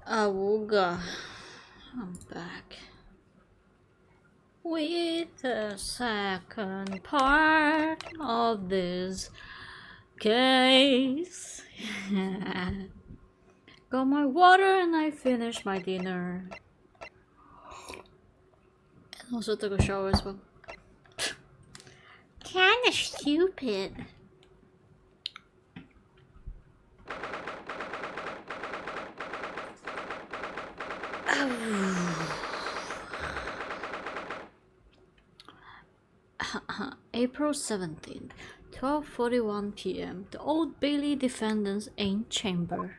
Awooga. I'm back with the second part of this case. Got my water and I finished my dinner. And also took a shower as well. Kinda stupid. April 17th, 12:41 p.m. The Old Bailey Defendants Ain Chamber.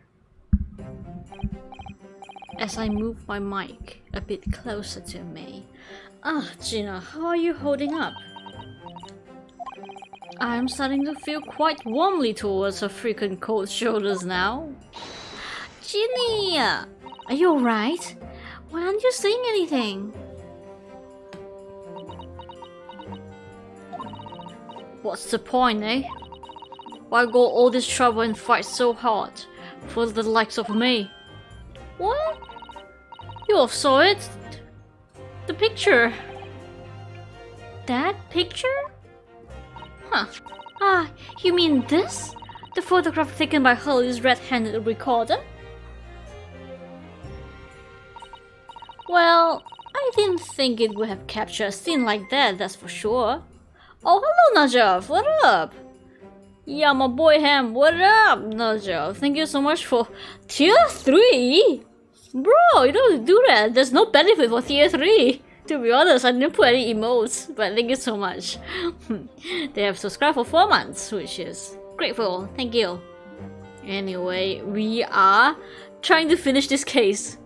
As I move my mic a bit closer to me. Gina, how are you holding up? I'm starting to feel quite warmly towards her freaking cold shoulders now. Ginny! Are you alright? Why aren't you saying anything? What's the point, eh? Why go all this trouble and fight so hard for the likes of me? What? You all saw it? The picture. That picture? Huh. You mean this? The photograph taken by Hurley's red-handed recorder? Well, I didn't think it would have captured a scene like that, that's for sure. Oh, hello, Najaf. What up? Yeah, my boy Ham. What up, Najaf? Thank you so much for tier 3. Bro, you don't do that. There's no benefit for tier 3. To be honest, I didn't put any emotes, but thank you so much. They have subscribed for 4 months, which is grateful. Thank you. Anyway, we are trying to finish this case.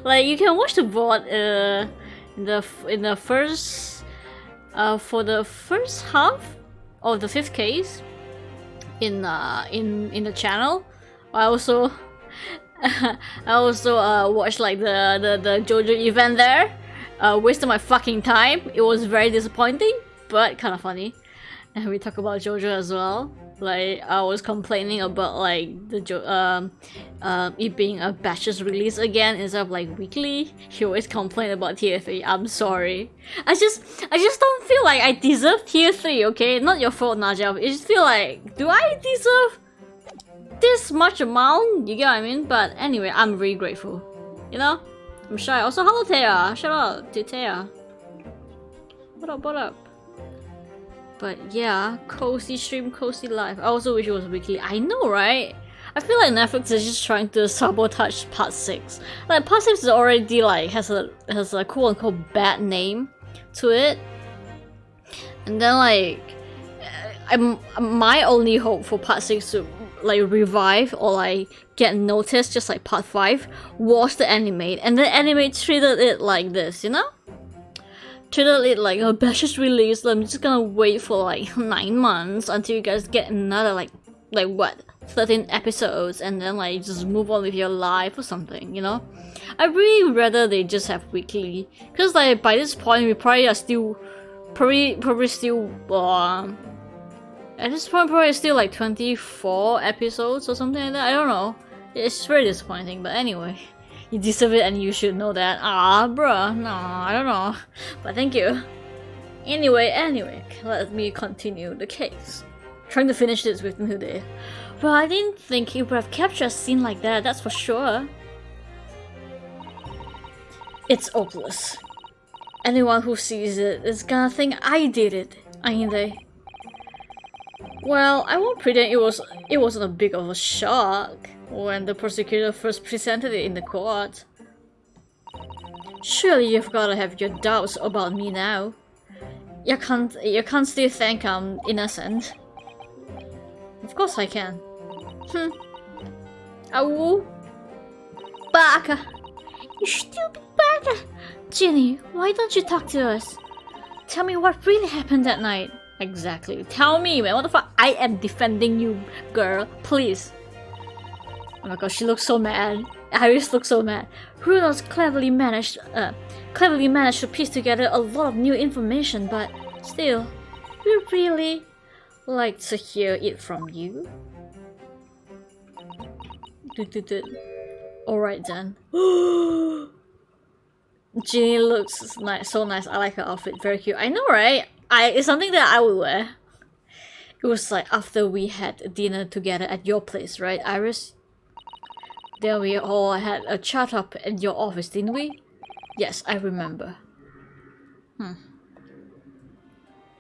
Like, you can watch the VOD in the first for the first half of the 5th case in the channel. I also watched like the JoJo event there. Wasted my fucking time. It was very disappointing, but kind of funny. And we talk about JoJo as well. Like, I was complaining about like it being a batches release again instead of like weekly. He always complain about tier 3. I'm sorry. I just don't feel like I deserve tier 3, okay? Not your fault, Najaf. I just feel like, do I deserve this much amount? You get what I mean? But anyway, I'm really grateful. You know? I'm shy. Also, hello Taya. Shout out to Taya. What up, what up? But yeah, cozy stream, cozy life. I also wish it was weekly. I know, right? I feel like Netflix is just trying to sabotage part 6. Like, part 6 is already like has a quote unquote bad name to it. And then like my only hope for part 6 to like revive or like get noticed just like part 5 was the anime. And the anime treated it like this, you know? Treated it like a batches release. I'm just gonna wait for like 9 months until you guys get another like what 13 episodes and then like just move on with your life or something, you know? I really rather they just have weekly, because like by this point we probably are still probably still at this point probably still like 24 episodes or something like that. I don't know. It's very disappointing, but anyway. You deserve it and you should know that. Bruh, no, I don't know. But thank you. Anyway, let me continue the case. Trying to finish this with today. Well, I didn't think he would have captured a scene like that, that's for sure. It's hopeless. Anyone who sees it is gonna think I did it, ain't they? Well, I won't pretend it wasn't a big of a shock when the prosecutor first presented it in the court. Surely you've gotta have your doubts about me now. You can't still think I'm innocent. Of course I can. Ow. Baka! You stupid baka! Ginny, why don't you talk to us? Tell me what really happened that night. Exactly. Tell me, man. What the fuck? I am defending you, girl. Please. Oh my god, she looks so mad. Iris looks so mad. Runos cleverly managed to piece together a lot of new information, but still, we really like to hear it from you. Alright then. Ginny looks nice, so nice. I like her outfit, very cute. I know, right? It's something that I would wear. It was like after we had dinner together at your place, right, Iris? Then we all had a chat up at your office, didn't we? Yes, I remember.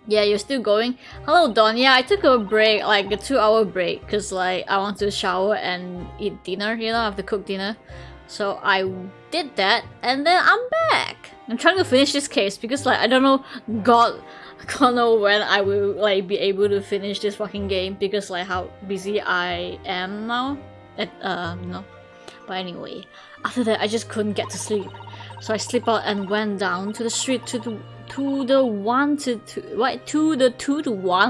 Yeah, you're still going? Hello, Don. Yeah, I took a break, like a 2-hour break, because like I want to shower and eat dinner, you know, I have to cook dinner. So I did that, and then I'm back. I'm trying to finish this case because like I don't know, God know when I will like be able to finish this fucking game because like how busy I am now. No. But anyway, after that I just couldn't get to sleep. So I slipped out and went down to the street to the 2 to 1,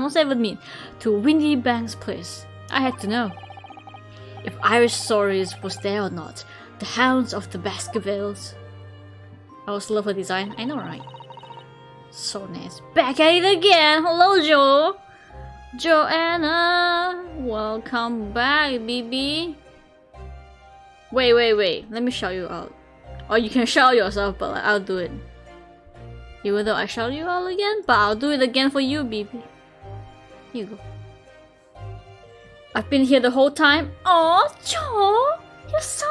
what's that even mean? To Windy Bank's place. I had to know if Irish Stories was there or not. The Hounds of the Baskervilles. I also love her design, I know, right? So nice. Back at it again! Hello, Joe! Joanna! Welcome back, BB. Wait. Let me shout you out. Or you can shout yourself, but like, I'll do it. Even though I shout you out again, but I'll do it again for you, BB. Here you go. I've been here the whole time. Oh, Joe! You're so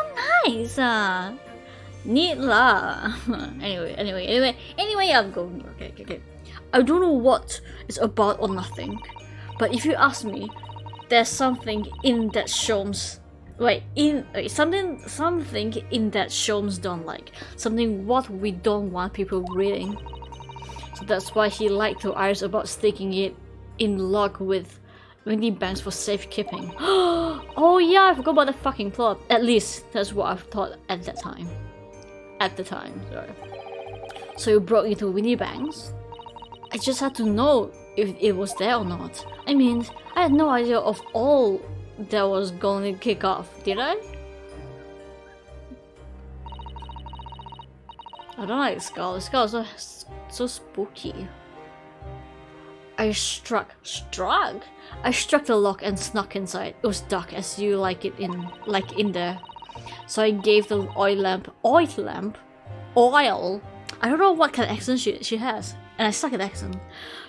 nice! Neat lah. Anyway, I'm going. Okay. I don't know what it's about or nothing, but if you ask me, there's something in that Sholmes. Something in that Sholmes don't like. Something what we don't want people reading. So that's why he lied to Iris about sticking it in lock with Windy Banks for safekeeping. Oh yeah, I forgot about the fucking plot. At least that's what I thought at that time. Sorry. So you broke into Windy Banks? I just had to know if it was there or not. I mean, I had no idea of all that was going to kick off, did I? I don't like Skull. Skull is so spooky. I struck the lock and snuck inside. It was dark as you like in there. So I gave the oil. I don't know what kind of accent she has, and I suck at accent.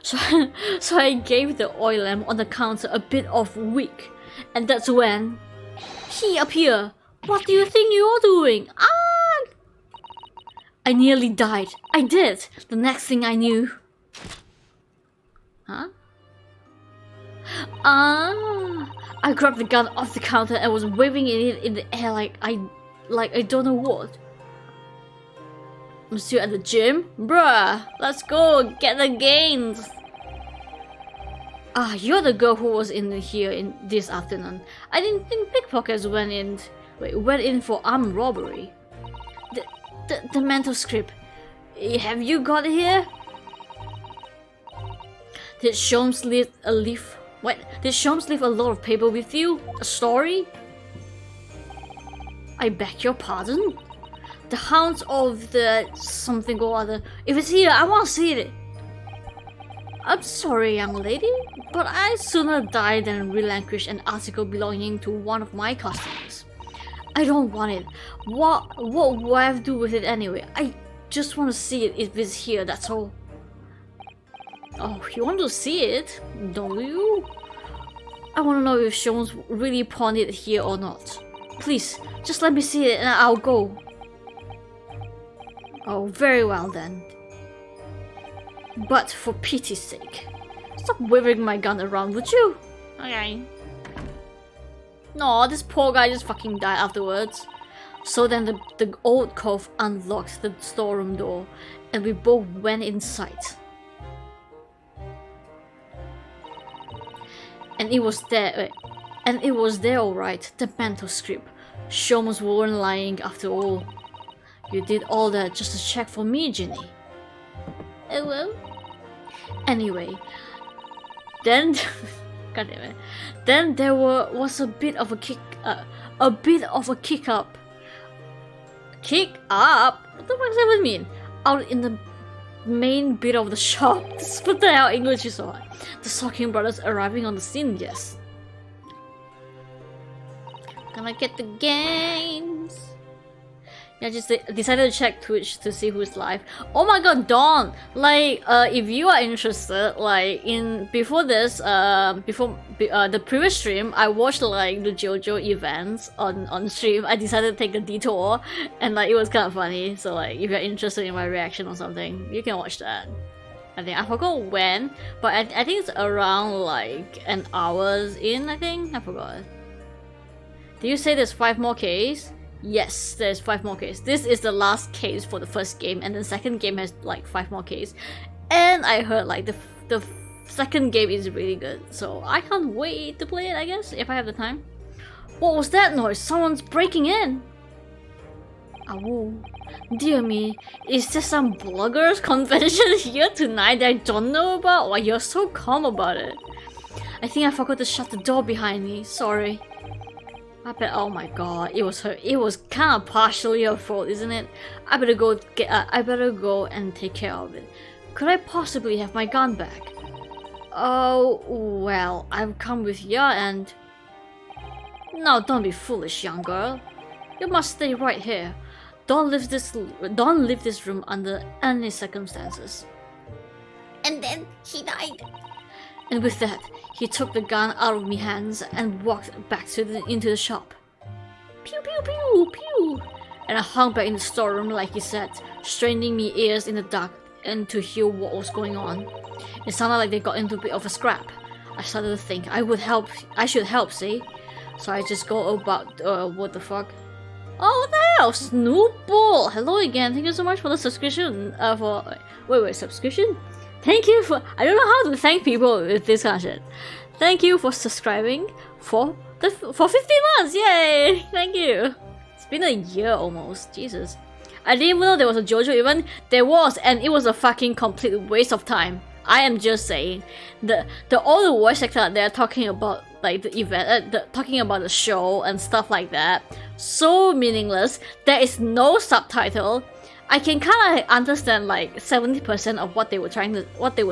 So I gave the oil lamp on the counter a bit of wick, and that's when he appeared. What do you think you're doing? I nearly died. I did. The next thing I knew. Huh? I grabbed the gun off the counter and was waving it in the air like I don't know what. I'm still at the gym? Bruh, let's go, get the gains! You're the girl who was in here in this afternoon. I didn't think pickpockets went in for armed robbery. The mental script. Have you got it here? Did Sholmes leave a lot of paper with you? A story? I beg your pardon? The Hounds of the something or other. If it's here, I want to see it. I'm sorry, young lady, but I'd sooner die than relinquish an article belonging to one of my customers. I don't want it. What will I have to do with it anyway? I just want to see it if it's here, that's all. Oh, you want to see it? Don't you? I want to know if Sholmes really pawned it here or not. Please, just let me see it and I'll go. Oh, very well then. But for pity's sake, stop waving my gun around, would you? Okay. No, this poor guy just fucking died afterwards. So then the old cove unlocked the storeroom door and we both went inside. And it was there alright, the mental script. Sholmes weren't lying after all. You did all that just to check for me, Ginny. Oh well. Anyway, then God damn it. Then there was a bit of a kick up. Kick up? What the fuck does that even mean? Out in the main bit of the shop. What the hell English is so hard? The Socking brothers arriving on the scene, yes. Gonna get the games. Yeah, just decided to check Twitch to see who's live. Oh my god, Dawn! Like, if you are interested, like, before this, the previous stream, I watched like the JoJo events on stream. I decided to take a detour, and like it was kind of funny. So like, if you're interested in my reaction or something, you can watch that. I forgot when, but I think it's around like an hour's in. I forgot. Did you say there's 5 more Ks? Yes, there's 5 more Ks. This is the last case for the first game, and the second game has like 5 more Ks. And I heard like the second game is really good, so I can't wait to play it, I guess, if I have the time. What was that noise? Someone's breaking in! Oh, dear me, is there some bloggers convention here tonight that I don't know about? Why, you're so calm about it. I think I forgot to shut the door behind me, sorry. I bet. Oh my god, it was her. It was kind of partially her fault, isn't it? I better go and take care of it. Could I possibly have my gun back? Oh well, I've come with you and. No, don't be foolish, young girl. You must stay right here. Don't leave this room under any circumstances. And then he died. And with that, he took the gun out of my hands and walked back into the shop. Pew pew pew pew! And I hung back in the storeroom like he said, straining me ears in the dark and to hear what was going on. It sounded like they got into a bit of a scrap. I started to think I should help, see? So I just go about, what the fuck? Oh, what the hell? Snoop Ball! Hello again, thank you so much for the subscription, wait, subscription? Thank you for, I don't know how to thank people with this kind of shit. Thank you for subscribing for 15 months, yay! Thank you. It's been a year almost, Jesus. I didn't even know there was a JoJo event. There was, and it was a fucking complete waste of time. I am just saying. All the voice actors they're talking about like the event, talking about the show and stuff like that. So meaningless. There is no subtitle. I can kind of understand like 70% of what they were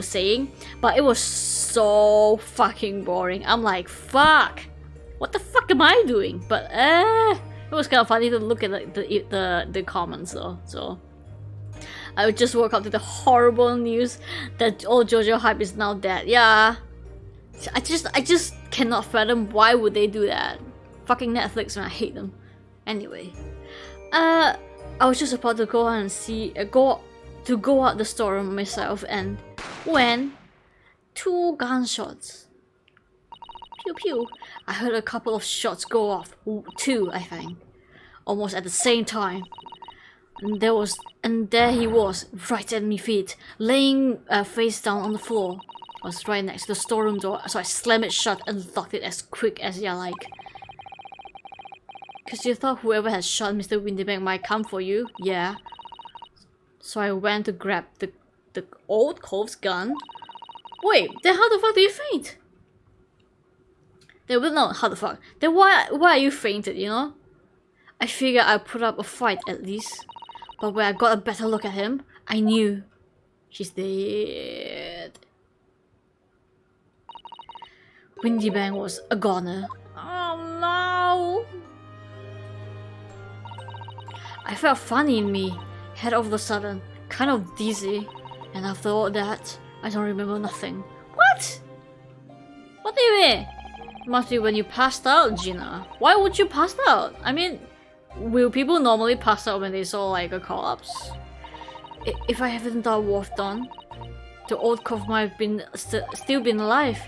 saying, but it was so fucking boring. I'm like, fuck, what the fuck am I doing? But it was kind of funny to look at like, the comments though. So I would just woke up to the horrible news that all JoJo hype is now dead. Yeah, I just cannot fathom why would they do that. Fucking Netflix, man, I hate them. Anyway, I was just about to go out and go out the storeroom myself, and when 2 gunshots. Pew pew. I heard a couple of shots go off. 2, I think, almost at the same time. And there he was, right at my feet, laying face down on the floor. I was right next to the storeroom door, so I slammed it shut and locked it as quick as you like. Cause you thought whoever had shot Mr. Windybank might come for you, yeah. So I went to grab the old cove's gun. Wait, then how the fuck do you faint? How the fuck? Then why are you fainted, you know? I figured I'd put up a fight at least. But when I got a better look at him, I knew. She's dead. Windybank was a goner. Oh no! I felt funny in me, head all of a sudden, kind of dizzy, and after all that, I don't remember nothing. What? What do you mean? It must be when you passed out, Gina. Why would you pass out? I mean, will people normally pass out when they saw like a collapse? If I haven't done Wolf done, the old cove might have been still been alive.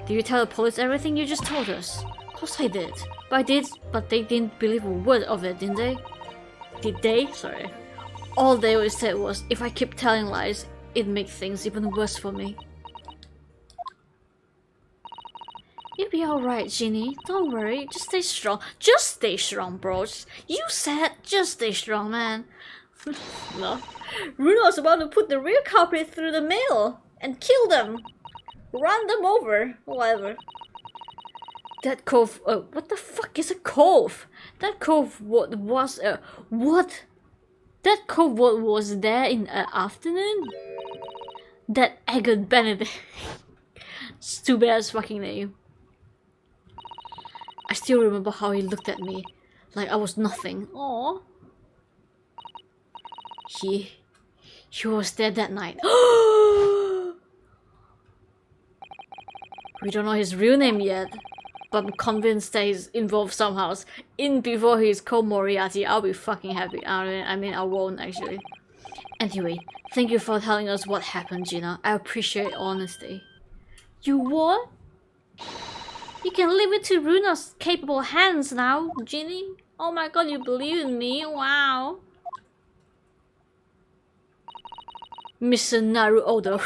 Did you tell the police everything you just told us? Of course I did. But they didn't believe a word of it, didn't they? Did they? Sorry. All they always said was, if I keep telling lies, it'd make things even worse for me. You'll be alright, Ginny. Don't worry. Just stay strong. Just stay strong, bros. You said just stay strong, man. No. Runa was about to put the real culprit through the mail and kill them. Run them over. Whatever. That cove. What the fuck is a cove? That cove was what? That cove was there in the afternoon? That Egon Benedict. Stupid ass fucking name. I still remember how he looked at me, like I was nothing. Aww. He was there that night. We don't know his real name yet, but I'm convinced that he's involved somehow. In before he's called Moriarty, I'll be fucking happy. I mean, I won't actually. Anyway, thank you for telling us what happened, Gina. I appreciate honesty. You what? You can leave it to Runa's capable hands now, Ginny. Oh my god, you believe in me? Wow. Mr. Naruto.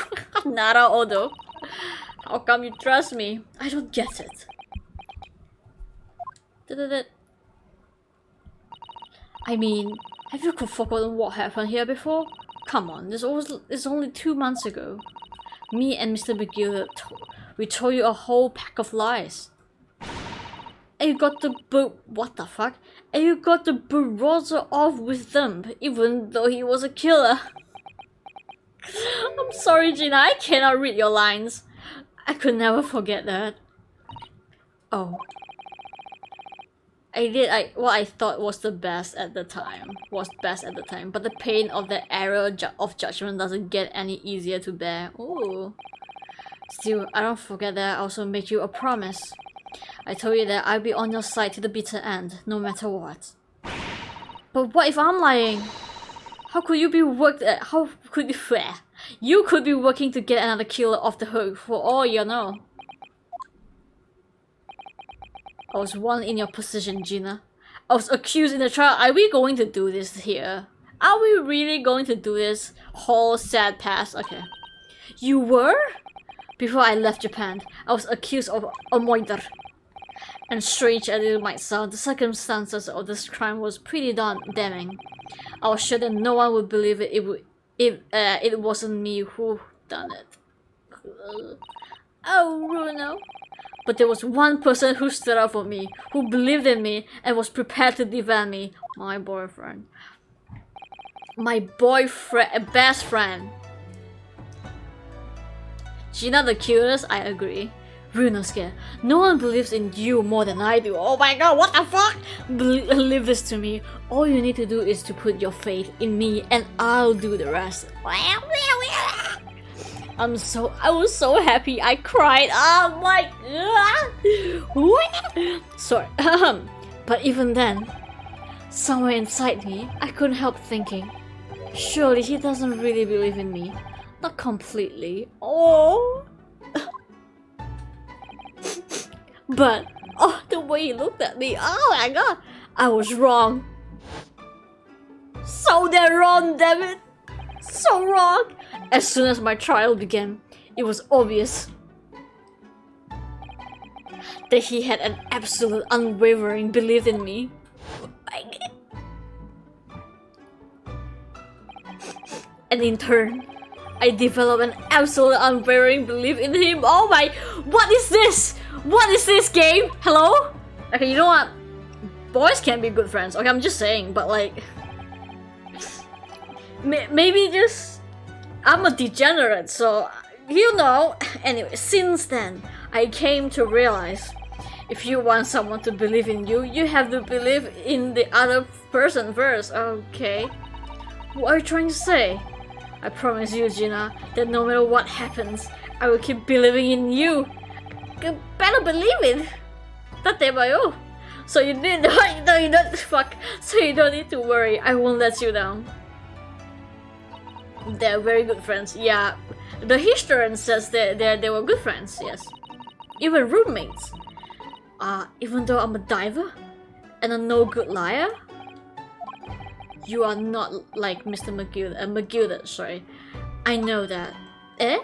Naruto. How come you trust me? I don't get it. I mean, have you forgotten what happened here before? Come on, it's only 2 months ago. Me and Mr. McGill, we told you a whole pack of lies. And you got the what the fuck? And you got the Barroso off with them, even though he was a killer. I'm sorry, Gina, I cannot read your lines. I could never forget that. Oh. What I thought was best at the time, but the pain of the error of judgment doesn't get any easier to bear. Ooh. Still, I don't forget that I also made you a promise. I told you that I'd be on your side to the bitter end, no matter what. But what if I'm lying? How could you be You could be working to get another killer off the hook for all you know. I was one in your position, Gina. I was accused in the trial. Are we going to do this here? Are we really going to do this whole sad past? Okay. You were? Before I left Japan, I was accused of a murder. And strange as it might sound, the circumstances of this crime was pretty damning. I was sure that no one would believe it if it wasn't me who done it. Oh, Bruno. But there was one person who stood up for me, who believed in me, and was prepared to defend me. My boyfriend. My boyfriend, best friend. Gina the cutest, I agree. Runosuke, no one believes in you more than I do. Oh my god, what the fuck? Leave this to me. All you need to do is to put your faith in me, and I'll do the rest. I was so happy, I cried. Oh my god. Sorry. But even then, somewhere inside me, I couldn't help thinking, surely he doesn't really believe in me. Not completely. Oh. But, oh, the way he looked at me. Oh my god. I was wrong. So damn wrong, damn it. So wrong. As soon as my trial began, it was obvious that he had an absolute unwavering belief in me. And in turn, I developed an absolute unwavering belief in him. Oh my, what is this? What is this game? Hello? Okay, you know what? Boys can be good friends. Okay, I'm just saying, but like, maybe just, I'm a degenerate, so, you know. Anyway, since then, I came to realize, if you want someone to believe in you, you have to believe in the other person first. Okay. What are you trying to say? I promise you, Gina, that no matter what happens, I will keep believing in you. You better believe it. Tatebayo. So you need So you don't need to worry. I won't let you down. They're very good friends. Yeah, the historian says they were good friends. Yes, even roommates. Even though I'm a diver and a no good liar, you are not like Mr. McGilda, sorry. I know that. Eh?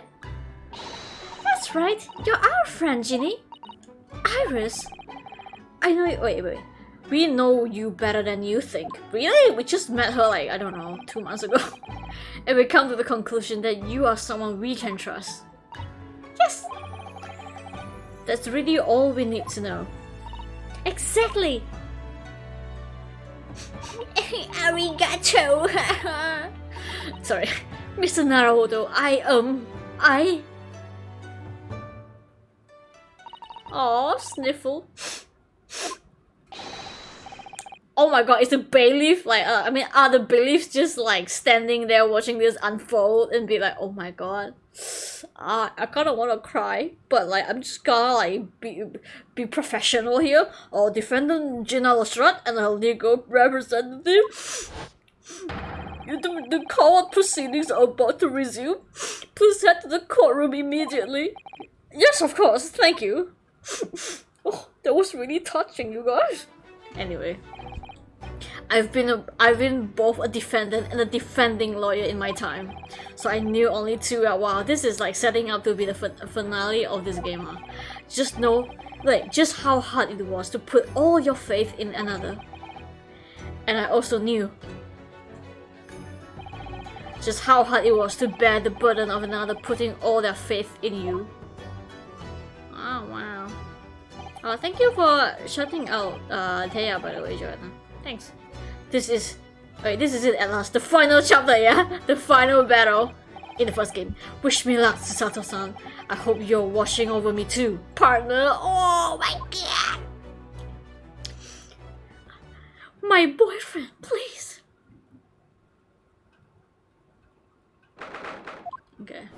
That's right. You're our friend, Ginny. Iris. I know. Wait. We know you better than you think. Really? We just met her like, I don't know, 2 months ago. And we come to the conclusion that you are someone we can trust. Yes! That's really all we need to know. Exactly! Arigato! Sorry. Mr. Naruto, I... Aw, sniffle. oh my god, is the bailiff like, I mean, are the bailiffs just like standing there watching this unfold and be like, oh my god, I kind of want to cry, but like I'm just gonna like be professional here. I'll defend Gina Lestrade and her legal representative. The court proceedings are about to resume. Please head to the courtroom immediately. Yes, of course, thank you. Oh, that was really touching, you guys. Anyway, I've been both a defendant and a defending lawyer in my time, so I knew only too well. Wow, this is like setting up to be the finale of this game. Huh? Just know, like, just how hard it was to put all your faith in another, and I also knew just how hard it was to bear the burden of another putting all their faith in you. Oh wow. Thank you for shouting out Taya, by the way, Joanna. Thanks. This is it at last. The final chapter, yeah? The final battle in the first game. Wish me luck, Sato-san. I hope you're watching over me too, partner. Oh my god! My boyfriend, please. Okay.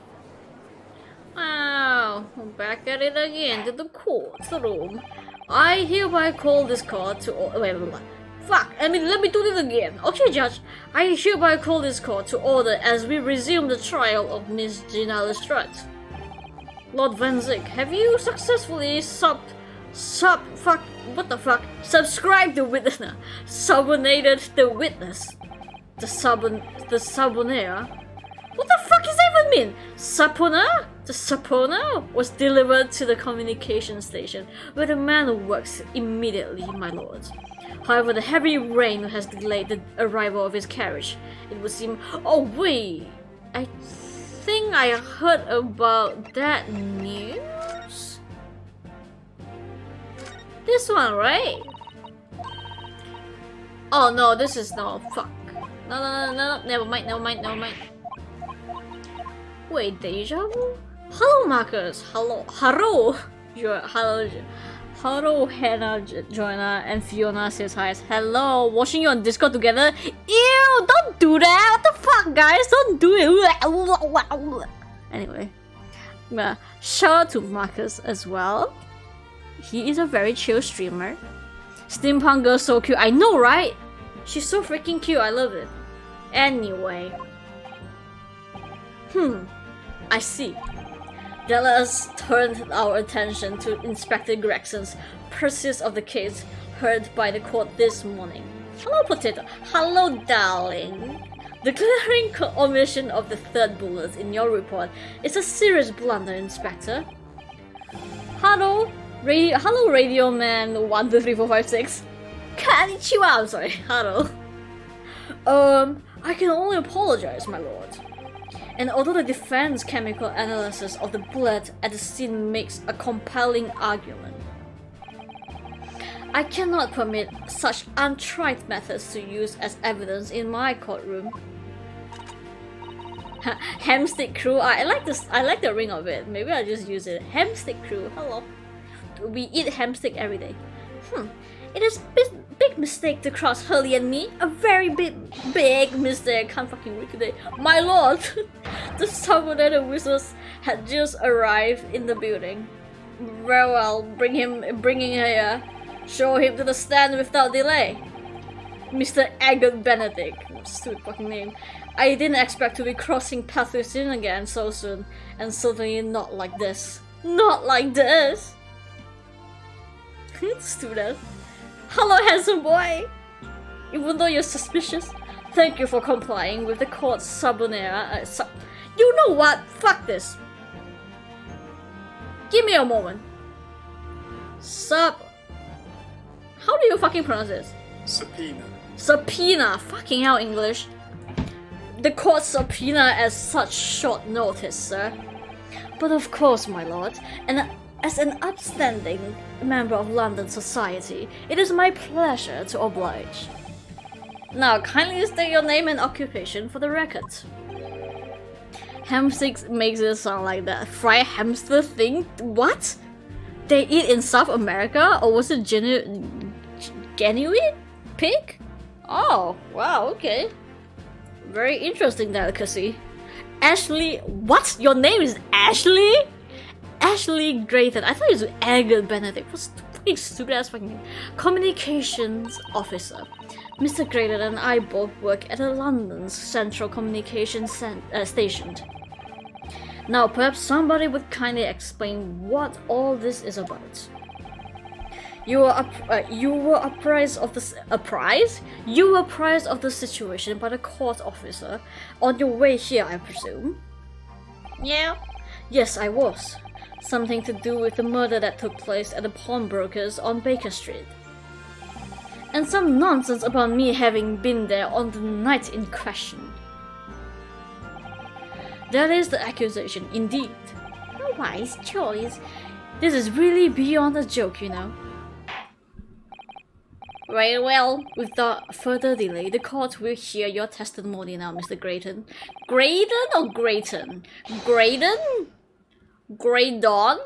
Wow, back at it again to the courtroom. I hereby call this court to wait. Fuck! let me do this again. Okay, Judge. I hereby call this court to order as we resume the trial of Miss Gina Lestrade. Lord Van Zyck, have you successfully subscribed the witness? Subornated the witness. The suborner. What the fuck does that even mean? Subpoena? The subpoena was delivered to the communication station, where the man works immediately, my lord. However, the heavy rain has delayed the arrival of his carriage. It would seem... Oh wait! I think I heard about that news? This one, right? Oh no, this is no... Fuck. No, never mind. Wait, deja vu? Hello, Marcus. Hello, Hannah, Joanna, and Fiona says hi. Hello, watching you on Discord together. Ew, don't do that. What the fuck, guys? Don't do it. Anyway, shout out to Marcus as well. He is a very chill streamer. Steampunk girl, so cute. I know, right? She's so freaking cute. I love it. Anyway. I see. Let us turn our attention to Inspector Gregson's pursuit of the case heard by the court this morning. Hello, Potato. Hello, darling. The glaring omission of the third bullet in your report is a serious blunder, Inspector. Hello, Radio Man 123456. Konnichiwa. I'm sorry. Hello. I can only apologize, my lord. And although the defense chemical analysis of the blood at the scene makes a compelling argument, I cannot permit such untried methods to use as evidence in my courtroom. Hamstick crew. I like this. I like the ring of it. Maybe I'll just use it. Hamstick crew. Hello. We eat hamstick every day. It is a big mistake to cross Hurley and me. A very big mistake. Can't fucking read today. My lord, the subordinated whistles had just arrived in the building. Very well, bring him here. Show him to the stand without delay. Mr. Agate Benedict. Stupid fucking name. I didn't expect to be crossing paths with him again so soon, and certainly not like this. Not like this. Stupid. Hello, handsome boy! Even though you're suspicious, thank you for complying with the court's subpoena. You know what? Fuck this. Give me a moment. How do you fucking pronounce this? Subpoena. Subpoena. Fucking hell, English. The court subpoena at such short notice, sir. But of course, my lord, and as an upstanding member of London society, it is my pleasure to oblige. Now, kindly state your name and occupation for the record. Hamstick makes it sound like that fried hamster thing. What? They eat in South America, or was it genuine? pig? Oh, wow, okay. Very interesting delicacy. Ashley, what? Your name is Ashley? Ashley Grayton. I thought it was Edgar Benedict. What's the fucking stupid ass fucking name? Communications officer. Mr. Grayton and I both work at the London's Central Communications Station. Now, perhaps somebody would kindly explain what all this is about. You were apprised of the situation by the court officer on your way here, I presume. Yeah. Yes, I was. Something to do with the murder that took place at the pawnbrokers on Baker Street. And some nonsense about me having been there on the night in question. That is the accusation, indeed. A wise choice. This is really beyond a joke, you know. Very well, without further delay, the court will hear your testimony now, Mr. Grayton. Graydon or Grayton? Graydon? Graydon?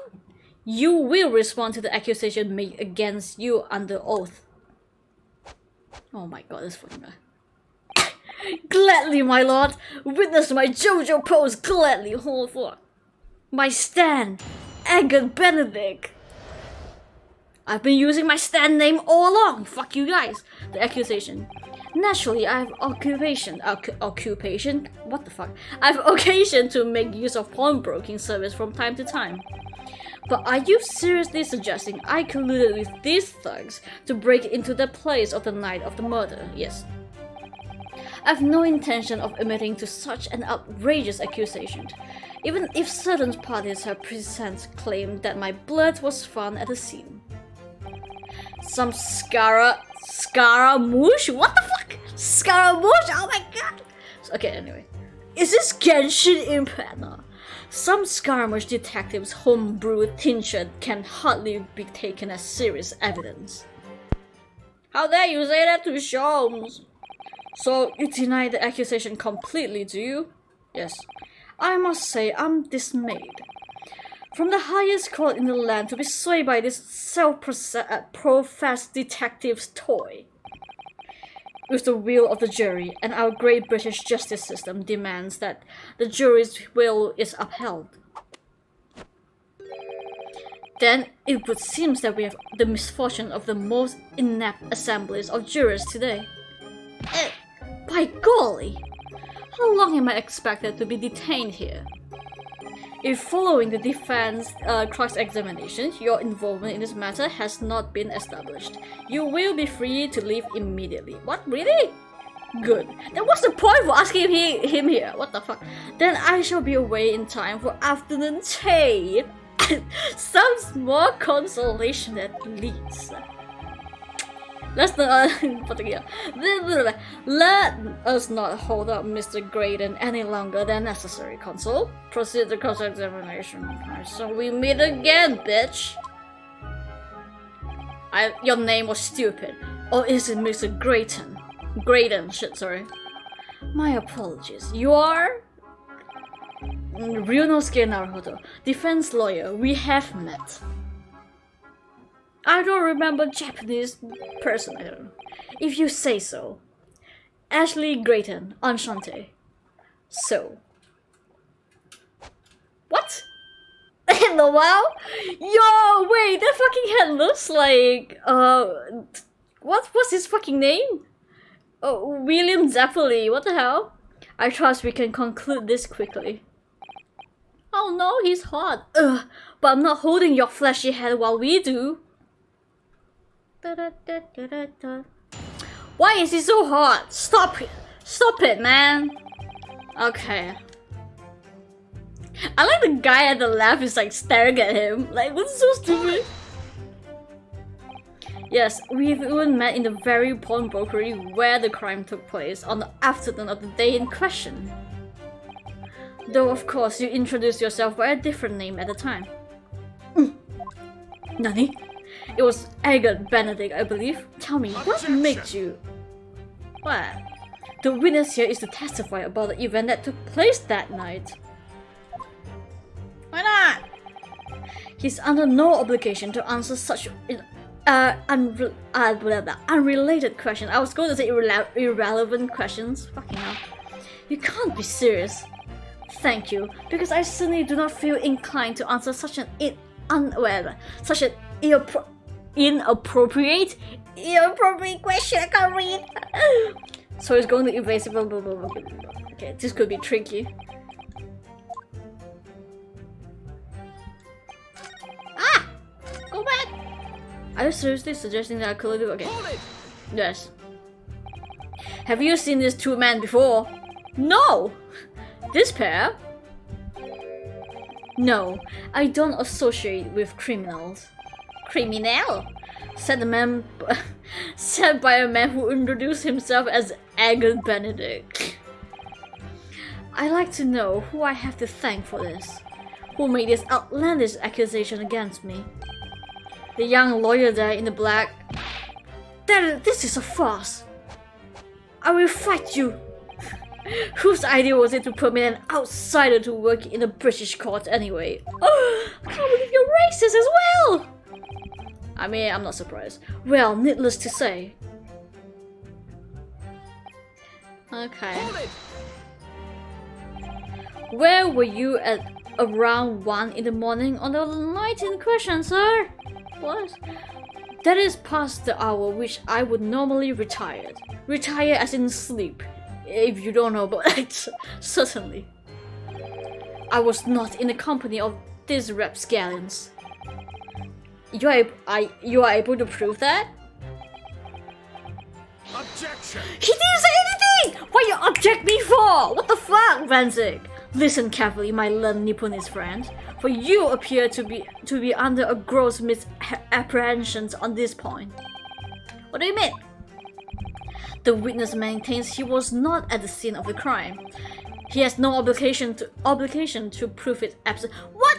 You will respond to the accusation made against you under oath. Oh my god, this fucking guy. Gladly, my lord! Witness my JoJo pose gladly, hold for. My stand, Edgar Benedict! I've been using my stand name all along. Fuck you guys. The accusation. Naturally, I have occupation. What the fuck? I have occasion to make use of pawnbroking service from time to time. But are you seriously suggesting I colluded with these thugs to break into the place of the night of the murder? Yes. I have no intention of admitting to such an outrageous accusation, even if certain parties have present claim that my blood was found at the scene. Some Scaramouche? What the fuck? Scaramouche? Oh my god! Okay, anyway. Is this Genshin Impact? No. Some Scaramouche detectives' homebrew tincture can hardly be taken as serious evidence. How dare you say that to Sholmes? So, you deny the accusation completely, do you? Yes. I must say, I'm dismayed. From the highest court in the land to be swayed by this self-professed detective's toy. With the will of the jury, and our great British justice system demands that the jury's will is upheld. Then it would seem that we have the misfortune of the most inept assemblies of jurors today. By golly! How long am I expected to be detained here? If following the defense cross-examination, your involvement in this matter has not been established, you will be free to leave immediately. What, really? Good. Then what's the point for asking him here? What the fuck? Then I shall be away in time for afternoon tea. Some small consolation at least. Let's not let us not hold up Mr. Grayton any longer than necessary, Consul. Proceed to cross-examination. So we meet again, bitch. Your name was stupid. Or is it Mr. Grayton? Grayton, shit, sorry. My apologies. You are? Ryunosuke Naruhodo, defense lawyer. We have met. I don't remember Japanese person, I don't know. If you say so. Ashley Grayton, Enchante. So. What? In a while? Yo, wait, that fucking head looks like, what's his fucking name? Oh, William Zeppeli, what the hell? I trust we can conclude this quickly. Oh no, he's hot. Ugh, but I'm not holding your fleshy head while we do. Why is he so hot? Stop it! Stop it, man! Okay. I like the guy at the left is like staring at him. Like, what's so stupid? Yes, we've even met in the very pawnbrokery where the crime took place on the afternoon of the day in question. Though, of course, you introduced yourself by a different name at the time. Nani? It was Edgar Benedict, I believe. Tell me, what made you... What? The witness here is to testify about the event that took place that night. Why not? He's under no obligation to answer such Unrelated question. I was going to say irrelevant questions. Fucking hell. You can't be serious. Thank you, because I certainly do not feel inclined to answer such an inappropriate question. I can't read. So it's going to evasive. Okay, this could be tricky. Ah! Go back! Are you seriously suggesting that I could do? Okay. Yes. Have you seen these two men before? No! This pair? No, I don't associate with criminals. Criminal? Said the man, said by a man who introduced himself as Agatha Benedict. I'd like to know who I have to thank for this. Who made this outlandish accusation against me? The young lawyer there in the black. This is a farce. I will fight you. Whose idea was it to permit an outsider to work in a British court anyway? Oh, I can't believe you're racist as well! I mean, I'm not surprised. Well, needless to say. Okay. Where were you at around 1 in the morning on the night in question, sir? What? That is past the hour which I would normally retire. Retire as in sleep. If you don't know about it, certainly. I was not in the company of these rapscallions. You are able to prove that? Objection! He didn't say anything! What you object me for? What the fuck, Vanzik? Listen carefully, my learned Nipponese friend, for you appear to be under a gross misapprehensions on this point. What do you mean? The witness maintains he was not at the scene of the crime. He has no obligation to prove it absent. What?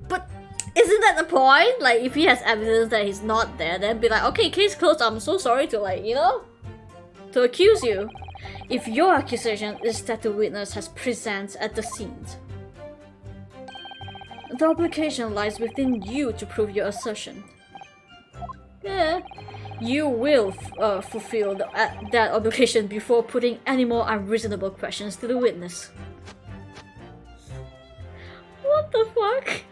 But isn't that the point? Like, if he has evidence that he's not there, then be like, okay, case closed. I'm so sorry to, like, you know, to accuse you. If your accusation is that the witness has presence at the scene, the obligation lies within you to prove your assertion. Yeah. You will fulfill that obligation before putting any more unreasonable questions to the witness. What the fuck?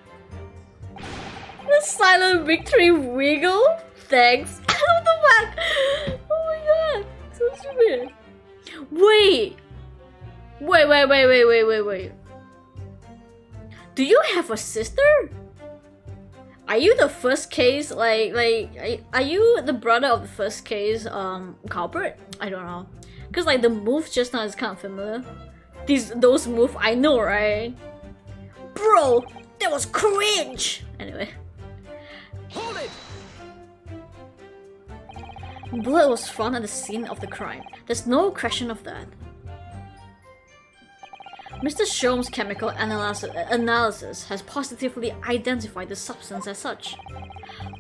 The silent victory wiggle? Thanks. What the fuck? Oh my god, so stupid. Wait. Do you have a sister? Are you the first case, are you the brother of the first case, culprit? I don't know. Cause like the move just now is kind of familiar. Those moves I know, right? Bro, that was cringe! Anyway. Hold it! Blood was found at the scene of the crime. There's no question of that. Mr. Sholmes' chemical analysis has positively identified the substance as such.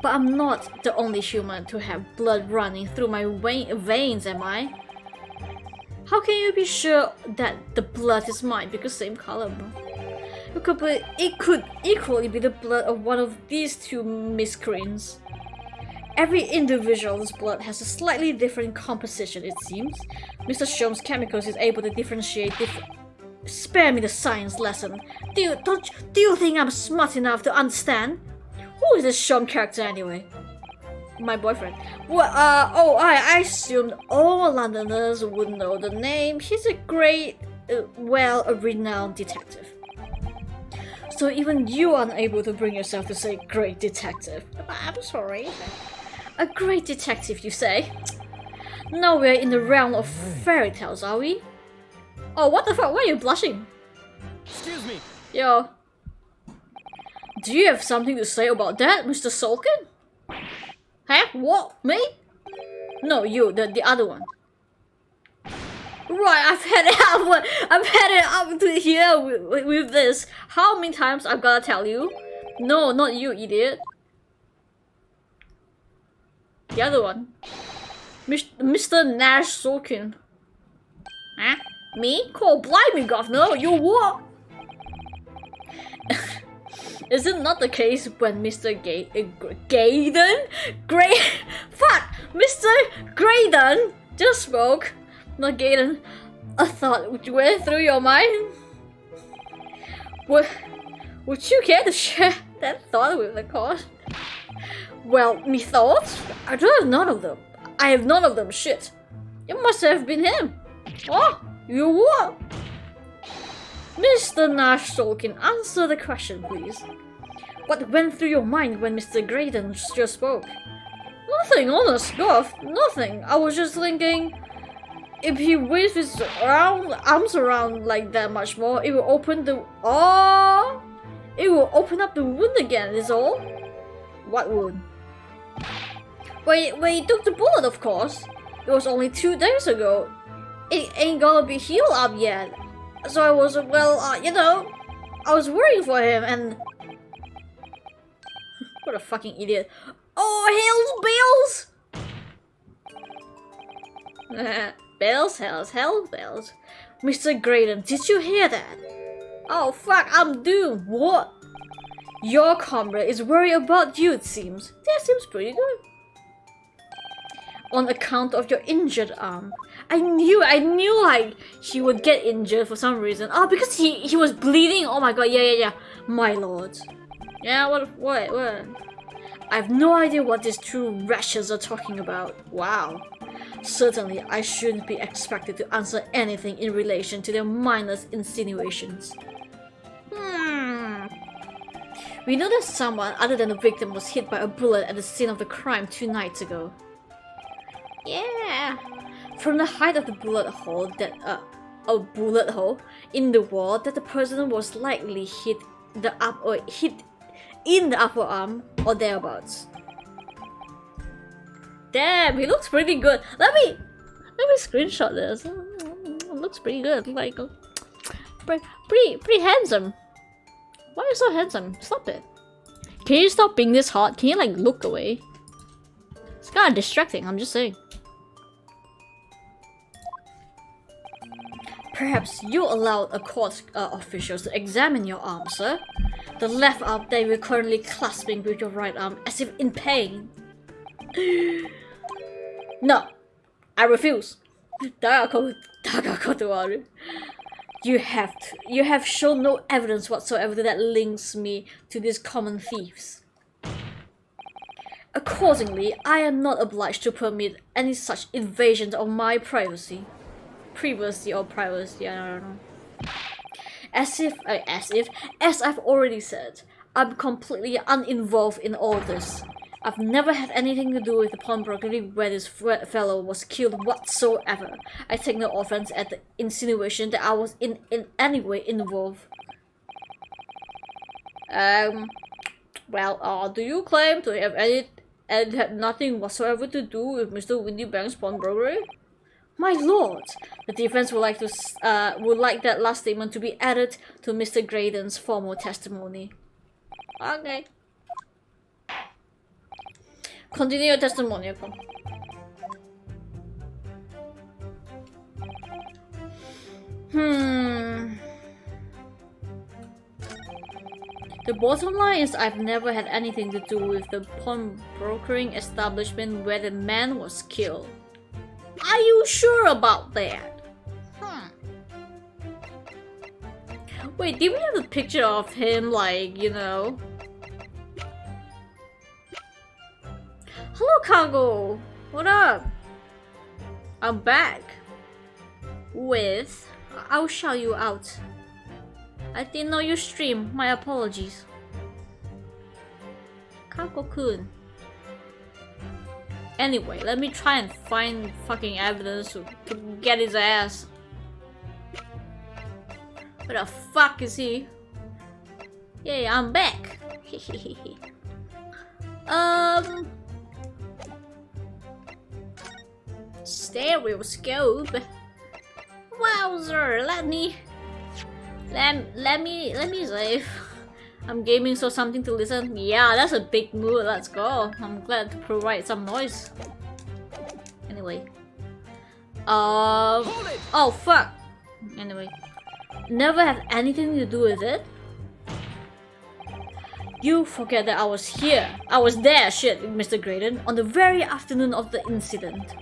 But I'm not the only human to have blood running through my veins, am I? How can you be sure that the blood is mine? Because same color, bro. It could equally be the blood of one of these two miscreants. Every individual's blood has a slightly different composition, it seems. Mr. Sholmes' chemicals is able to differentiate Spare me the science lesson. Do you think I'm smart enough to understand? Who is this Sholmes character anyway? My boyfriend. Well, I assumed all Londoners would know the name. He's a great, a renowned detective. So even you aren't able to bring yourself to say great detective. I'm sorry. A great detective, you say? Now we're in the realm of fairy tales, are we? Oh, what the fuck? Why are you blushing? Excuse me. Yo. Do you have something to say about that, Mr. Sulkin? Huh? What? Me? No, you, the other one. Right, I've had it up to here with this. How many times I've gotta tell you? No, not you, idiot. The other one. Mr. Nash Sulkin. Huh? Me? Call blimey, governor, you what? Is it not the case when Mr. Gaydon? Fuck! Mr. Graydon just spoke. Not Gaydon. A thought went through your mind? Would you care to share that thought with the court? Well, me thoughts? I don't have none of them. I have none of them, shit. It must have been him. Oh, you what? Mr. Nash Tolkien, answer the question, please. What went through your mind when Mr. Graydon just spoke? Nothing, honest, Goth, nothing. I was just thinking, if he waves his arms around like that much more, it will open the... Oh! It will open up the wound again, is all. What wound? When he took the bullet, of course. It was only 2 days ago. It ain't gonna be healed up yet. So I was, well, you know, I was worrying for him and... What a fucking idiot. Oh, hells bells! Hells bells. Mr. Graydon, did you hear that? Oh fuck, I'm doomed. What? Your comrade is worried about you, it seems. That seems pretty good. On account of your injured arm. I knew like he would get injured for some reason. Oh, because he was bleeding. Oh my god, yeah. My lord. Yeah, what? I have no idea what these two wretches are talking about. Wow. Certainly, I shouldn't be expected to answer anything in relation to their mindless insinuations. We know that someone other than the victim was hit by a bullet at the scene of the crime 2 nights ago. Yeah. From the height of the bullet hole in the wall, that the person was likely hit in the upper arm or thereabouts. Damn, he looks pretty good. Let me screenshot this. It looks pretty good. Like pretty handsome. Why are you so handsome? Stop it. Can you stop being this hot? Can you like look away? It's kind of distracting, I'm just saying. Perhaps you allowed a court officials to examine your arm, sir. The left arm that you're currently clasping with your right arm as if in pain. No, I refuse. You have shown no evidence whatsoever that links me to these common thieves. Accordingly, I am not obliged to permit any such invasion of my privacy. Privacy, I don't know. As I've already said, I'm completely uninvolved in all this. I've never had anything to do with the pawnbrokery where this fellow was killed whatsoever. I take no offense at the insinuation that I was in any way involved. Well, do you claim to have had nothing whatsoever to do with Mr. Windybank's pawnbrokery? My lord, the defense would like that last statement to be added to Mr. Graydon's formal testimony. Okay. Continue your testimony, okay. The bottom line is I've never had anything to do with the pawnbrokering establishment where the man was killed. Are you sure about that? Wait, did we have a picture of him, like, you know? Hello, Cargo! What up? I'm back with... I'll shout you out. I didn't know you stream. My apologies. Cargo-kun. Anyway, let me try and find fucking evidence to get his ass. Where the fuck is he? Yeah, I'm back. Stereoscope. Wowzer, let me save. I'm gaming, so something to listen. Yeah, that's a big mood. Let's go. I'm glad to provide some noise. Anyway. Oh fuck. Anyway. Never have anything to do with it. You forget that I was here. I was there, shit, Mr. Graydon, on the very afternoon of the incident.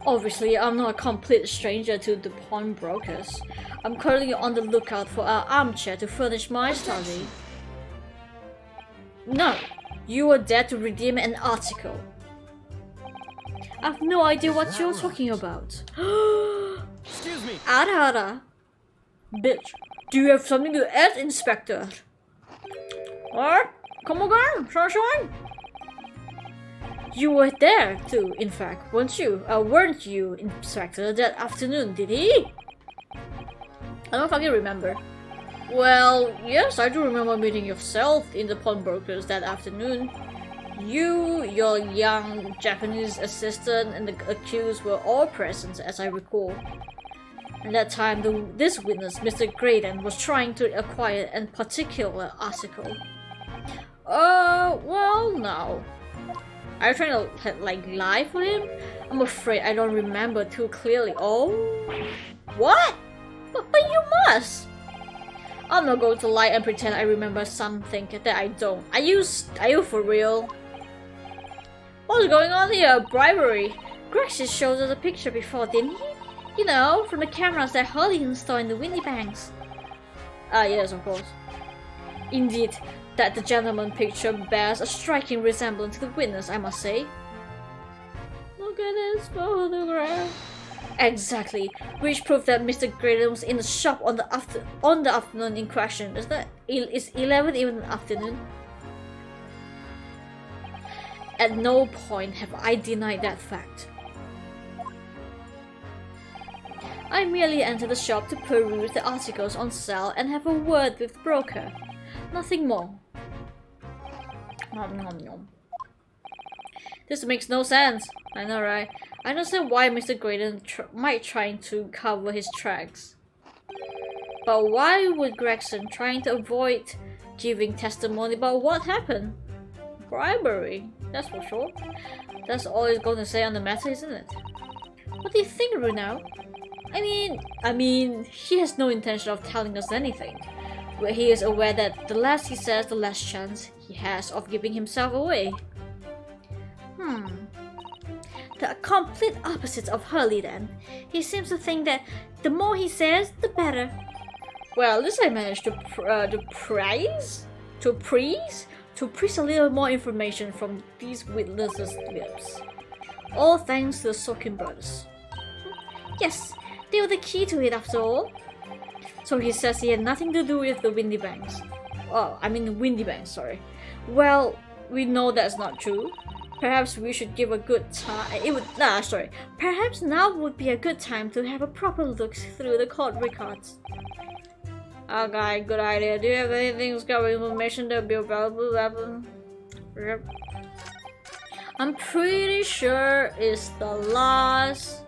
Obviously, I'm not a complete stranger to the pawnbrokers. I'm currently on the lookout for an armchair to furnish my study. No, you were there to redeem an article. I've no idea what you're talking about. Excuse me. Ara. Bitch, do you have something to add, Inspector? What? Come again, sunshine? You were there too, in fact, weren't you, Inspector, that afternoon, did he? I don't fucking remember. Well, yes, I do remember meeting yourself in the pawnbrokers that afternoon. You, your young Japanese assistant, and the accused were all present, as I recall. At that time, this witness, Mr. Graydon, was trying to acquire a particular article. Well, no. Are you trying to, like, lie for him? I'm afraid I don't remember too clearly. Oh? What? But you must! I'm not going to lie and pretend I remember something that I don't. Are you for real? What's going on here? Bribery. Grexis showed us a picture before, didn't he? You know, from the cameras that Hurley installed in the Windy Banks. Yes, of course. Indeed, that the gentleman picture bears a striking resemblance to the witness, I must say. Look at this photograph. Exactly, which proved that Mr. Graydon was in the shop on the afternoon in question. Is 11 even an afternoon? At no point have I denied that fact. I merely entered the shop to peruse the articles on sale and have a word with the broker. Nothing more. Nom nom nom. This makes no sense. I know, right? I understand why Mr. Graydon might try to cover his tracks. But why would Gregson trying to avoid giving testimony about what happened? Bribery, that's for sure. That's all he's going to say on the matter, isn't it? What do you think, Runao? I mean, he has no intention of telling us anything. But he is aware that the less he says, the less chance he has of giving himself away. The complete opposite of Hurley then. He seems to think that the more he says, the better. Well, at least I managed to praise a little more information from these witnesses' lips. All thanks to the Sokin brothers. Yes, they were the key to it after all. So he says he had nothing to do with the Windy Banks. Oh, I mean the Windy Banks, sorry. Well, we know that's not true. Perhaps we should give a good time. Perhaps now would be a good time to have a proper look through the court records. Okay, good idea. Do you have anything discovery information that will be available? Yep. I'm pretty sure it's the last.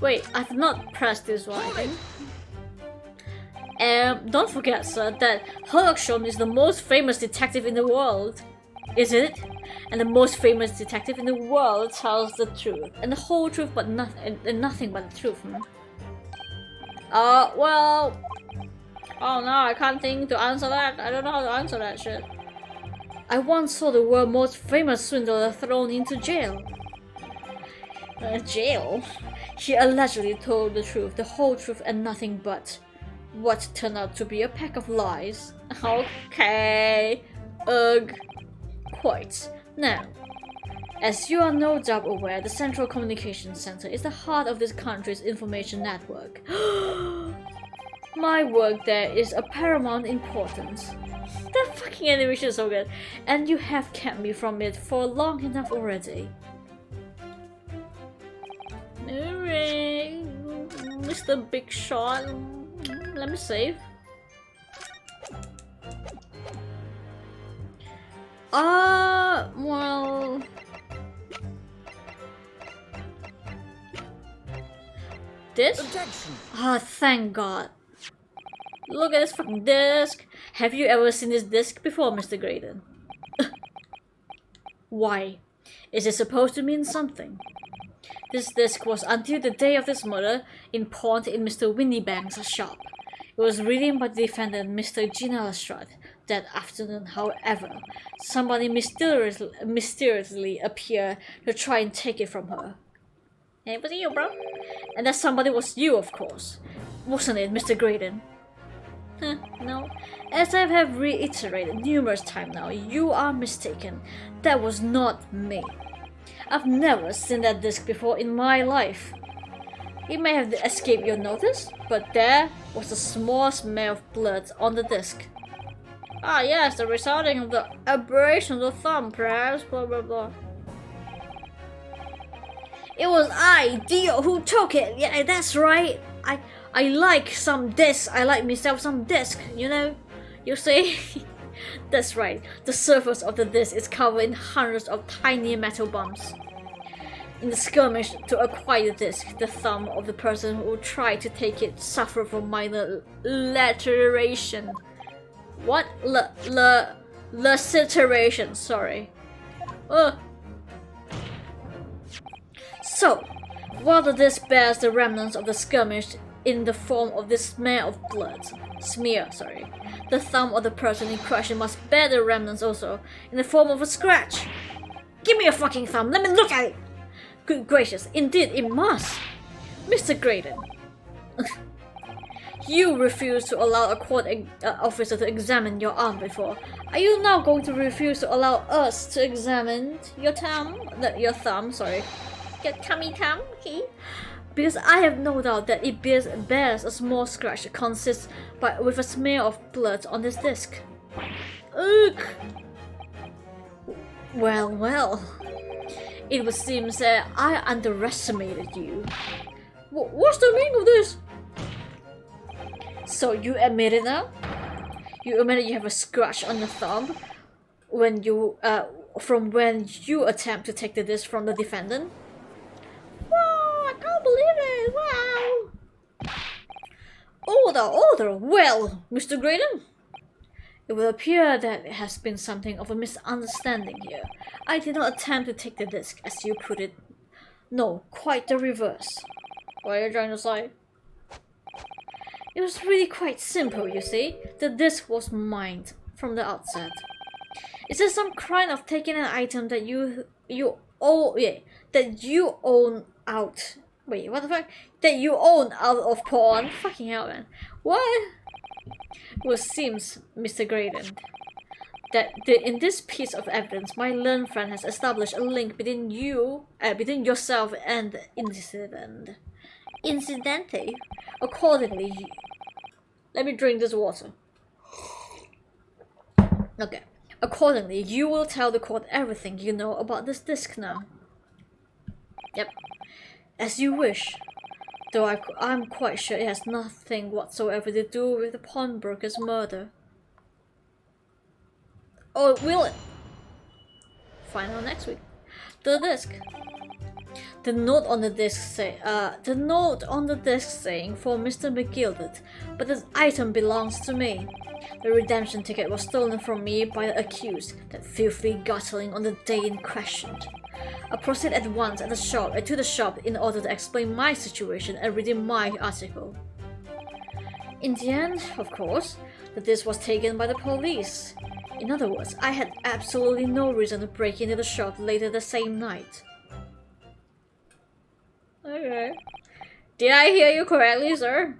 Wait, I've not pressed this one, I think. Don't forget, sir, that Herlock Sholmes is the most famous detective in the world. Is it? And the most famous detective in the world tells the truth. And the whole truth but nothing but the truth, well... Oh no, I can't think to answer that. I don't know how to answer that shit. I once saw the world's most famous swindler thrown into jail. Jail? He allegedly told the truth, the whole truth and nothing but what turned out to be a pack of lies. Okay. Ugh. Quite. Now, as you are no doubt aware, the Central Communications Center is the heart of this country's information network. My work there is of paramount importance. That fucking animation is so good. And you have kept me from it for long enough already. Alright, Mr. Big Shot. Let me save. Well... This? Objection. Thank God. Look at this fucking disc. Have you ever seen this disc before, Mr. Graydon? Why? Is it supposed to mean something? This disc was until the day of this murder pawned in Mr. Windybank's shop. It was written by the defendant, Mr. Gina Lestrade, that afternoon, however, somebody mysteriously appeared to try and take it from her. Hey, was it you, bro? And that somebody was you, of course. Wasn't it, Mr. Graydon? No. As I have reiterated numerous times now, you are mistaken. That was not me. I've never seen that disc before in my life. It may have escaped your notice, but there was a small smear of blood on the disc. Ah, yes, the resulting of the abrasion of the thumb, perhaps, blah blah blah. It was I, Dio, who took it. Yeah, that's right. I like some disc. I like myself some disc, you know? You see? That's right. The surface of the disc is covered in hundreds of tiny metal bumps. In the skirmish to acquire the disc, the thumb of the person who tried to take it suffered from minor laceration. What? Laceration, sorry. So, while the disc bears the remnants of the skirmish in the form of this smear of blood, the thumb of the person in question must bear the remnants also in the form of a scratch. Give me your fucking thumb, let me look at it! Good gracious, indeed it must! Mr. Graydon, you refused to allow a court officer to examine your arm before. Are you now going to refuse to allow us to examine your thumb? Your thumb, sorry. Your tummy thumb, okay? Because I have no doubt that it bears a small scratch that consists with a smear of blood on this disc. Ugh! Well. It would seem that I underestimated you. What's the meaning of this? So you admit it now? You admit you have a scratch on the thumb when you from when you attempt to take the disc from the defendant? Wow, I can't believe it! Wow! Order! Well, Mr. Graydon, it will appear that there has been something of a misunderstanding here. I did not attempt to take the disc, as you put it. No, quite the reverse. What are you trying to say? It was really quite simple, you see. The disc was mine from the outset. Is there some crime of taking an item that you own out? Wait, what the fuck? That you own out of pawn? Fucking hell, man. What? Well, it seems, Mr. Graydon, that in this piece of evidence, my learned friend has established a link between yourself and the incident. Incidentally, accordingly, let me drink this water. Okay. Accordingly, you will tell the court everything you know about this disc now. Yep. As you wish. Though I'm quite sure it has nothing whatsoever to do with the pawnbroker's murder. Oh, will it? Find out next week. The disc. The note on the disc saying for Mr. McGilded, but this item belongs to me. The redemption ticket was stolen from me by the accused, that filthy gutling on the day in question. I proceeded at once to the shop in order to explain my situation and redeem my article. In the end, of course, the disc was taken by the police. In other words, I had absolutely no reason to break into the shop later the same night. Okay. Did I hear you correctly, sir?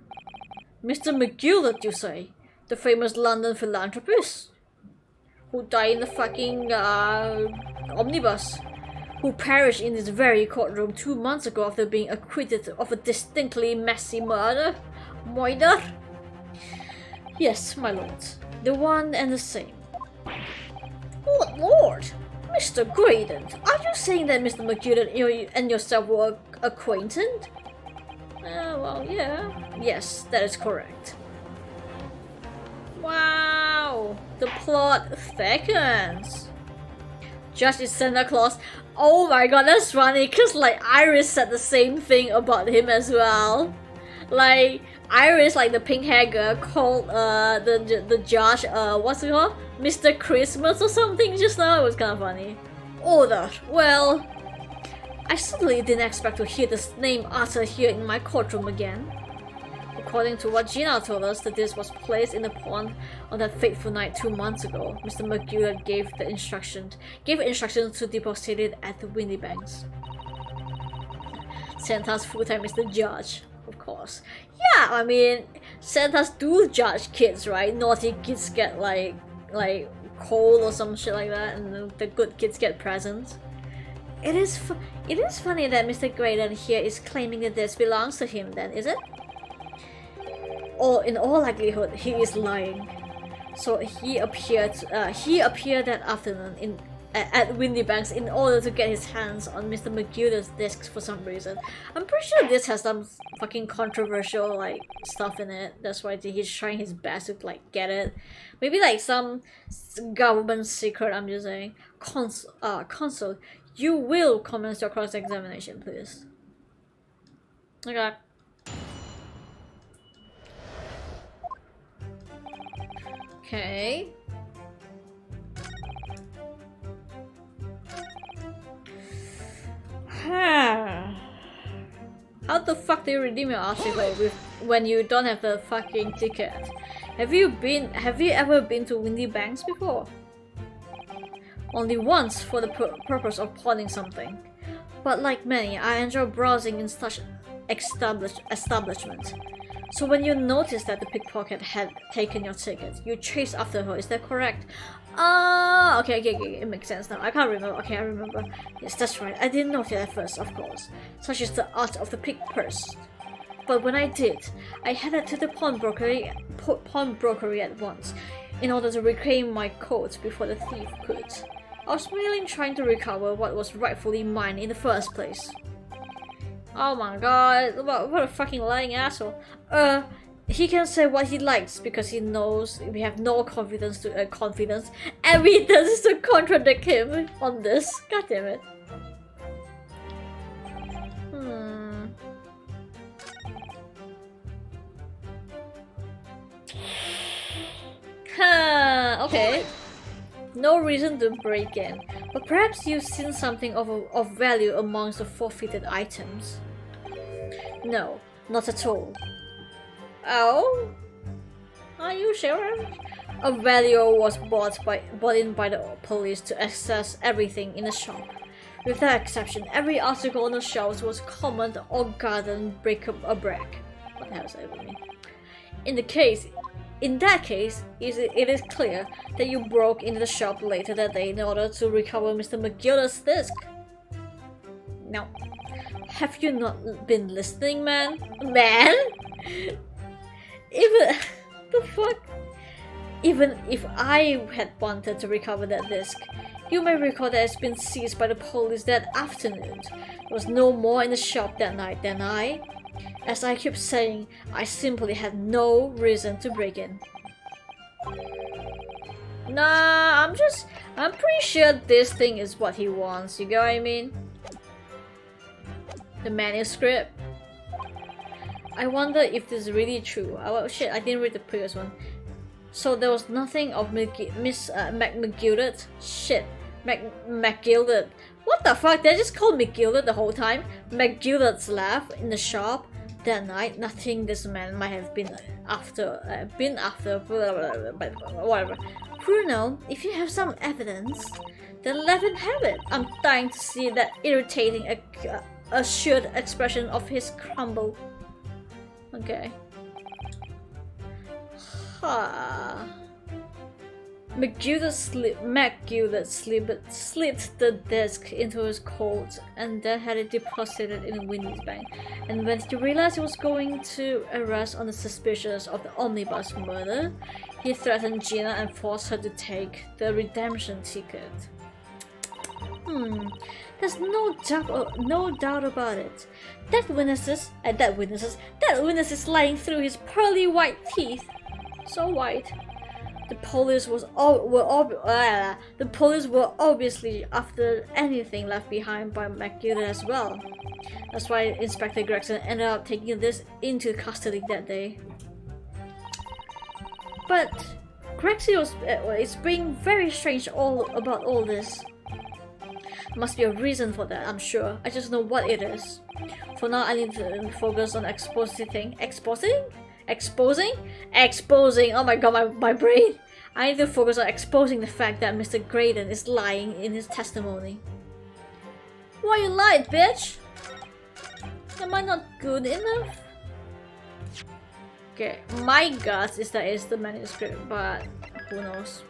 Mr. McGilded, you say? The famous London philanthropist? Who died in the fucking omnibus? Who perished in this very courtroom 2 months ago after being acquitted of a distinctly messy murder? Yes, my lord. The one and the same. Good lord! Mr. Graydon, are you saying that Mr. McGilded and yourself were acquainted? Well, yeah. Yes, that is correct. Wow! The plot thickens. Judge is Santa Claus. Oh my god, that's funny, cause like Iris said the same thing about him as well. Like Iris, like the pink hair girl, called the judge what's it called? Mr. Christmas or something just now. It was kind of funny. Order. Well, I certainly didn't expect to hear this name uttered here in my courtroom again. According to what Gina told us, the disc was placed in the pond on that fateful night 2 months ago. Mr. McGuire gave instructions to deposit it at the Windy Banks. Santa's full-time is the judge, of course. Yeah, I mean, Santas do judge kids, right? Naughty kids get like coal or some shit like that, and the good kids get presents. It is funny that Mr. Graydon here is claiming that this belongs to him then, is it? Or in all likelihood, he is lying. So he appeared that afternoon at Windy Banks in order to get his hands on Mr. McGuire's disc for some reason. I'm pretty sure this has some fucking controversial like stuff in it. That's why he's trying his best to like get it. Maybe like some government secret. I'm just saying. Consul, you will commence your cross-examination, please. Okay. Okay. How the fuck do you redeem your article when you don't have the fucking ticket? Have you ever been to Windy Banks before? Only once for the purpose of pawning something. But like many, I enjoy browsing in such establishments. So when you notice that the pickpocket had taken your ticket, you chase after her, is that correct? Okay, it makes sense now. I can't remember. Okay, I remember. Yes, that's right. I didn't notice at first, of course. Such is the art of the pick purse. But when I did, I headed to the pawnbrokery at once, in order to reclaim my coat before the thief could. I was merely trying to recover what was rightfully mine in the first place. Oh my god, what a fucking lying asshole. He can say what he likes because he knows we have no evidence to contradict him on this. God damn it. Okay. No reason to break in, but perhaps you've seen something of value amongst the forfeited items. No, not at all. Oh? Are you sure? A valuer was bought in by the police to access everything in the shop. With that exception, every article on the shelves was common or garden bric-a-brac. What the hell does that mean? In that case, it is clear that you broke into the shop later that day in order to recover Mr. McGuire's disc. Now, have you not been listening, man? Even if I had wanted to recover that disc, you may recall that it's been seized by the police that afternoon. There was no more in the shop that night than as I keep saying, I simply had no reason to break in. Nah, I'm pretty sure this thing is what he wants, you get what I mean? The manuscript. I wonder if this is really true. Oh shit, I didn't read the previous one. So there was nothing of McGilded? Shit, McGilded. What the fuck? They just called McGilded the whole time? McGilded's laugh in the shop that night. Nothing this man might have been after, whatever. Bruno, if you have some evidence, then let him have it. I'm dying to see that irritating, assured expression of his crumble. Okay. McGilded slipped the disc into his coat and then had it deposited in a Windy Bank. And when he realized he was going to arrest on the suspicions of the omnibus murder, he threatened Gina and forced her to take the redemption ticket. There's no doubt about it. That witness is lying through his pearly white teeth. So white. The police were obviously after anything left behind by McGuire as well. That's why Inspector Gregson ended up taking this into custody that day. But Gregson is being very strange about all this. Must be a reason for that, I'm sure. I just know what it is. For now, I need to focus on expositing Exposing? Exposing. Oh my god, my brain. I need to focus on exposing the fact that Mr. Graydon is lying in his testimony. Why you lied, bitch? Am I not good enough? Okay, my guess is that it's the manuscript, but who knows?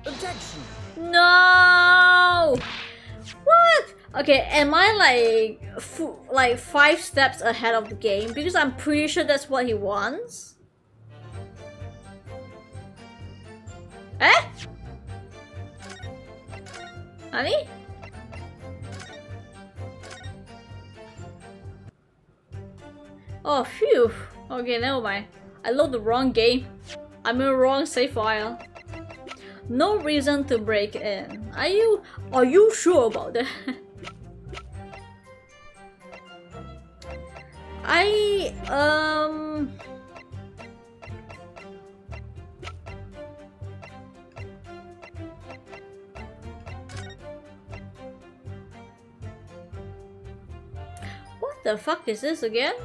Objection! No! What? Okay, am I like 5 steps ahead of the game? Because I'm pretty sure that's what he wants. Eh? Honey? Oh, phew. Okay, never mind. I loaded the wrong game. I'm in the wrong save file. No reason to break in. Are you sure about that? What the fuck is this again?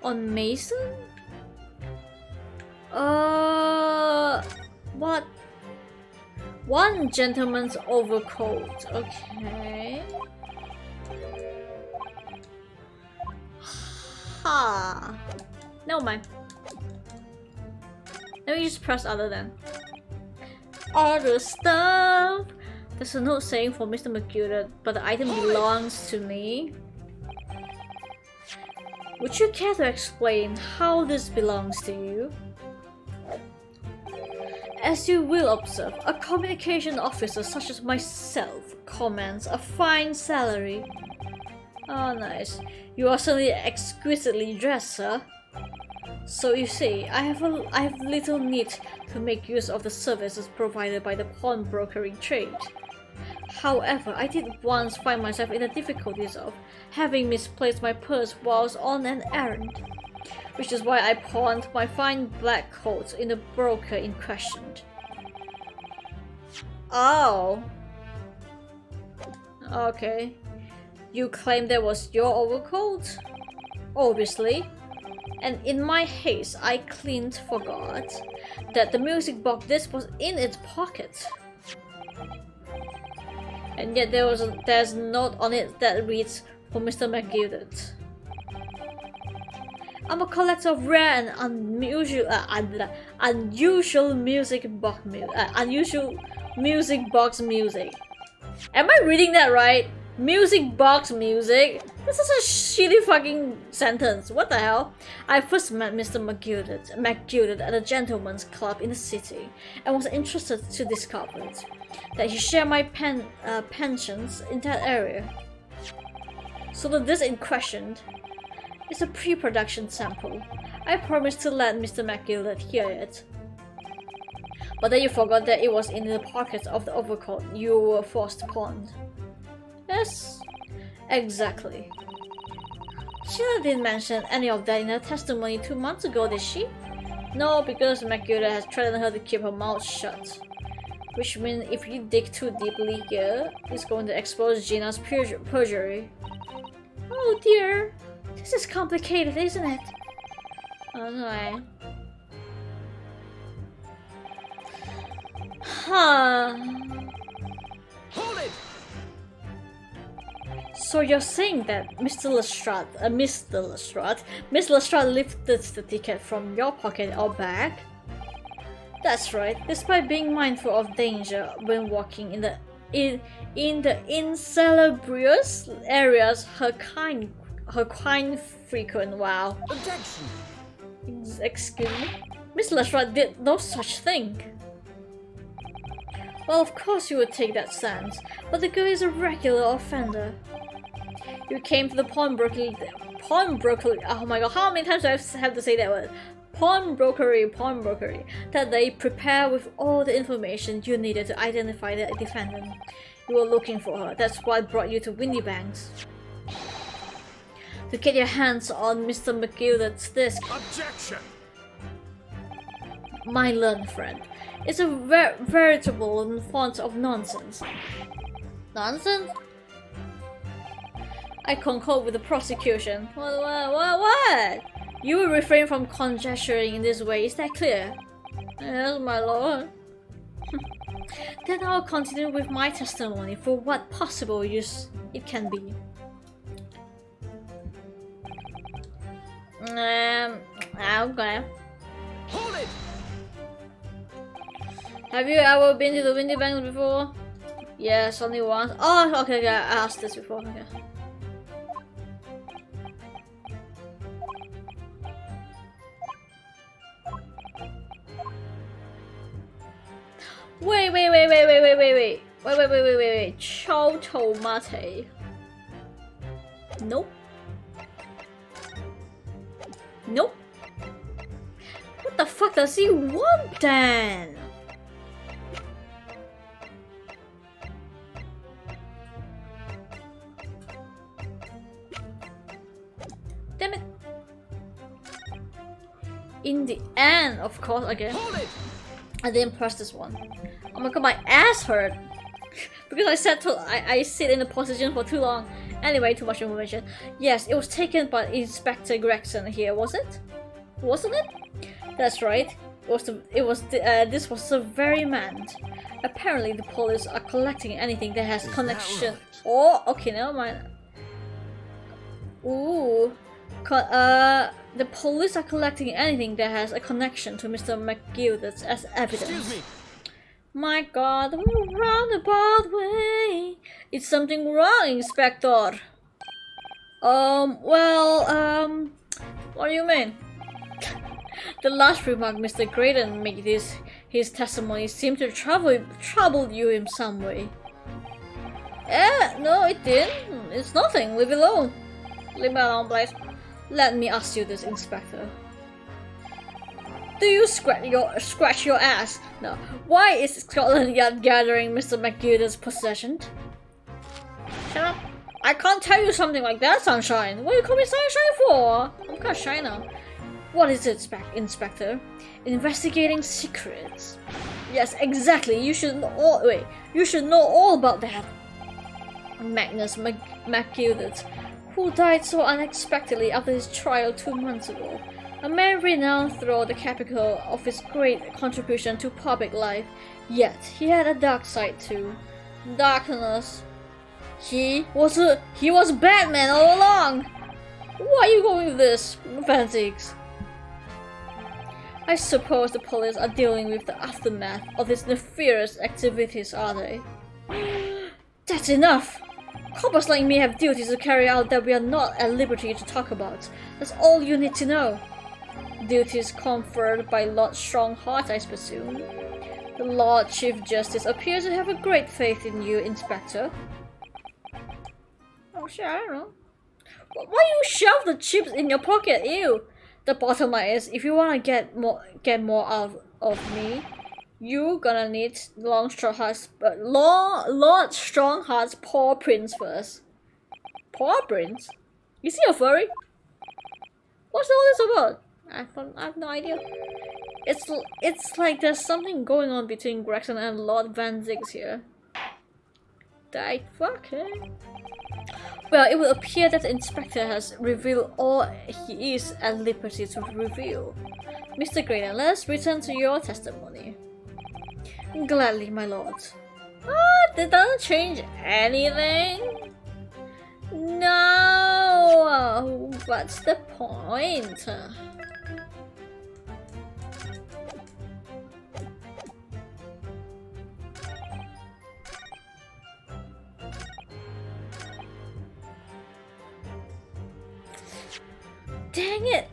On Mason? What? One gentleman's overcoat. Okay. Ha. Never mind. Let me just press other then. Other stuff. There's a note saying for Mr. McGilder, but the item belongs to me. Would you care to explain how this belongs to you? As you will observe, a communication officer such as myself commands a fine salary. Oh, nice. You are certainly exquisitely dressed, sir. So you see, I have little need to make use of the services provided by the pawnbrokering trade. However, I did once find myself in the difficulties of having misplaced my purse whilst on an errand, which is why I pawned my fine black coat in the broker in question. Oh. Okay. You claim that was your overcoat? Obviously. And in my haste, I clean forgot that the music box disc was in its pocket. And yet there's a note on it that reads, for Mr. McGilder. I'm a collector of rare and unusual music box music. Am I reading that right? Music box music? This is a shitty fucking sentence. What the hell? I first met Mr. McGilder at a gentleman's club in the city and was interested to discover that he shared my pensions in that area. So the disc in question is a pre-production sample. I promised to let Mr. McGilder hear it. But then you forgot that it was in the pockets of the overcoat you were forced to pawn. Yes, exactly. Sheila didn't mention any of that in her testimony 2 months ago, did she? No, because McGilder has threatened her to keep her mouth shut. Which means if you dig too deeply here, it's going to expose Gina's perjury. Oh dear, this is complicated, isn't it? Anyway. Huh. Hold it! So you're saying that Miss Lestrade lifted the ticket from your pocket or bag? That's right. Despite being mindful of danger when walking in the insalubrious areas, her kind frequent. Wow. Objection! Excuse me. Miss Lestrade did no such thing. Well, of course you would take that stance, but the girl is a regular offender. You came to the pawnbroker. Oh my god, how many times do I have to say that word? Pawnbrokery. That they prepare with all the information you needed to identify the defendant. You were looking for her. That's what brought you to Windybanks. To get your hands on Mr. McGilder's disc. Objection! my learned friend. It's a veritable font of nonsense. Nonsense? I concur with the prosecution. What? You will refrain from conjecturing in this way, is that clear? Yes, my lord. Then I'll continue with my testimony for what possible use it can be. Okay. Hold it! Have you ever been to the Windy Banks before? Yes, only once. Oh, okay, I asked this before. Okay. Wait. Choto mate. Nope. What the fuck does he want then? Damn it. In the end, of course, again. Hold it! I didn't press this one. Oh my god, my ass hurt. Because I sit in the position for too long. Anyway, too much information. Yes, it was taken by Inspector Gregson here, was it? Wasn't it? That's right. This was the very man. Apparently, the police are collecting anything that has connection. right? Oh, okay, never mind. Ooh. The police are collecting anything that has a connection to Mr. McGillis as evidence. Excuse me. My god, roundabout way. It's something wrong, Inspector. What do you mean? The last remark Mr. Graydon made his testimony seemed to trouble you in some way. No, it didn't. It's nothing. Leave it alone. Leave me alone, please. Let me ask you this, Inspector. Do you scratch your ass? No. Why is Scotland Yard gathering Mr. McGillis' possession? Shut up. I can't tell you something like that, Sunshine. What do you call me Sunshine for? I'm kinda shy now. What is it, Inspector? Investigating secrets. Yes, exactly. You should know all about that. Magnus McGillis, who died so unexpectedly after his trial 2 months ago. A man renowned throughout the capital of his great contribution to public life, yet he had a dark side too. Darkness. He was Batman all along! Why are you going with this, Vanzix? I suppose the police are dealing with the aftermath of his nefarious activities, are they? That's enough! Coppers like me have duties to carry out that we are not at liberty to talk about. That's all you need to know. Duties conferred by Lord Strongheart, I presume. The Lord Chief Justice appears to have a great faith in you, Inspector. Oh shit, I don't know. Why you shove the chips in your pocket? Ew! The bottom line is, if you wanna get more out of me, you gonna need Lord Strongheart's paw prints first. Paw prints? Is he a furry? What's all this about? I have no idea. It's like there's something going on between Gregson and Lord Vanzix here. Die fucking. Well, it would appear that the inspector has revealed all he is at liberty to reveal. Mr. Graydon, let us return to your testimony. Gladly, my lord. That doesn't change anything. No, what's the point? Dang it!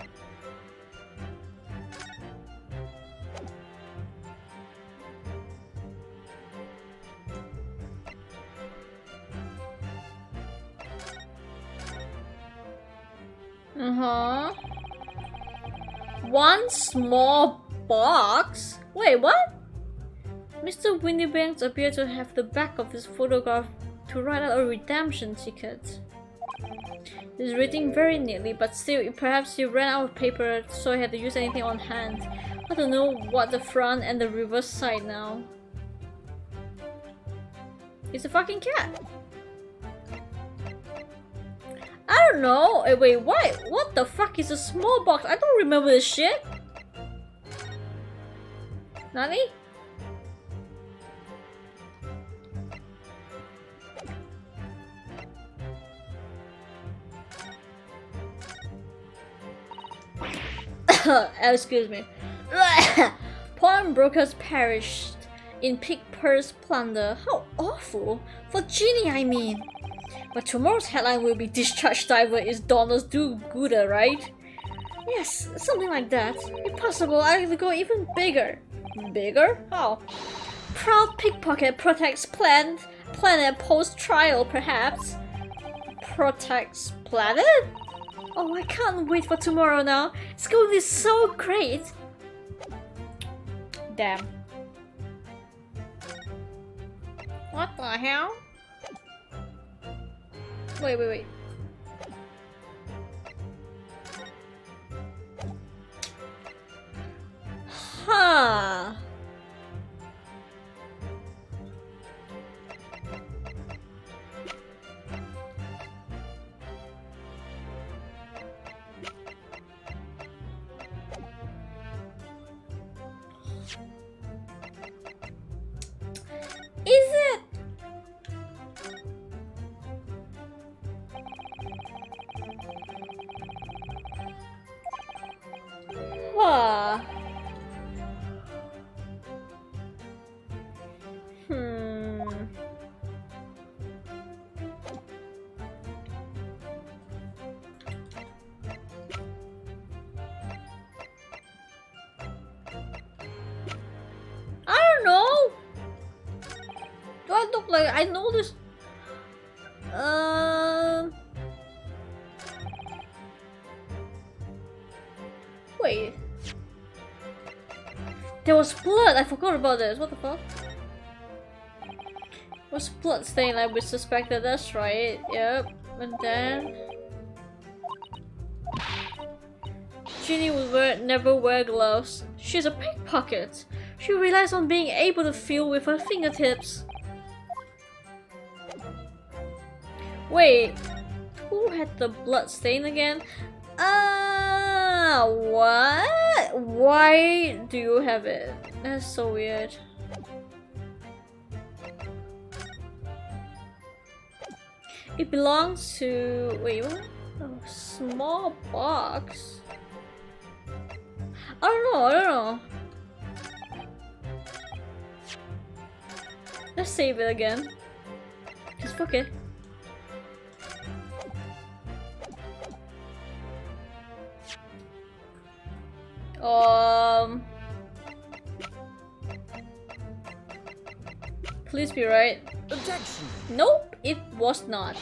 One small box? Wait, what? Mr. Windybanks appeared to have the back of this photograph to write out a redemption ticket. He's written very neatly, but still, perhaps he ran out of paper, so he had to use anything on hand. I don't know what the front and the reverse side now. It's a fucking cat. I don't know. Wait, what the fuck is a small box? I don't remember this shit. Nani? Excuse me. Pawnbrokers perished in pig purse plunder. How awful! For Ginny, I mean. But tomorrow's headline will be "Discharged diver is Donna's do-gooder," right? Yes, something like that. If possible, I could go even bigger. Bigger? How? Proud pickpocket protects planet post-trial, perhaps. Protects planet? Oh, I can't wait for tomorrow now. It's going to be so great. Damn. What the hell? Wait. Huh. Is it? Huh. I don't know. Do I look like I know this? Wait. There was blood. I forgot about this. What the fuck? Was blood stain like we suspected? That's right. Yep. And then Ginny would never wear gloves. She's a pickpocket. She relies on being able to feel with her fingertips. Wait, who had the blood stain again? What? Why do you have it? That's so weird. It belongs to... wait, what? A small box? I don't know. Let's save it again. Just fuck it. Please be right. Objection. Nope, it was not.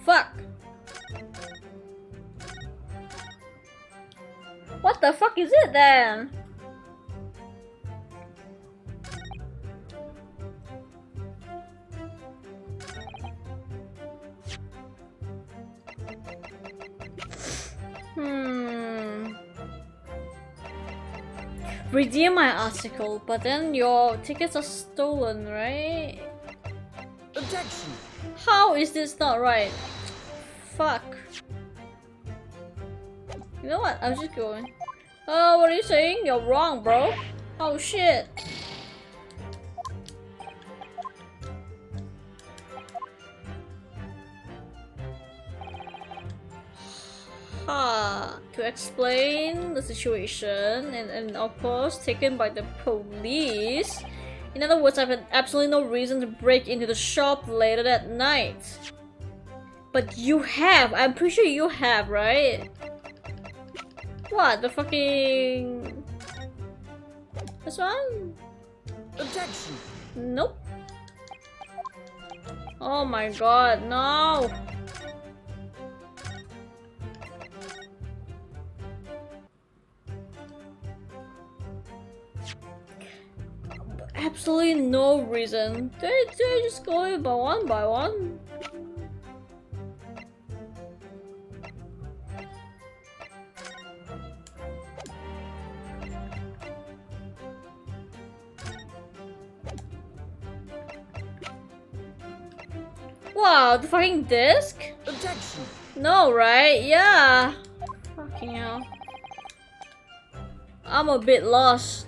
Fuck. What the fuck is it then? Redeem my article, but then your tickets are stolen, right? Objection. How is this not right? Fuck. You know what? I'm just going. Oh, what are you saying? You're wrong, bro. Oh shit. To explain the situation and of course taken by the police. In other words, I've had absolutely no reason to break into the shop later that night. But you have. I'm pretty sure you have, right? What? The fucking... this one? Objection. Nope. Oh my god, no! Absolutely no reason. Did I just go in by one? Wow, the fucking disc? Objection. No, right? Yeah. Fucking hell. I'm a bit lost.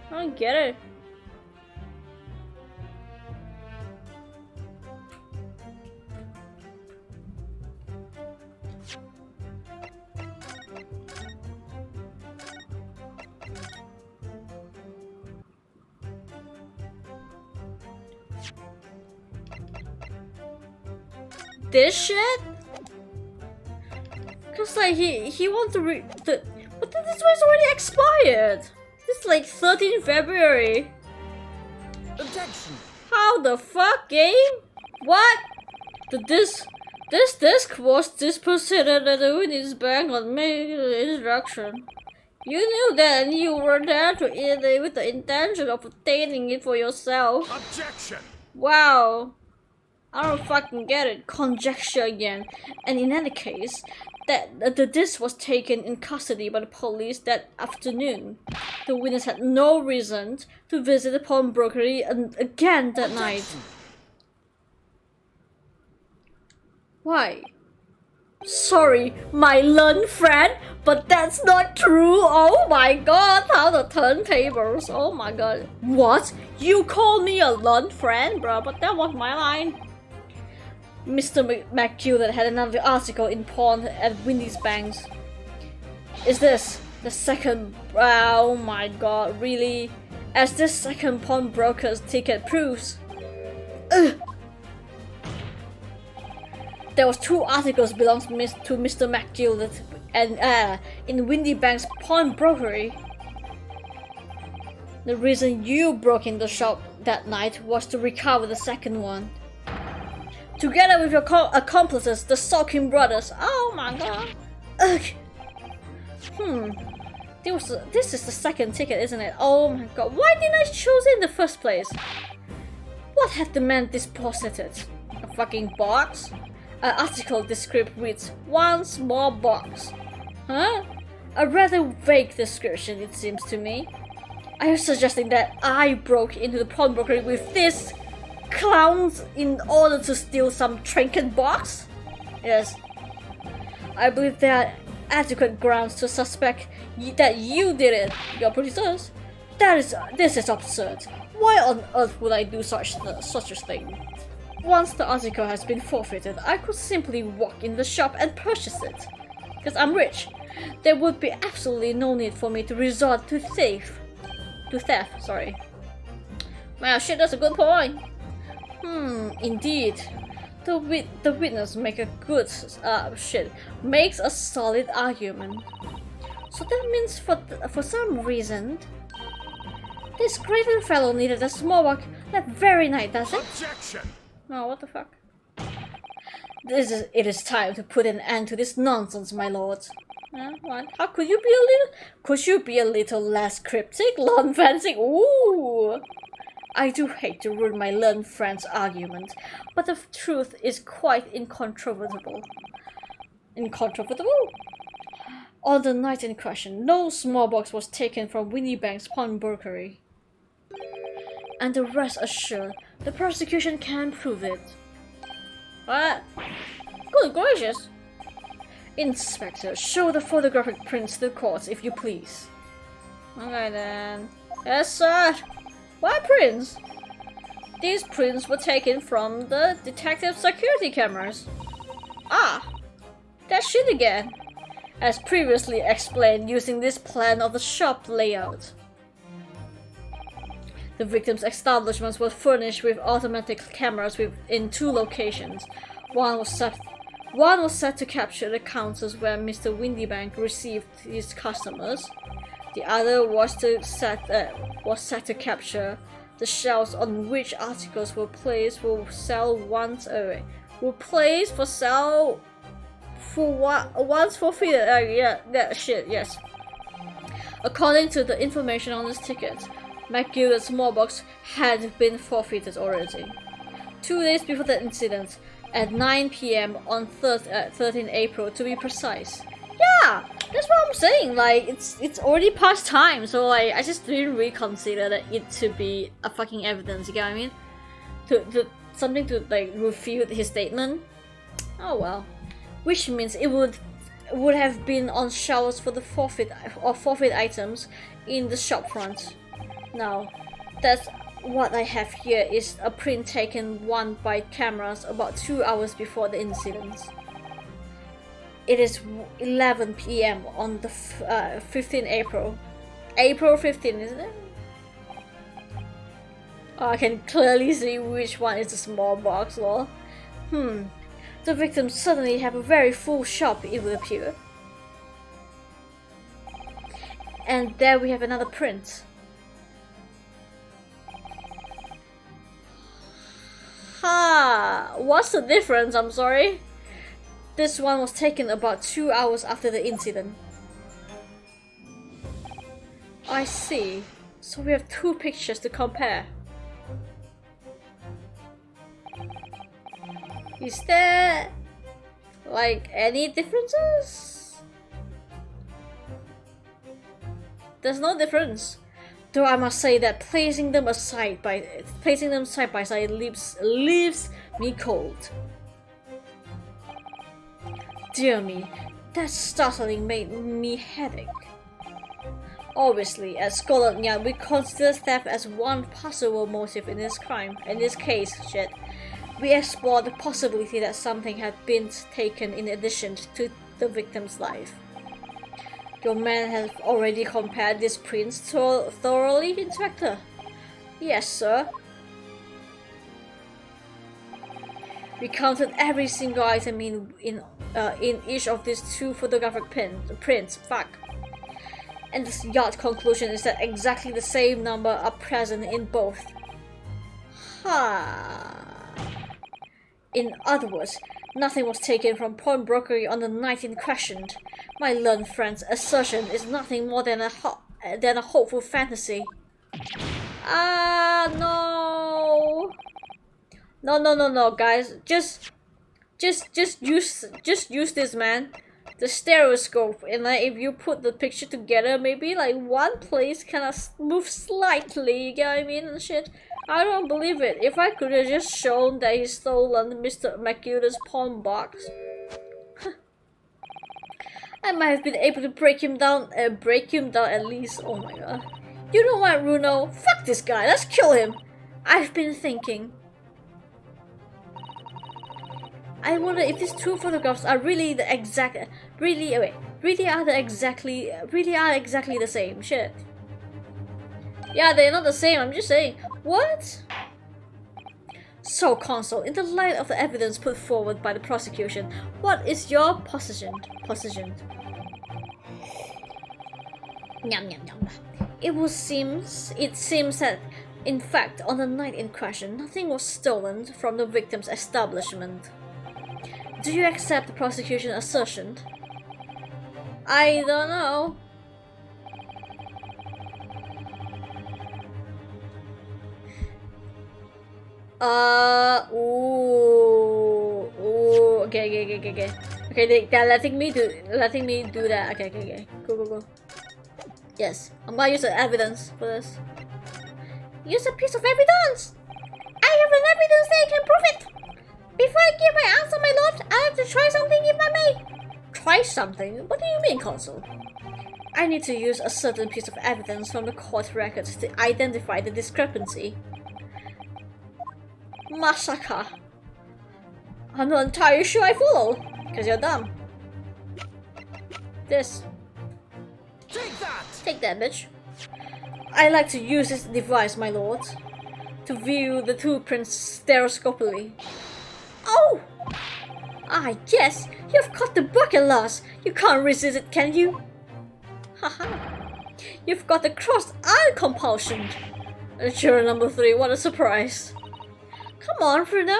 I don't get it. This shit? Cause like he wants to but this was already expired. This is like 13 February. Objection. How the fuck, game? What? This disc was deposited at the Winnie's Bank on May instruction. You knew that and you were there to with the intention of obtaining it for yourself. Objection! Wow. I don't fucking get it. Conjecture again. And in any case, that the disc was taken in custody by the police that afternoon. The witness had no reason to visit the pawnbrokery again that night. Why? Sorry, my learned friend, but that's not true. Oh my god, how the turntables. Oh my god. What? You call me a learned friend, bro, but that was my line. Mr. McGill had another article in Pawn at Winnie's Banks. Is this the second? Oh my god, really? As this second pawnbroker's ticket proves. Ugh. There was 2 articles belongs to Mr. McGill and in Winnie Bank's pawnbrokery. The reason you broke in the shop that night was to recover the second one. Together with your accomplices, the Sulking brothers. Oh my god. Ugh. This is the second ticket, isn't it? Oh my god. Why didn't I choose it in the first place? What had the man deposited? A fucking box? An article description reads, 1 small box. Huh? A rather vague description, it seems to me. Are you suggesting that I broke into the pawnbrokery with this clowns in order to steal some trinket box? Yes. I believe there are adequate grounds to suspect that you did it, your producers. This is absurd. Why on earth would I do such a thing? Once the article has been forfeited, I could simply walk in the shop and purchase it. Because I'm rich. There would be absolutely no need for me to resort to theft. Sorry. Well, shit, that's a good point. Indeed. The witness makes a solid argument. So that means for some reason, this craven fellow needed a small walk that very night, does it? Objection! No, what the fuck? It is time to put an end to this nonsense, my lord. What? How could you be a little less cryptic, Lord Fancy? Ooh! I do hate to ruin my learned friend's argument, but the truth is quite incontrovertible. On the night in question, no small box was taken from Winnie Bank's pawnbrokery. And the rest assured, the prosecution can prove it. What? Good gracious. Inspector, show the photographic prints to the court, if you please. Okay then. Yes, sir. What prints? These prints were taken from the detective security cameras. Ah, that shit again. As previously explained using this plan of the shop layout. The victim's establishments were furnished with automatic cameras in 2 locations. One was set to capture the counters where Mr. Windybank received his customers. The other was set to capture the shelves on which articles were placed for sale once forfeited. Yes. According to the information on this ticket, McGill's small box had been forfeited already. 2 days before the incident, at 9 p.m. on 13 April to be precise. Yeah, that's what I'm saying. Like, it's already past time, so like I just didn't really consider that it to be a fucking evidence. You get what I mean? To something to like refute his statement. Oh well, which means it would have been on shelves for the forfeit items in the shop front. Now, that's what I have here is a print taken one by cameras about 2 hours before the incident. It is 11 p.m. on the 15th April. April 15, isn't it? Oh, I can clearly see which one is the small box, lol. The victims suddenly have a very full shop, it would appear. And there we have another print. Ha! What's the difference? I'm sorry. This one was taken about 2 hours after the incident. I see. So we have 2 pictures to compare. Is there like any differences? There's no difference. Though I must say that placing them side by side leaves me cold. Dear me, that startling made me headache. Obviously, at Scotland Yard, we consider theft as one possible motive in this crime. In this case, shit, we explore the possibility that something had been taken in addition to the victim's life. Your man has already compared these prints thoroughly, Inspector? Yes, sir. We counted every single item in each of these 2 photographic prints. Fuck. And the yacht conclusion is that exactly the same number are present in both. Ha. In other words, nothing was taken from pawnbrokery on the night in question. My learned friend's assertion is nothing more than a hopeful fantasy. Ah, no. No, guys. Just use this, man. The stereoscope, and like if you put the picture together, maybe like one place kind of moves slightly. You get what I mean and shit. I don't believe it. If I could have just shown that he stolen Mr. McGilda's pawn box, I might have been able to break him down at least. Oh my god. You know what, Runo? Fuck this guy. Let's kill him. I've been thinking. I wonder if these 2 photographs are really the exact, really are exactly the same. Shit. Yeah, they're not the same. I'm just saying. What? So, Consul, in the light of the evidence put forward by the prosecution, what is your position? Yum yum yum. It seems that, in fact, on the night in question, nothing was stolen from the victim's establishment. Do you accept the prosecution's assertion? I don't know. Okay, they're letting me do that. Okay. Go. Yes, I'm gonna use the evidence for this. Use a piece of evidence! I have an evidence that can prove it! Before I give my answer, my lord, I have to try something if I may. Try something? What do you mean, Consul? I need to use a certain piece of evidence from the court records to identify the discrepancy. Masaka. I'm not entirely sure I follow, because you're dumb. This. Take that, bitch. I like to use this device, my lord, to view the 2 prints stereoscopically. Oh! Ah, yes! You've caught the bug at last! You can't resist it, can you? Haha! You've got the crossed-eye compulsion! Juror number 3, what a surprise! Come on, Bruno!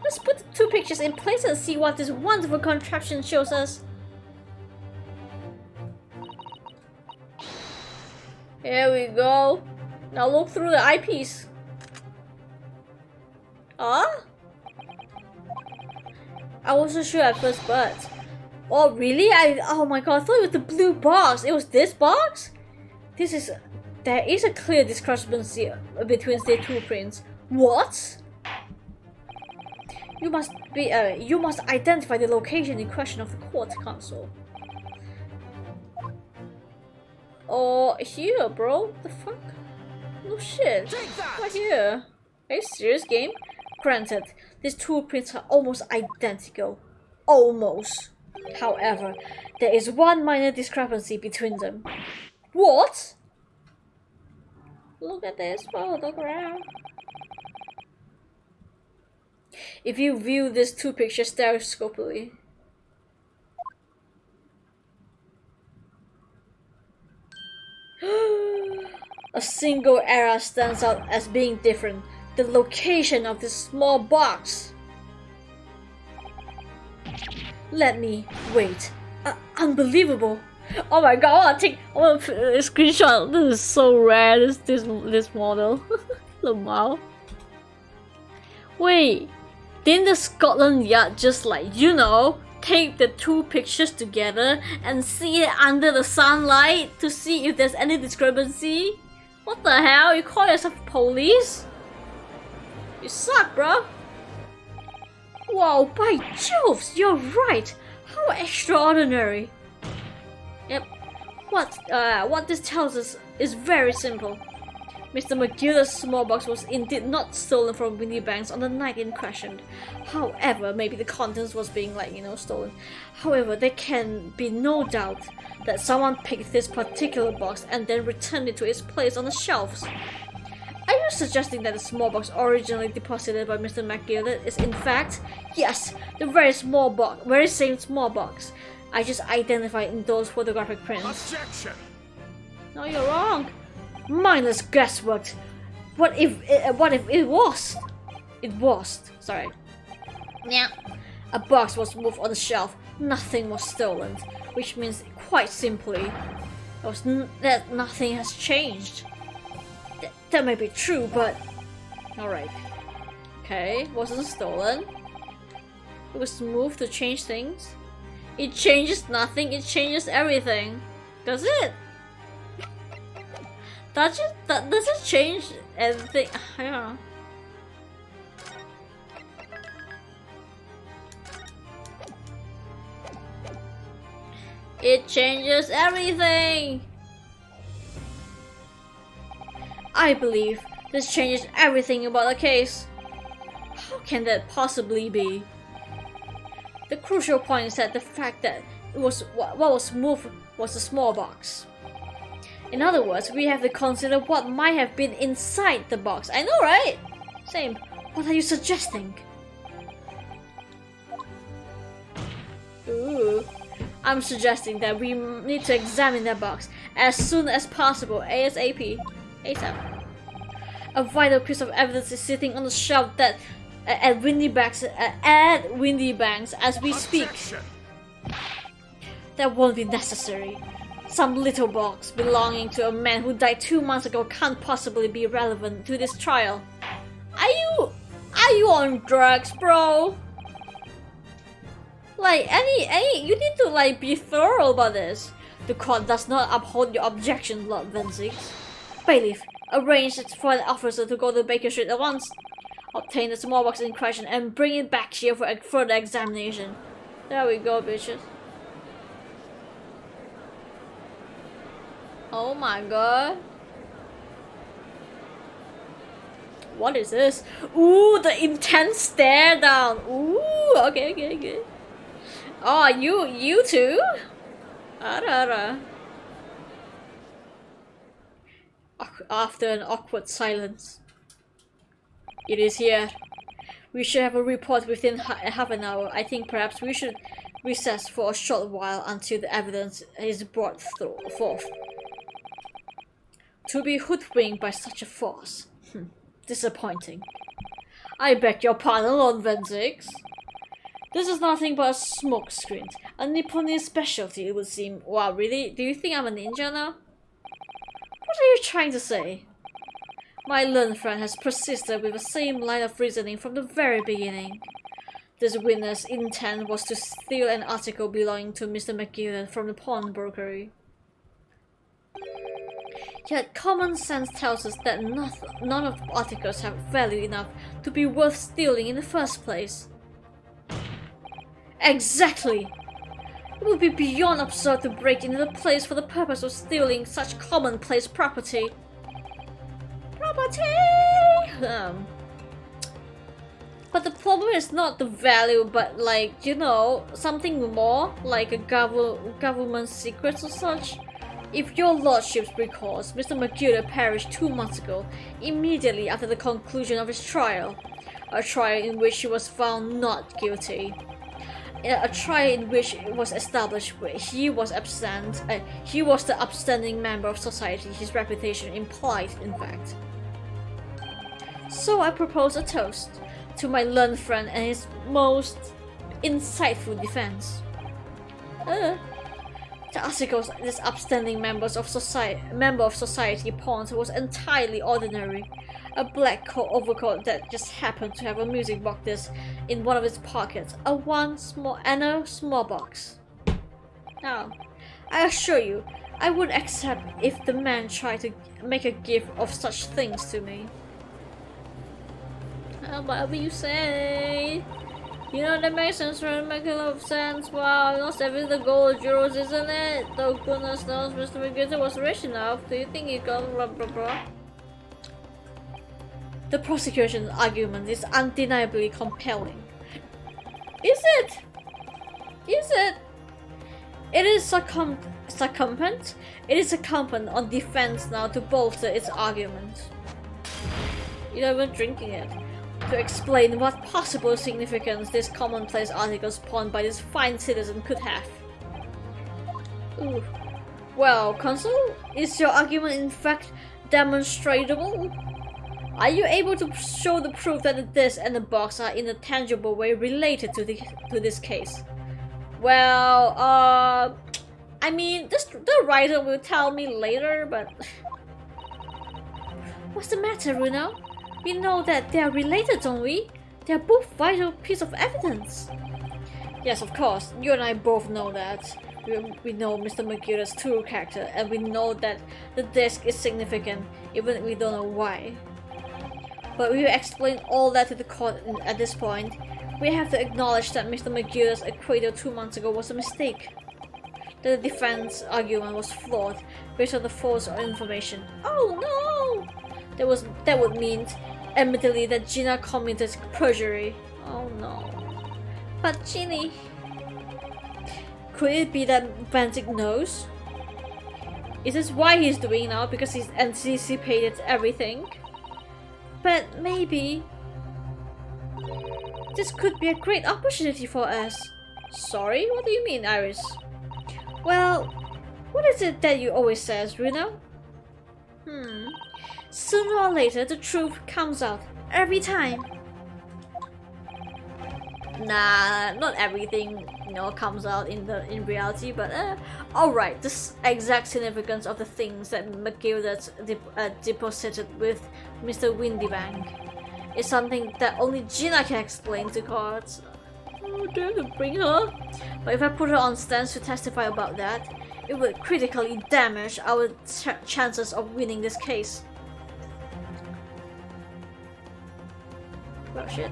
Let's put the 2 pictures in place and see what this wonderful contraption shows us. Here we go. Now look through the eyepiece. Huh? I wasn't sure at first, but... Oh, really? Oh my god, I thought it was the blue box. It was this box? There is a clear discrepancy between the two prints. What? You must identify the location in question of the court console. Oh, here, bro. The fuck? No shit. Take that! Right here. Are you serious, game? Granted, these two prints are almost identical. Almost. However, there is one minor discrepancy between them. What? Look at this photograph. If you view these two pictures stereoscopically, a single error stands out as being different. The location of this small box. Let me wait. Unbelievable. Oh my god, I want to screenshot. This is so rare, this model. Lamau. Wait, didn't the Scotland Yard just like, you know, tape the two pictures together and see it under the sunlight to see if there's any discrepancy? What the hell? You call yourself police? You suck, bro. Wow, by Jove, you're right. How extraordinary. Yep. What this tells us is very simple. Mr. McGiller's small box was indeed not stolen from Windy Banks on the night in question. However, maybe the contents was being stolen. However, there can be no doubt that someone picked this particular box and then returned it to its place on the shelves. Are you suggesting that the small box originally deposited by Mr. McGill is in fact, yes, the very same small box I just identified in those photographic prints? Objection! No, you're wrong. Mindless guesswork. What if it was? It was. Sorry. Yeah. A box was moved on the shelf. Nothing was stolen, which means quite simply that nothing has changed. That may be true, but alright. Okay, wasn't stolen. It was moved to change things. It changes nothing, it changes everything. Does it? Does it change everything? I don't know. It changes everything! I believe this changes everything about the case. How can that possibly be? The crucial point is that the fact that what was moved was a small box. In other words, we have to consider what might have been inside the box. I know, right? Same. What are you suggesting? Ooh. I'm suggesting that we need to examine that box as soon as possible, ASAP. ASAP. A vital piece of evidence is sitting on the shelf that at Windy Banks as we speak. Objection! That won't be necessary. Some little box belonging to a man who died 2 months ago can't possibly be relevant to this trial. Are you on drugs, bro? Like you need to be thorough about this. The court does not uphold your objection, Lord Venzig. Bailiff, arrange for the officer to go to Baker Street at once. Obtain the small box in question and bring it back here for further examination. There we go, bitches. Oh my god. What is this? Ooh, the intense stare down. Ooh, okay. Oh, you too? After an awkward silence. It is here. We should have a report within half an hour. I think perhaps we should recess for a short while until the evidence is brought forth. To be hoodwinked by such a force. Disappointing. I beg your pardon, Lord Venzix. This is nothing but a smokescreen. A Nipponese specialty, it would seem. Wow, really? Do you think I'm a ninja now? What are you trying to say? My learned friend has persisted with the same line of reasoning from the very beginning. This witness' intent was to steal an article belonging to Mr. McGillen from the pawnbroker. Yet common sense tells us that none of the articles have value enough to be worth stealing in the first place. Exactly! It would be beyond absurd to break into the place for the purpose of stealing such commonplace property. But the problem is not the value, but like, you know, something more, like a government secrets or such. If your lordship recalls, Mr. McGilder perished 2 months ago, immediately after the conclusion of his trial. A trial in which he was found not guilty. A trial in which it was established he was the upstanding member of society his reputation implied, in fact. So I propose a toast to my learned friend and his most insightful defense. The articles this upstanding member of society pawned was entirely ordinary. A black coat overcoat that just happened to have a music box disc in one of its pockets, a small box. Now, I assure you, I wouldn't accept if the man tried to make a gift of such things to me. Whatever you say. You know, that makes sense, right? Make a lot of sense. Wow, not saving the gold euros, isn't it? Though goodness knows Mr. McGilder was rich enough. Do you think he got blah blah blah? The prosecution's argument is undeniably compelling. Is it? Is it? It is succumbent. It is incumbent on defense now to bolster its argument. You're not even drinking it. To explain what possible significance this commonplace articles pawned by this fine citizen could have. Ooh. Well, Consul, is your argument in fact demonstrable? Are you able to show the proof that the disc and the box are in a tangible way related to this case? Well, I mean, the writer will tell me later, but what's the matter, Runo? We know that they are related, don't we? They are both vital pieces of evidence. Yes, of course. You and I both know that. We know Mr. McGilder's true character, and we know that the disc is significant, even if we don't know why. But we will explain all that to the court at this point. We have to acknowledge that Mr. McGilder's acquittal 2 months ago was a mistake. That the defense argument was flawed based on the false information. Oh no! That would mean, admittedly, that Gina committed perjury. Oh no. But Ginny... Could it be that Benedict knows? Is this why he's doing now? Because he's anticipated everything? But maybe... This could be a great opportunity for us. Sorry? What do you mean, Iris? Well, what is it that you always say, Runo? Sooner or later, the truth comes out. Every time. Nah, not everything, you know, comes out in reality, but alright, the exact significance of the things that McGilder deposited with Mr. Windybank is something that only Gina can explain to courts. Oh, do I have to bring her? But if I put her on stand to testify about that, it would critically damage our chances of winning this case. Well, shit.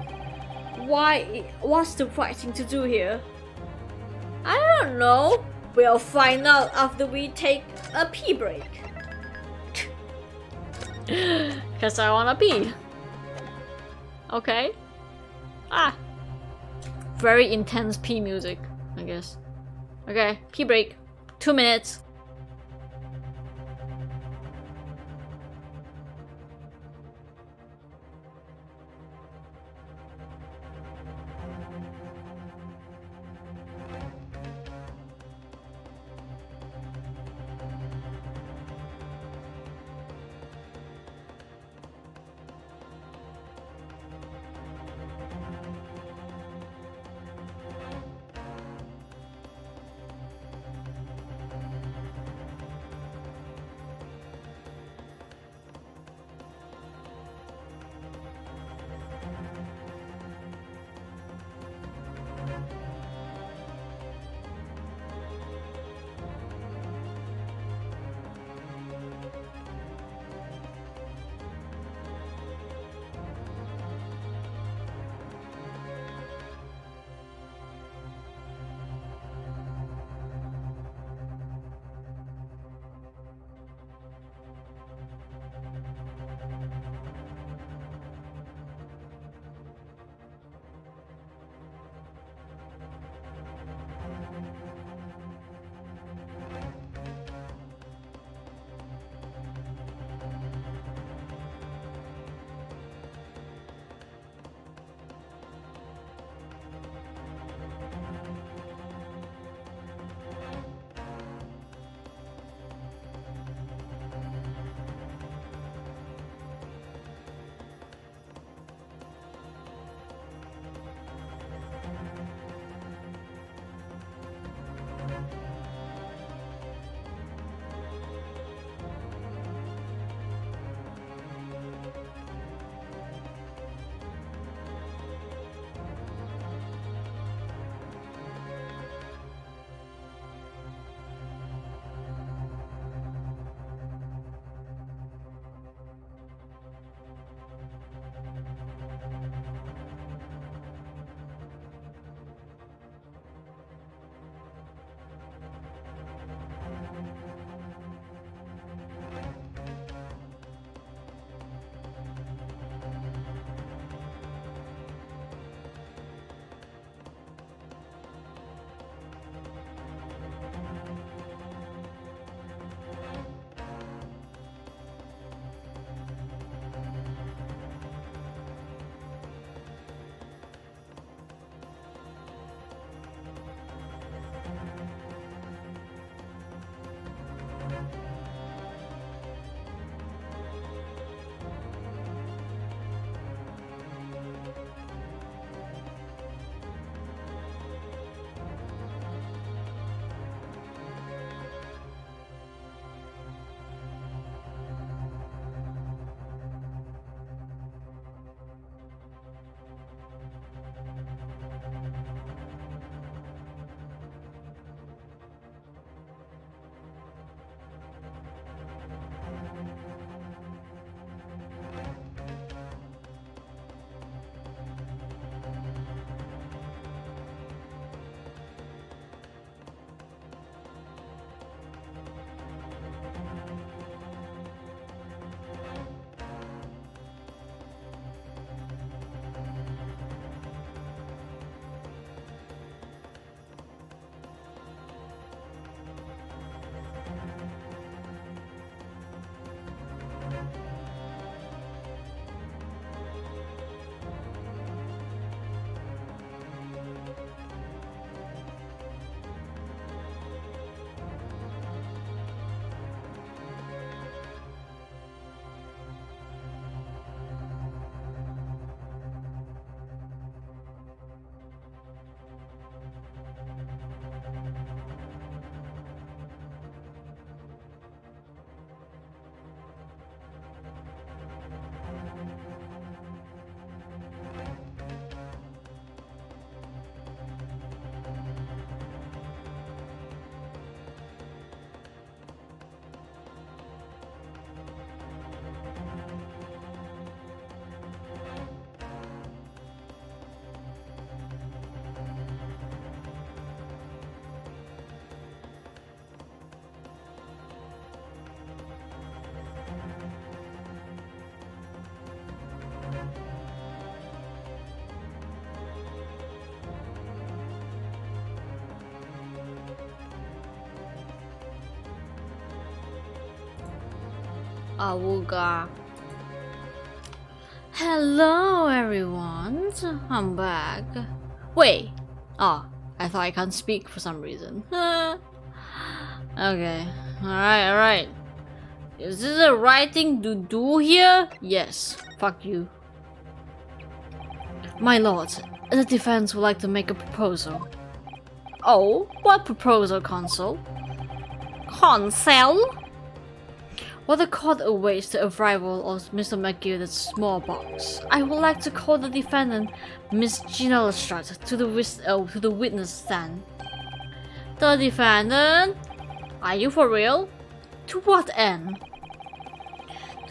What's the right thing to do here? I don't know. We'll find out after we take a pee break. Cause I wanna pee. Okay. Very intense pee music, I guess. Okay, pee break. 2 minutes. Awuga. Hello, everyone. I'm back. Wait. Oh, I thought I can't speak for some reason. Okay. Alright. Is this the right thing to do here? Yes. Fuck you. My lord, the defense would like to make a proposal. Oh, what proposal, Consul? Consul? While the court awaits the arrival of Mr. McGillicud's small box, I would like to call the defendant, Miss Gina Lestrade, to the witness stand. The defendant? Are you for real? To what end?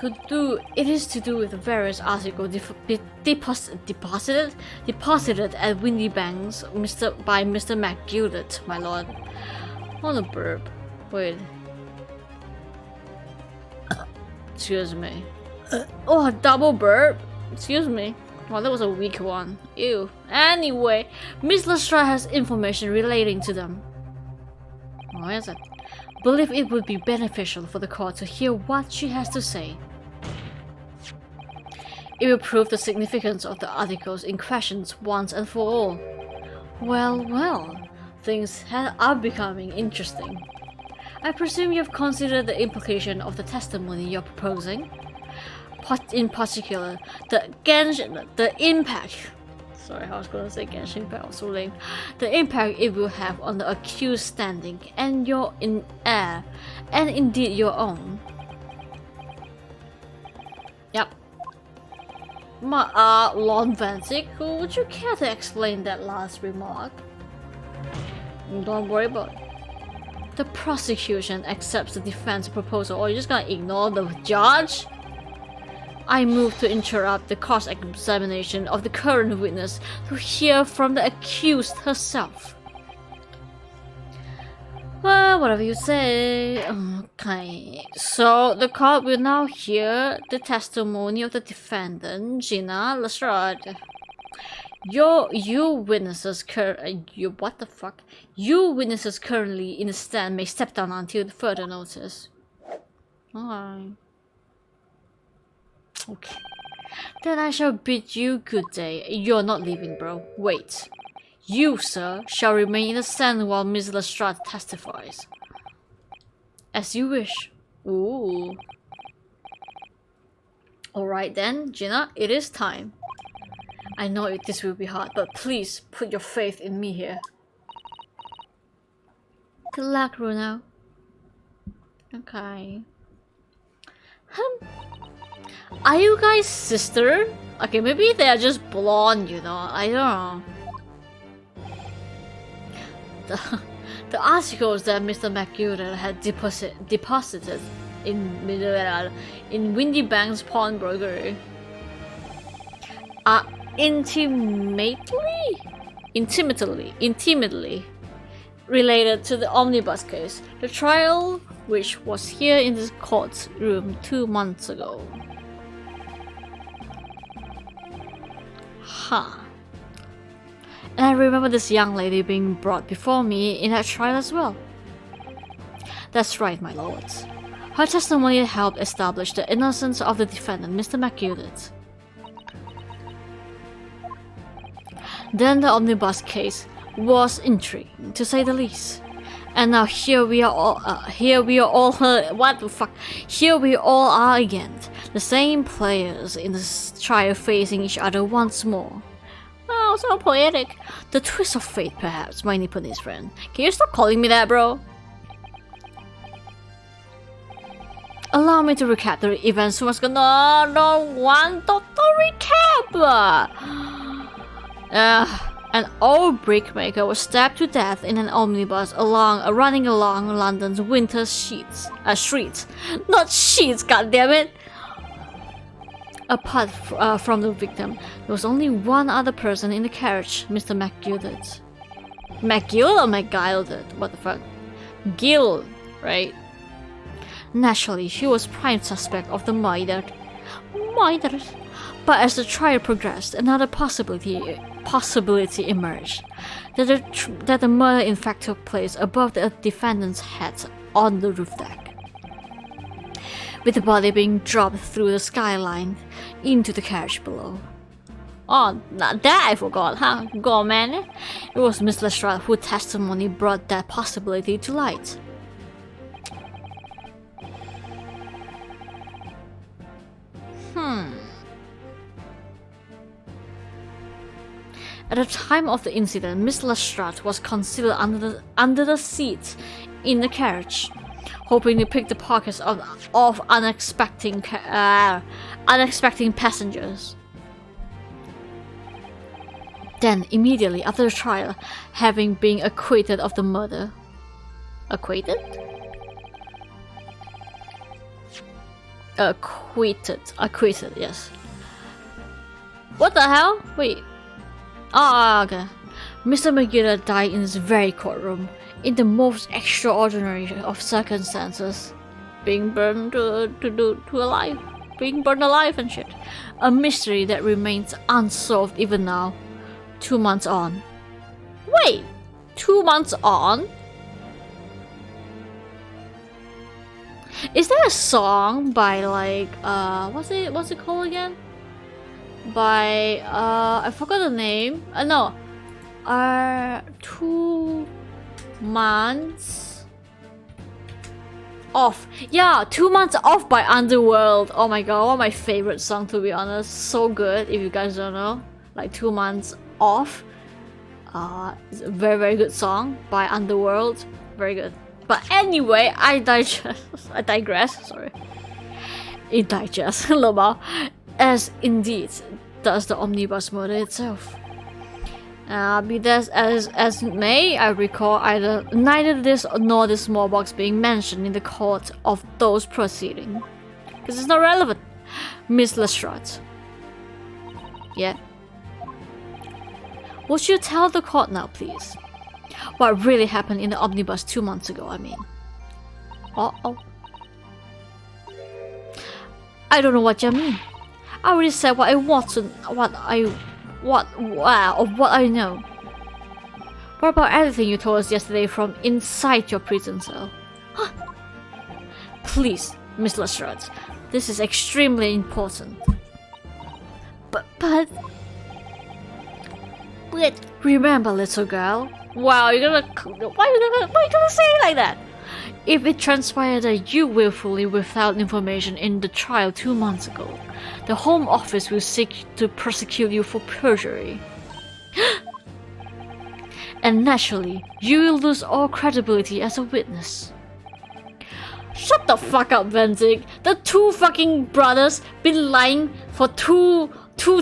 It is to do with the various articles deposited at Windy Banks by Mr. McGillicud, my lord. On a burp. Wait. Excuse me. Oh, a double burp? Excuse me. Well, that was a weak one. Ew. Anyway, Miss Lestrade has information relating to them. What is it? Believe it would be beneficial for the court to hear what she has to say. It will prove the significance of the articles in question once and for all. Well, things are becoming interesting. I presume you've considered the implication of the testimony you're proposing? In particular, the impact. Sorry, I was going to say Genshin Impact, I was so lame. The impact it will have on the accused standing and and indeed your own. Yep. Lord Vancic, would you care to explain that last remark? Don't worry about it. The prosecution accepts the defense proposal, or you're just gonna ignore the judge? I move to interrupt the cross-examination of the current witness to hear from the accused herself. Well, whatever you say. Okay. So, the court will now hear the testimony of the defendant, Gina Lestrade. You witnesses currently in the stand may step down until further notice. Alright. Okay. Then I shall bid you good day. You're not leaving, bro. Wait. You, sir, shall remain in the stand while Miss Lestrade testifies. As you wish. Ooh. Alright then, Gina, it is time. I know this will be hard, but please put your faith in me here. Good luck, Runo. Okay. Are you guys sister? Okay, maybe they are just blonde, you know. I don't know. The articles that Mr. McGillicud had deposited in Windy Banks pawnbroker are intimately related to the omnibus case, the trial which was here in this courtroom 2 months ago. Huh. And I remember this young lady being brought before me in that trial as well. That's right, my lords. Her testimony helped establish the innocence of the defendant, Mr. McGillicud. Then the omnibus case was intriguing, to say the least. And now here we all are again, the same players in this trial facing each other once more. Oh, so poetic. The twist of fate, perhaps, my Nipponese friend. Can you stop calling me that, bro? Allow me to recap the events once again. No, one to recap! An old brickmaker was stabbed to death in an omnibus running along London's winter streets. Not sheets, goddammit! Apart from the victim, there was only one other person in the carriage, Mr. McGillicud. McGill or McGillicud? What the fuck? Gill, right? Naturally, he was prime suspect of the murder. But as the trial progressed, another possibility emerged. That the murder in fact took place above the defendant's head on the roof deck. with the body being dropped through the skyline into the carriage below. Oh, that I forgot, huh? Go on, man. It was Miss Lestrade whose testimony brought that possibility to light. At the time of the incident, Miss Lestrade was concealed under the seat in the carriage, hoping to pick the pockets of unexpected passengers. Then, immediately after the trial, having been acquitted of the murder. Acquitted? Acquitted, yes. What the hell? Wait. Oh, okay. Mr. Megiddo died in this very courtroom, in the most extraordinary of circumstances. Being burned alive. Being burned alive and shit. A mystery that remains unsolved even now. 2 months on. Wait! 2 months on? Is there a song by like what's it called again? By I forgot the name. No. 2 months off. Yeah, 2 months off by Underworld. Oh my god, one of my favorite songs, to be honest. So good. If you guys don't know, like 2 months off. It's a very, very good song by Underworld. Very good. But anyway, I digress. Sorry. It digests a little bit, as indeed does the omnibus murder itself. Be that as it may, I recall neither this nor the small box being mentioned in the court of those proceedings, because it's not relevant. Miss Lestrade. Yeah. Would you tell the court now, please? What really happened in the omnibus 2 months ago, I mean. Uh-oh. I don't know what you mean. I already said what I want to, what I know. What about everything you told us yesterday from inside your prison cell? Huh. Please, Miss Lestrade, this is extremely important. But remember, little girl. Wow, why are you gonna say it like that? If it transpired that you willfully withheld information in the trial 2 months ago, the Home Office will seek to prosecute you for perjury. And naturally, you will lose all credibility as a witness. Shut the fuck up, Venzig. The 2 fucking brothers been lying for two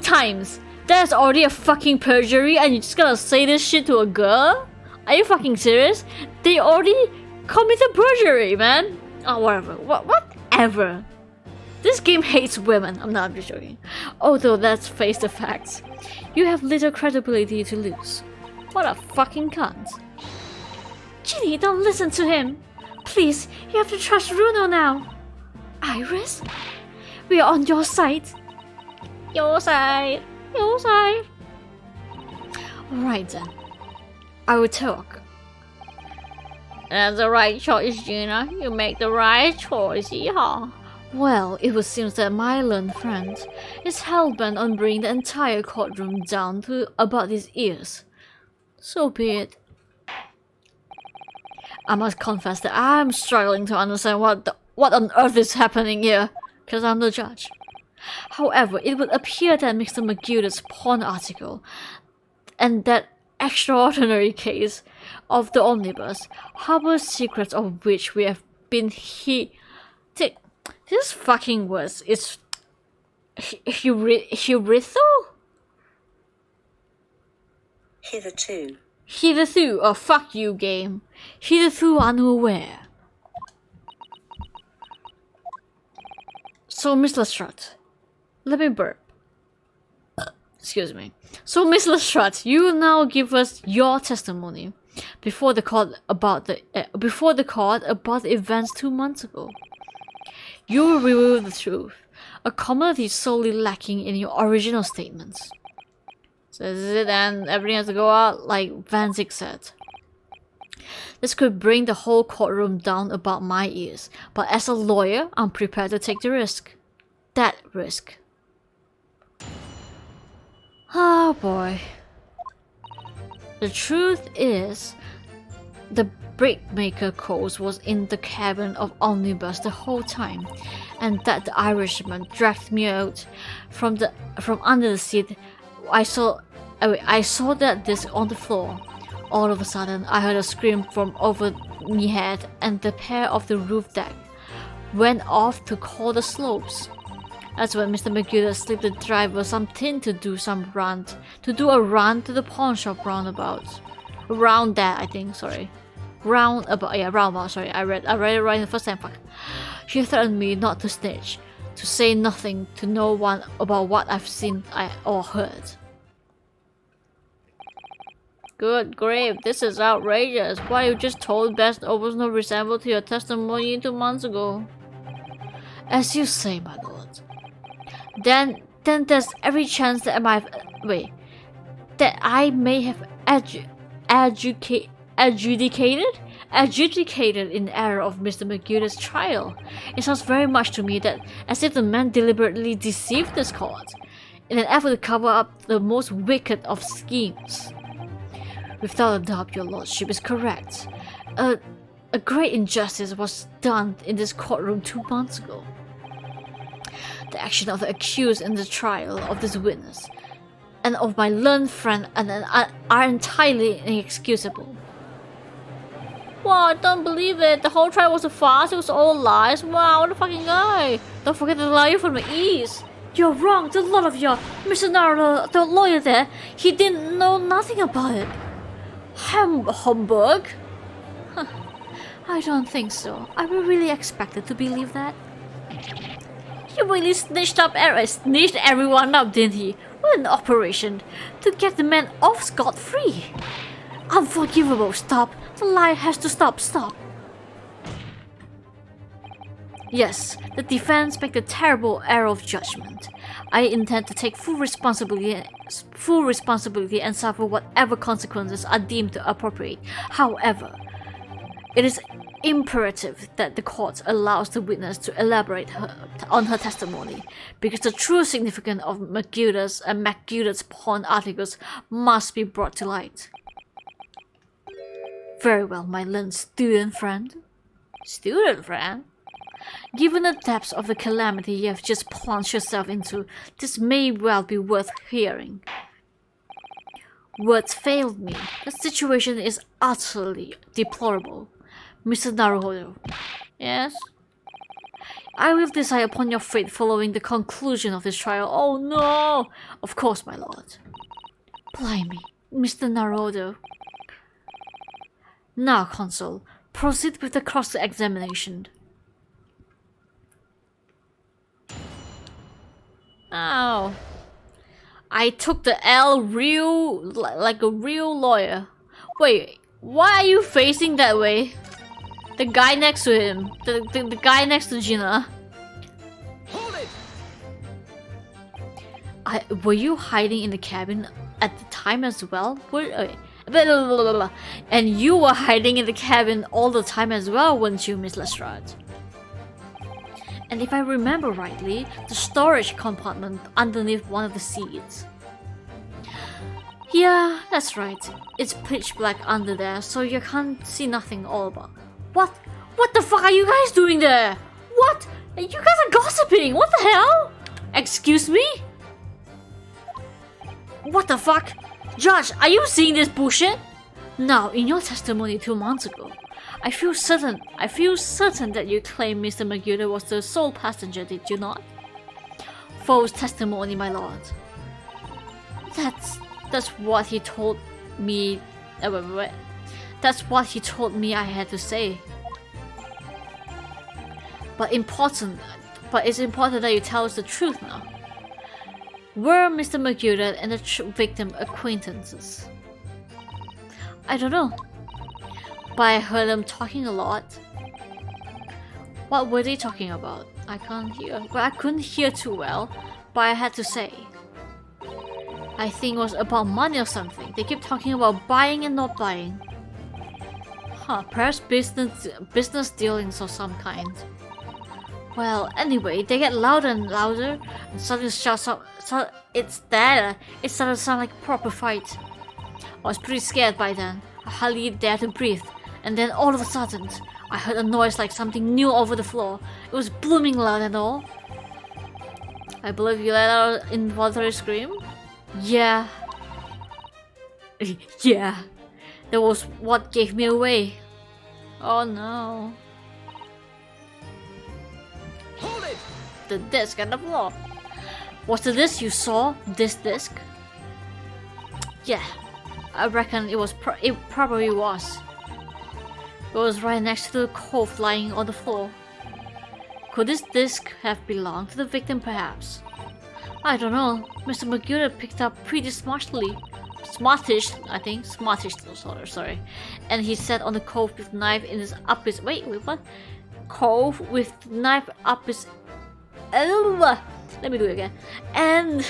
times. That's already a fucking perjury, and you're just gonna say this shit to a girl? Are you fucking serious? They already committed perjury, man. Oh, whatever. Whatever. This game hates women. I'm just joking. Although let's face the facts. You have little credibility to lose. What a fucking cunt. Ginny, don't listen to him. Please, you have to trust Runo now. Iris? We are on your side. Your side. Your side. Alright then. I will talk. That's the right choice, Gina. You make the right choice, yeehaw. Well, it would seem that my learned friend is hell-bent on bringing the entire courtroom down to about his ears. So be it. I must confess that I'm struggling to understand what on earth is happening here, because I'm the judge. However, it would appear that Mr. Megiddo's porn article and that extraordinary case of the omnibus harbors secrets of which we have been this fucking words is Hitherto? Hitherto, oh fuck you game. Hitherto unaware. So Miss Lestrade, let me burp. Excuse me. So Miss Lestrade, you will now give us your testimony before the court about the events 2 months ago. You will reveal the truth, a commodity solely lacking in your original statements. So this is it, and everything has to go out like Venzig said. This could bring the whole courtroom down about my ears, but as a lawyer, I'm prepared to take the risk. That risk. Oh boy. The truth is, the brickmaker Coles was in the cabin of Omnibus the whole time, and that the Irishman dragged me out from under the seat. I saw that disc on the floor. All of a sudden, I heard a scream from over my head, and the pair of the roof deck went off to call the slopes. That's when Mr. Magruder slipped the driver some tin to do a run to the pawn shop roundabout. Around that, I think. Sorry, roundabout. Sorry, I read it right the first time. Fuck. She threatened me not to snitch, to say nothing to no one about what I've seen or heard. Good grief, this is outrageous. What you just told Best was no resemble to your testimony 2 months ago. As you say, my lord. Then there's every chance that I may have adjudicated in error of Mr. Magruder's trial. It sounds very much to me that as if the man deliberately deceived this court in an effort to cover up the most wicked of schemes. Without a doubt, your lordship is correct. A great injustice was done in this courtroom 2 months ago. The action of the accused in the trial of this witness and of my learned friend are entirely inexcusable. Wow, I don't believe it. The whole trial was a farce. It was all lies. Wow, what a fucking guy. Don't forget the lawyer from the east. You're wrong. The lot of your Mr. Naruto, the lawyer there, he didn't know nothing about it. Humbug? Huh. I don't think so. Are we really expected to believe that? He really snitched everyone up, didn't he? What an operation to get the man off scot-free. Unforgivable. Stop. The lie has to stop. Stop. Yes, the defense made a terrible error of judgment. I intend to take full responsibility and suffer whatever consequences are deemed appropriate. However, it is imperative that the court allows the witness to elaborate on her testimony, because the true significance of Magruder's pawn articles must be brought to light. Very well, my learned student friend. Student friend? Given the depths of the calamity you have just plunged yourself into, this may well be worth hearing. Words failed me. The situation is utterly deplorable. Mr. Naruhodo. Yes? I will decide upon your fate following the conclusion of this trial. Oh no! Of course, my lord. Blimey, Mr. Naruhodo. Now, Consul, proceed with the cross-examination. Oh. I took the L like a real lawyer. Wait, why are you facing that way? The guy next to him. The guy next to Gina. Hold it! Were you hiding in the cabin at the time as well? And you were hiding in the cabin all the time as well, weren't you, Miss Lestrade? And if I remember rightly, the storage compartment underneath one of the seats. Yeah, that's right. It's pitch black under there, so you can't see nothing all about. What? What the fuck are you guys doing there? What? You guys are gossiping! What the hell? Excuse me? What the fuck? Judge, are you seeing this bullshit? Now, in your testimony 2 months ago, I feel certain that you claim Mr. Magruder was the sole passenger, did you not? False testimony, my lord. That's what he told me. That's what he told me I had to say. But it's important that you tell us the truth now. Were Mr. Magruder and the victim acquaintances? I don't know. But I heard them talking a lot. What were they talking about? I can't hear. Well, I couldn't hear too well, but I had to say. I think it was about money or something. They keep talking about buying and not buying. Huh, perhaps business dealings of some kind. Well, anyway, they get louder and louder, and suddenly shouts up. So it's there. It started to sound like a proper fight. I was pretty scared by then. I hardly dared to breathe, and then all of a sudden, I heard a noise like something new over the floor. It was blooming loud and all. I believe you let out an involuntary scream? Yeah. Yeah. That was what gave me away. Oh no. Hold it! The disc on the floor. Was the disc you saw? This disc? Yeah. I reckon it probably was. It was right next to the cove lying on the floor. Could this disc have belonged to the victim perhaps? I don't know. Mr. Magura picked up pretty smartish, I think. Smartish, sorry. And he sat on the cove with knife in his up his wait, what? Cove with knife up his let me do it again. And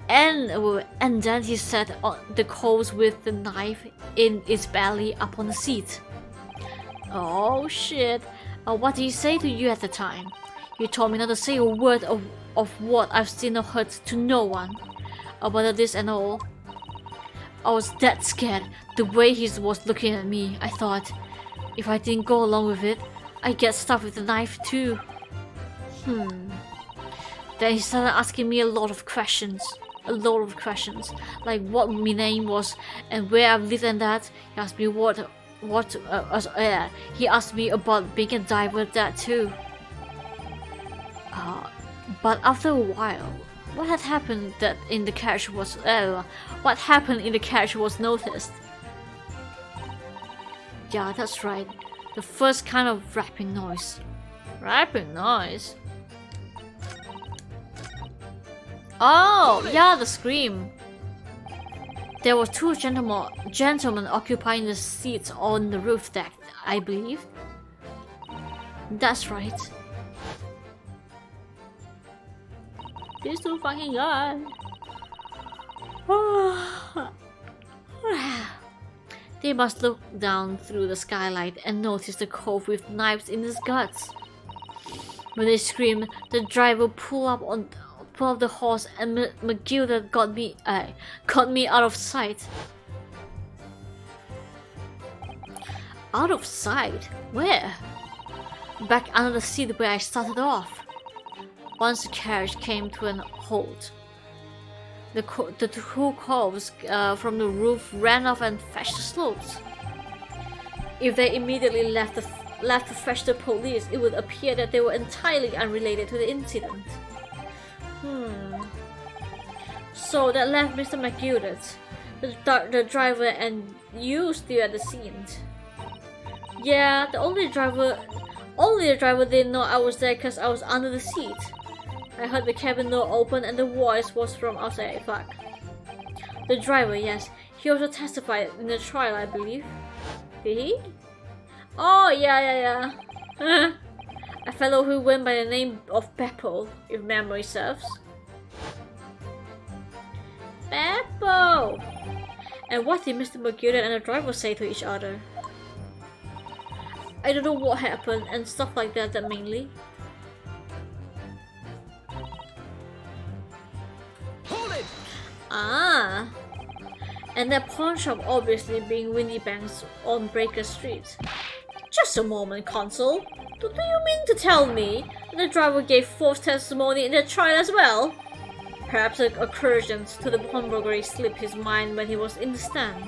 then he sat on the coves with the knife in its belly up on the seat. Oh shit. What did he say to you at the time? He told me not to say a word of what I've seen or heard to no one about this and all. I was that scared. The way he was looking at me, I thought, if I didn't go along with it, I'd get stuck with the knife too. Then he started asking me a lot of questions. Like what my name was and where I lived and that. He asked me he asked me about being a diver, that too. But after a while, what happened in the carriage was noticed. Yeah, that's right. The first kind of rapping noise. Rapping noise? Oh, yeah, the scream. There were two gentlemen occupying the seats on the roof deck, I believe. That's right. These two fucking guys. They must look down through the skylight and notice the cove with knives in his guts. When they screamed, the driver pulled up the horse and McGilda got me out of sight. Out of sight? Where? Back under the seat where I started off. Once the carriage came to an halt, the two coves from the roof ran off and fetched the slopes. If they immediately left to fetch the police, it would appear that they were entirely unrelated to the incident. So that left Mr. McGildet, the driver, and you still at the scene. Yeah, the only driver didn't know I was there because I was under the seat. I heard the cabin door open and the voice was from outside. Fuck. The driver, yes. He also testified in the trial, I believe. Did he? Oh, yeah. A fellow who went by the name of Beppo, if memory serves. Beppo! And what did Mr. McGildet and the driver say to each other? I don't know what happened and stuff like that mainly. Hold it! Ah! And that pawn shop obviously being Windybanks on Baker Street. Just a moment, Consul. Do you mean to tell me that the driver gave false testimony in the trial as well? Perhaps a incursions to the pawnbrokery slipped his mind when he was in the stand.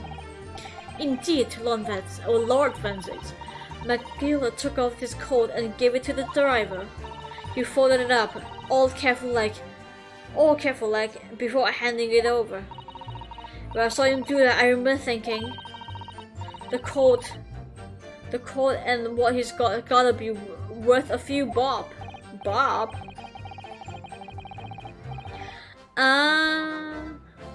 Indeed, Lord Vanzix, McGillet took off his coat and gave it to the driver. He folded it up, all careful like, before handing it over. When I saw him do that, I remember thinking, the coat and what he's gotta be worth a few bob.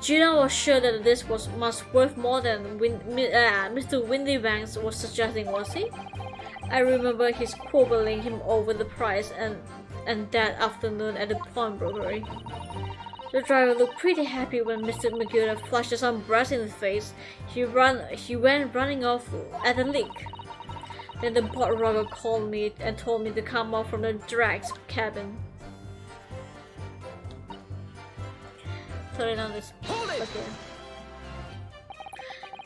Gina was sure that this must worth more than Mr. Windybanks was suggesting, was he? I remember his quibbling him over the price and that afternoon at the pawnbrokery. The driver looked pretty happy when Mr. McGilder flashed some brass in his face. He went running off at a lick. Then the botrugger called me and told me to come out from the Drag's cabin. Sorry, now this. Okay.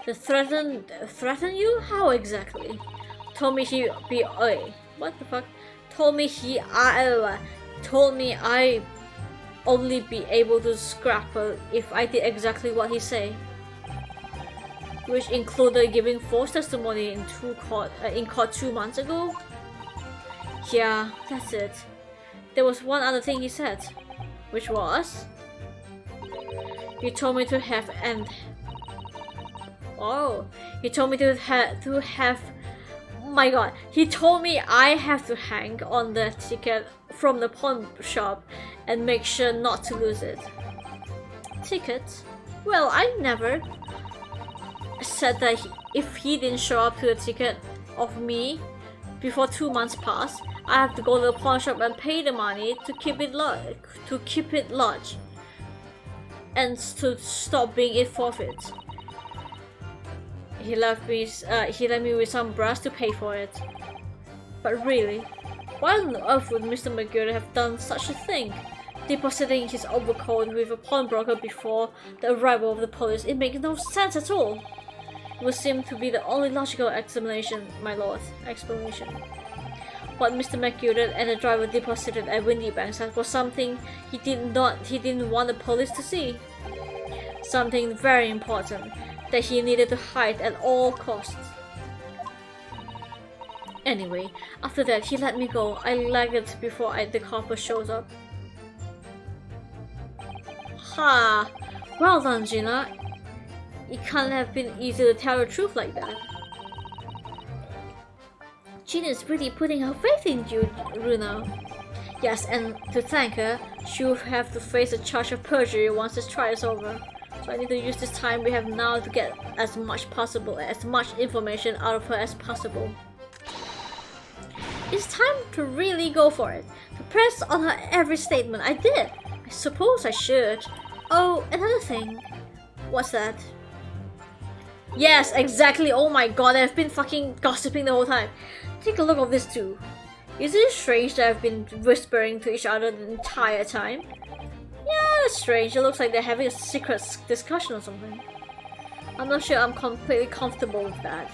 To threaten you? How exactly? Told me he be what the fuck? Told me I only be able to scrap her if I did exactly what he say, which included giving false testimony in court 2 months ago. Yeah, that's it. There was one other thing he said, which was, he told me to have he told me to have. Oh my god, he told me I have to hang on the ticket from the pawn shop and make sure not to lose it. Ticket? Well, I never said that if he didn't show up to the ticket of me before 2 months pass, I have to go to the pawn shop and pay the money to keep it lodged and to stop being it forfeit. He left me with some brass to pay for it. But really, why on earth would Mr. McGirt have done such a thing? Depositing his overcoat with a pawnbroker before the arrival of the police, it makes no sense at all. It would seem to be the only logical explanation, my lord. What Mr. McGirt and the driver deposited at Windybanks was something he didn't want the police to see. Something very important that he needed to hide at all costs. Anyway, after that he let me go. I lagged before the copper shows up. Ha! Well done, Gina. It can't have been easy to tell the truth like that. Gina is really putting her faith in you, Runa. Yes, and to thank her, she'll have to face a charge of perjury once this trial is over. So I need to use this time we have now to get as much information out of her as possible. It's time to really go for it. To press on her every statement. I did. I suppose I should. Oh, another thing. What's that? Yes, exactly. Oh my god, I've been fucking gossiping the whole time. Take a look at this too. Is it strange that I've been whispering to each other the entire time? Yeah, that's strange. It looks like they're having a secret discussion or something. I'm not sure I'm completely comfortable with that.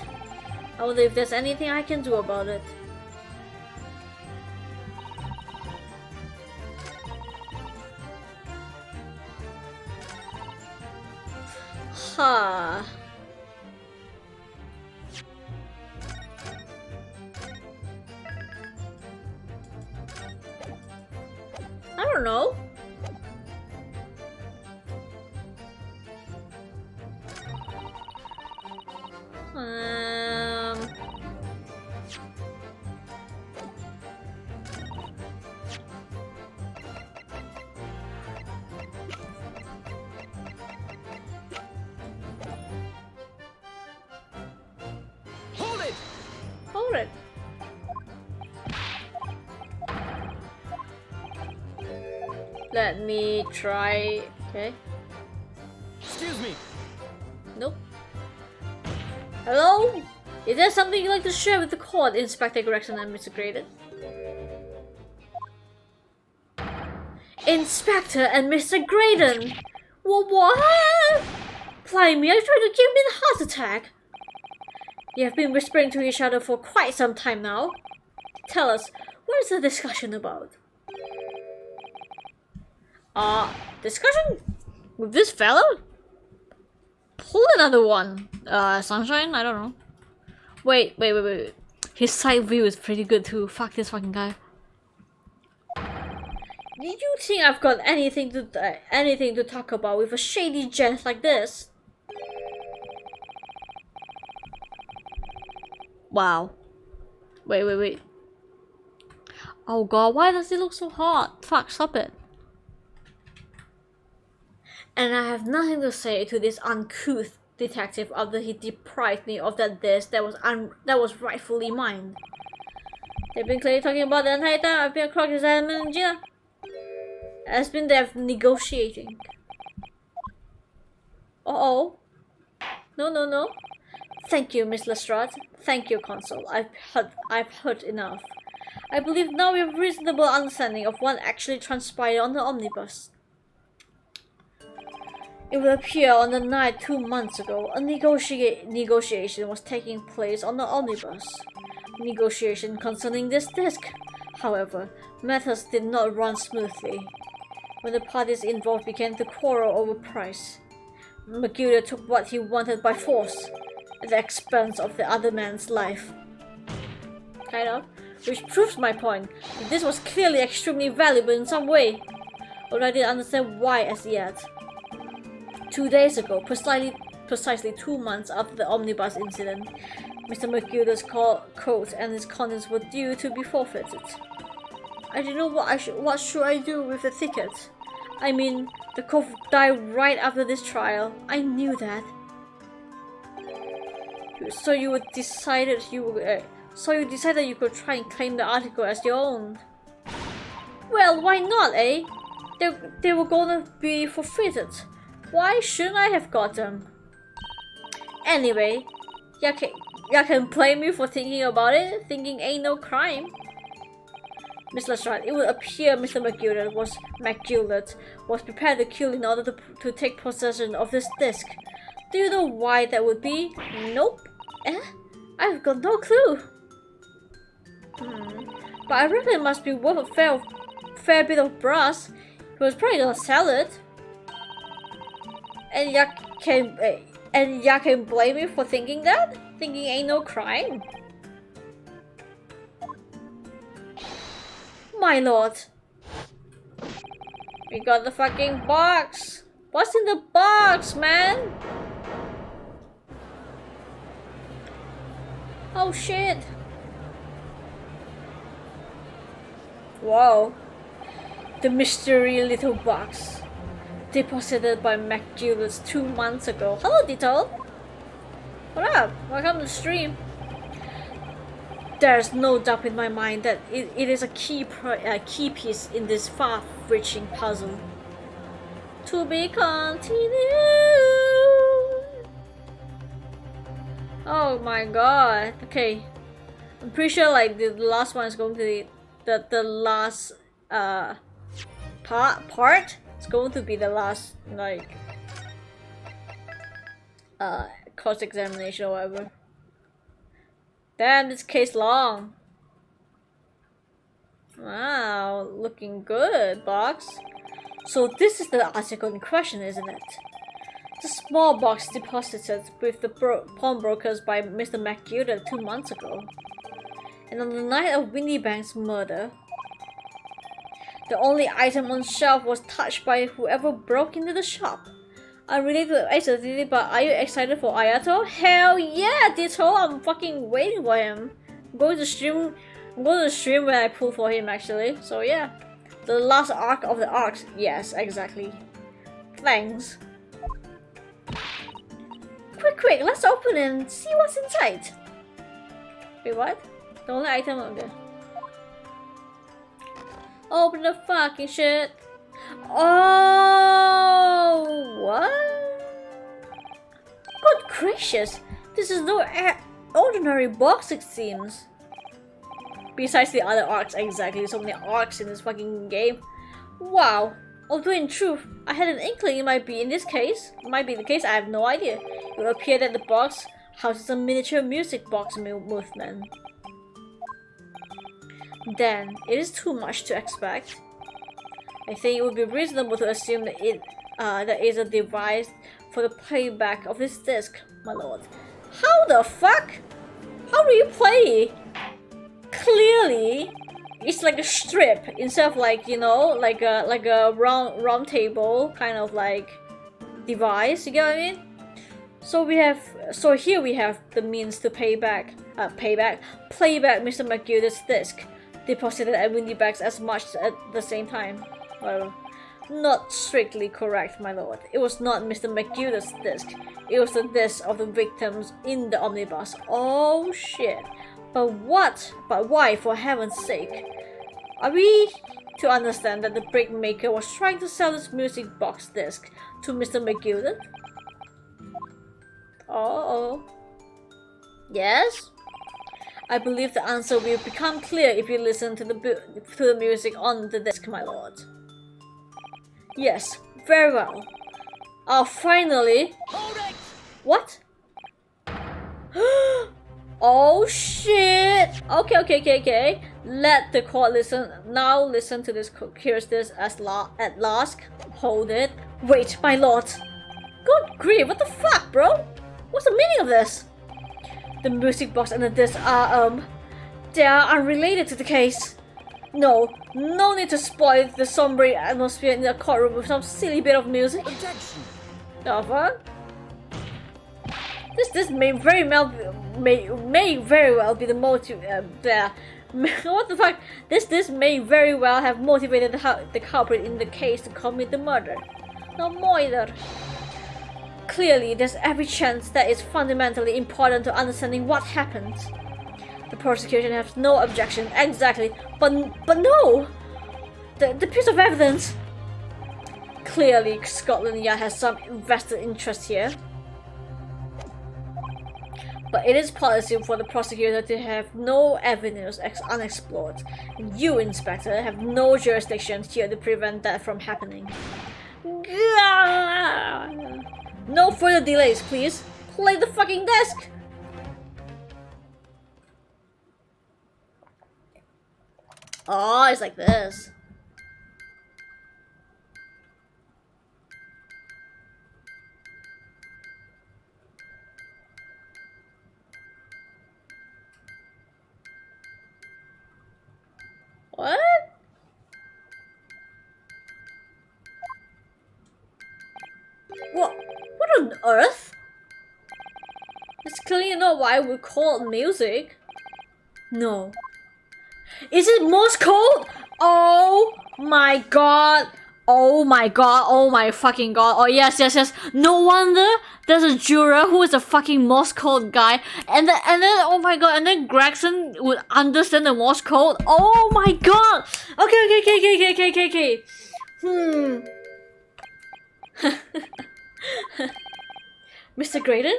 I wonder if there's anything I can do about it. Ha. I don't know. Hold it! Hold it. Let me try. Okay. Excuse me. Nope. Hello? Is there something you'd like to share with the court, Inspector Gregson and Mr. Graydon? Inspector and Mr. Graydon! What? Blimey, are you trying to give me a heart attack? You have been whispering to each other for quite some time now. Tell us, what is the discussion about? Discussion? With this fella? Pull another one. Sunshine? I don't know. Wait. His side view is pretty good too. Fuck this fucking guy. Did you think I've got anything to talk about with a shady gent like this? Wow. Wait. Oh god, why does it look so hot? Fuck, stop it. And I have nothing to say to this uncouth detective after he deprived me of that disc that was rightfully mine. They've been clearly talking about the entire time I've been across his and Gina has been there negotiating. Uh-oh. No. Thank you, Miss Lestrade. Thank you, Consul. I've heard enough. I believe now we have reasonable understanding of what actually transpired on the omnibus. It would appear on the night 2 months ago, a negotiation was taking place on the omnibus. Negotiation concerning this disc. However, matters did not run smoothly. When the parties involved began to quarrel over price, Magilda took what he wanted by force, at the expense of the other man's life. Kind of. Which proves my point, that this was clearly extremely valuable in some way, although I didn't understand why as yet. 2 days ago, precisely 2 months after the omnibus incident, Mr. Magilda's coat and his contents were due to be forfeited. I didn't know what should I do with the ticket. I mean, the coat died right after this trial. I knew that. So you decided you could try and claim the article as your own. Well, why not, eh? They were gonna be forfeited. Why shouldn't I have got them? Anyway, you can blame me for thinking about it. Thinking ain't no crime. Miss Lestrade, it would appear Mr. Magilda was prepared to kill in order to take possession of this disc. Do you know why that would be? Nope. I've got no clue. But I reckon it must be worth a fair bit of brass. He was probably gonna sell it. And ya can blame me for thinking that? Thinking ain't no crime. My lord. We got the fucking box. What's in the box, man? Oh shit. Whoa. The mystery little box. Deposited by Magilda 2 months ago. Hello, Ditto. What up? Welcome to the stream. There's no doubt in my mind that it is a key piece in this far-reaching puzzle. To be continued. Oh my god. Okay. I'm pretty sure like the last one is going to be the last part. It's going to be the last like course examination or whatever. Damn, this case long. Wow, looking good, box. So this is the article in question, isn't it? The small box deposited with the pawnbrokers by Mr. Magilda 2 months ago. And on the night of Windybank's murder, the only item on shelf was touched by whoever broke into the shop. Unrelated to Ace, but are you excited for Ayato? Hell yeah, Ditto! I'm fucking waiting for him. I'm going to stream when I pull for him actually. So yeah. The last arc of the arcs. Yes, exactly. Thanks. Quick, let's open it and see what's inside. Wait, what? The only item on there. Open the fucking shit. Oh, what? Good gracious, this is no ordinary box, it seems. Besides the other arcs, exactly. So many arcs in this fucking game. Wow. Although in truth, I had an inkling it might be the case, I have no idea. It would appear that the box houses a miniature music box movement. Then, it is too much to expect. I think it would be reasonable to assume that that is a device for the playback of this disc, my lord. How the fuck? How do you play? Clearly, it's like a strip instead of like, you know, like a round table kind of like device. You get what I mean? So here we have the means to playback Mr. Magilda's disc, deposited at Windybags as much at the same time. Well, not strictly correct, my lord. It was not Mr. Magilda's disc. It was the disc of the victims in the omnibus. Oh shit. But what? But why, for heaven's sake? Are we to understand that the brick maker was trying to sell this music box disc to Mr. Magilda? Oh. Yes? I believe the answer will become clear if you listen to the music on the disc, my lord. Yes, very well. Finally. Hold it! What? Oh shit! Okay. Let the court listen. Now listen to this. Here's this at last. Hold it. Wait, my lord. Good grief! What the fuck, bro? What's the meaning of this? The music box and the disc are they are unrelated to the case. No need to spoil the somber atmosphere in the courtroom with some silly bit of music. Objection! The fuck? This may very well be the motive. What the fuck? This may very well have motivated the culprit in the case to commit the murder. No more. Clearly, there's every chance that it's fundamentally important to understanding what happened. The prosecution has no objection, exactly, but no! The piece of evidence! Clearly, Scotland Yard has some invested interest here. But it is policy for the prosecutor to have no avenues unexplored. And you, Inspector, have no jurisdiction here to prevent that from happening. No further delays, please. Play the fucking desk! Oh, it's like this. What? What on earth? It's clearly not why we call it music. No. Is it Morse code? Oh my god. Oh my god. Oh my fucking god. Oh yes. No wonder there's a juror who is a fucking Morse code guy. And then oh my god. And then Gregson would understand the Morse code. Oh my god. Okay. Mr. Graydon?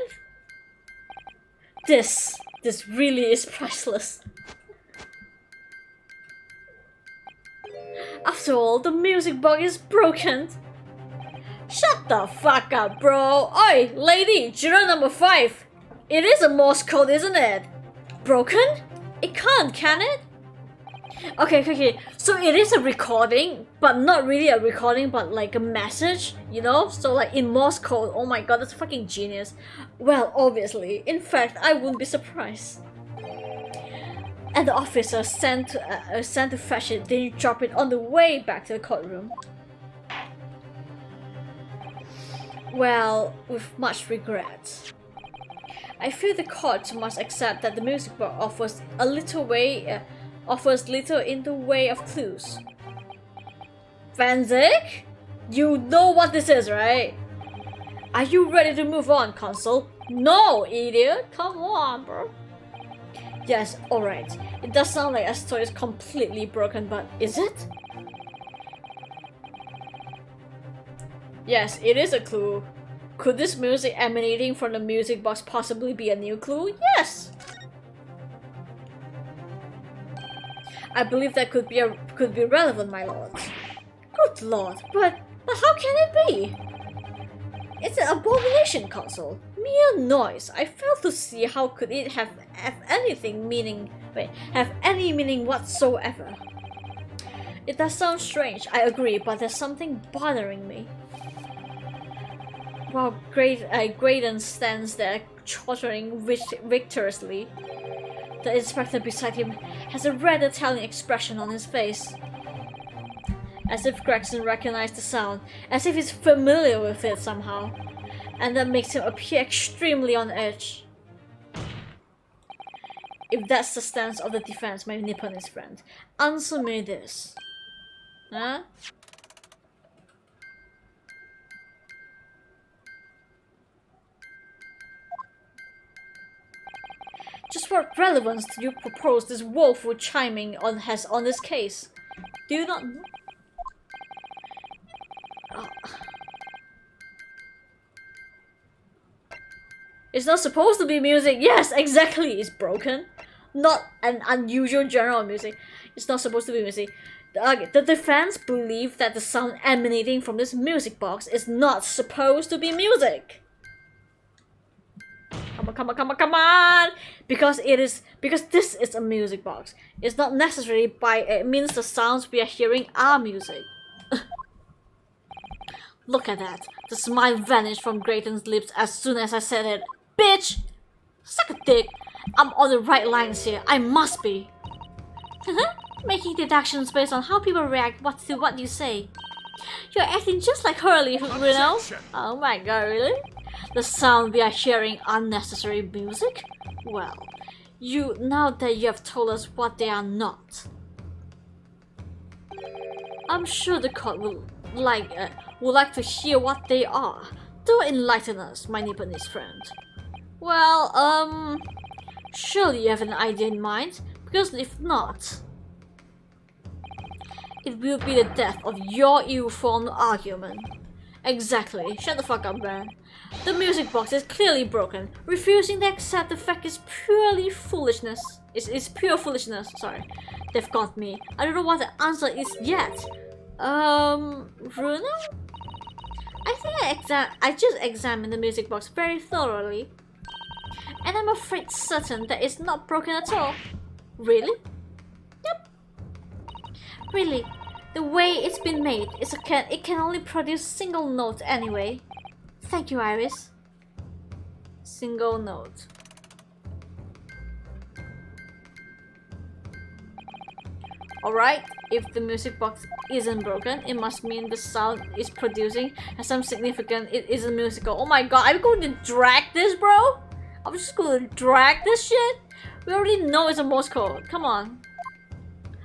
This really is priceless. After all, the music box is broken. Shut the fuck up, bro. Oi, lady, juror number 5. It is a Morse code, isn't it? Broken? It can't, can it? Okay. So it is a recording, but not really a recording, but like a message, you know? So like in Morse code. Oh my god, that's fucking genius. Well, obviously. In fact, I wouldn't be surprised. And the officer sent to fetch it, then you drop it on the way back to the courtroom. Well, with much regret. I feel the court must accept that the music box offers little in the way of clues. Van Zyck? You know what this is, right? Are you ready to move on, Consul? No, idiot! Come on, bro. Yes, alright. It does sound like Astor is completely broken, but is it? Yes, it is a clue. Could this music emanating from the music box possibly be a new clue? Yes! I believe that could be relevant, my lord. Good lord, but how can it be? It's an abomination, Consul. Mere noise. I fail to see how could it have any meaning whatsoever. It does sound strange, I agree, but there's something bothering me. While Graydon stands there, chattering victoriously, the inspector beside him has a rather telling expression on his face. As if Gregson recognized the sound, as if he's familiar with it somehow, and that makes him appear extremely on edge. If that's the stance of the defense, my Nipponese friend, answer me this. Huh? Just what relevance do you propose this woeful chiming has on this case? Do you not... It's not supposed to be music. Yes, exactly. It's broken. Not an unusual genre of music. It's not supposed to be music. The defense believe that the sound emanating from this music box is not supposed to be music. Come on, come on, come on, come on! Because this is a music box. It's not necessarily it means the sounds we are hearing are music. Look at that. The smile vanished from Grayton's lips as soon as I said it. Bitch! Suck a dick! I'm on the right lines here. I must be. Making deductions based on how people react to what you say. You're acting just like Hurley, Bruno. Oh my god, really? The sound we are hearing unnecessary music? Well, now that you have told us what they are not. I'm sure the court would like to hear what they are. Do enlighten us, my Nipponese friend. Well, surely you have an idea in mind, because if not, it will be the death of your ill-formed argument. Exactly. Shut the fuck up, man. The music box is clearly broken. Refusing to accept the fact is purely foolishness. It's pure foolishness. Sorry. They've got me. I don't know what the answer is yet. Bruno? I think I just examined the music box very thoroughly. And I'm afraid certain that it's not broken at all. Really? Yep. Really, the way it's been made, it can only produce single note anyway. Thank you, Iris. Single note. Alright, if the music box isn't broken, it must mean the sound it's producing has some significance. It isn't musical. Oh my god, I'm going to drag this, bro? I'm just going to drag this shit? We already know it's a Morse code. Come on.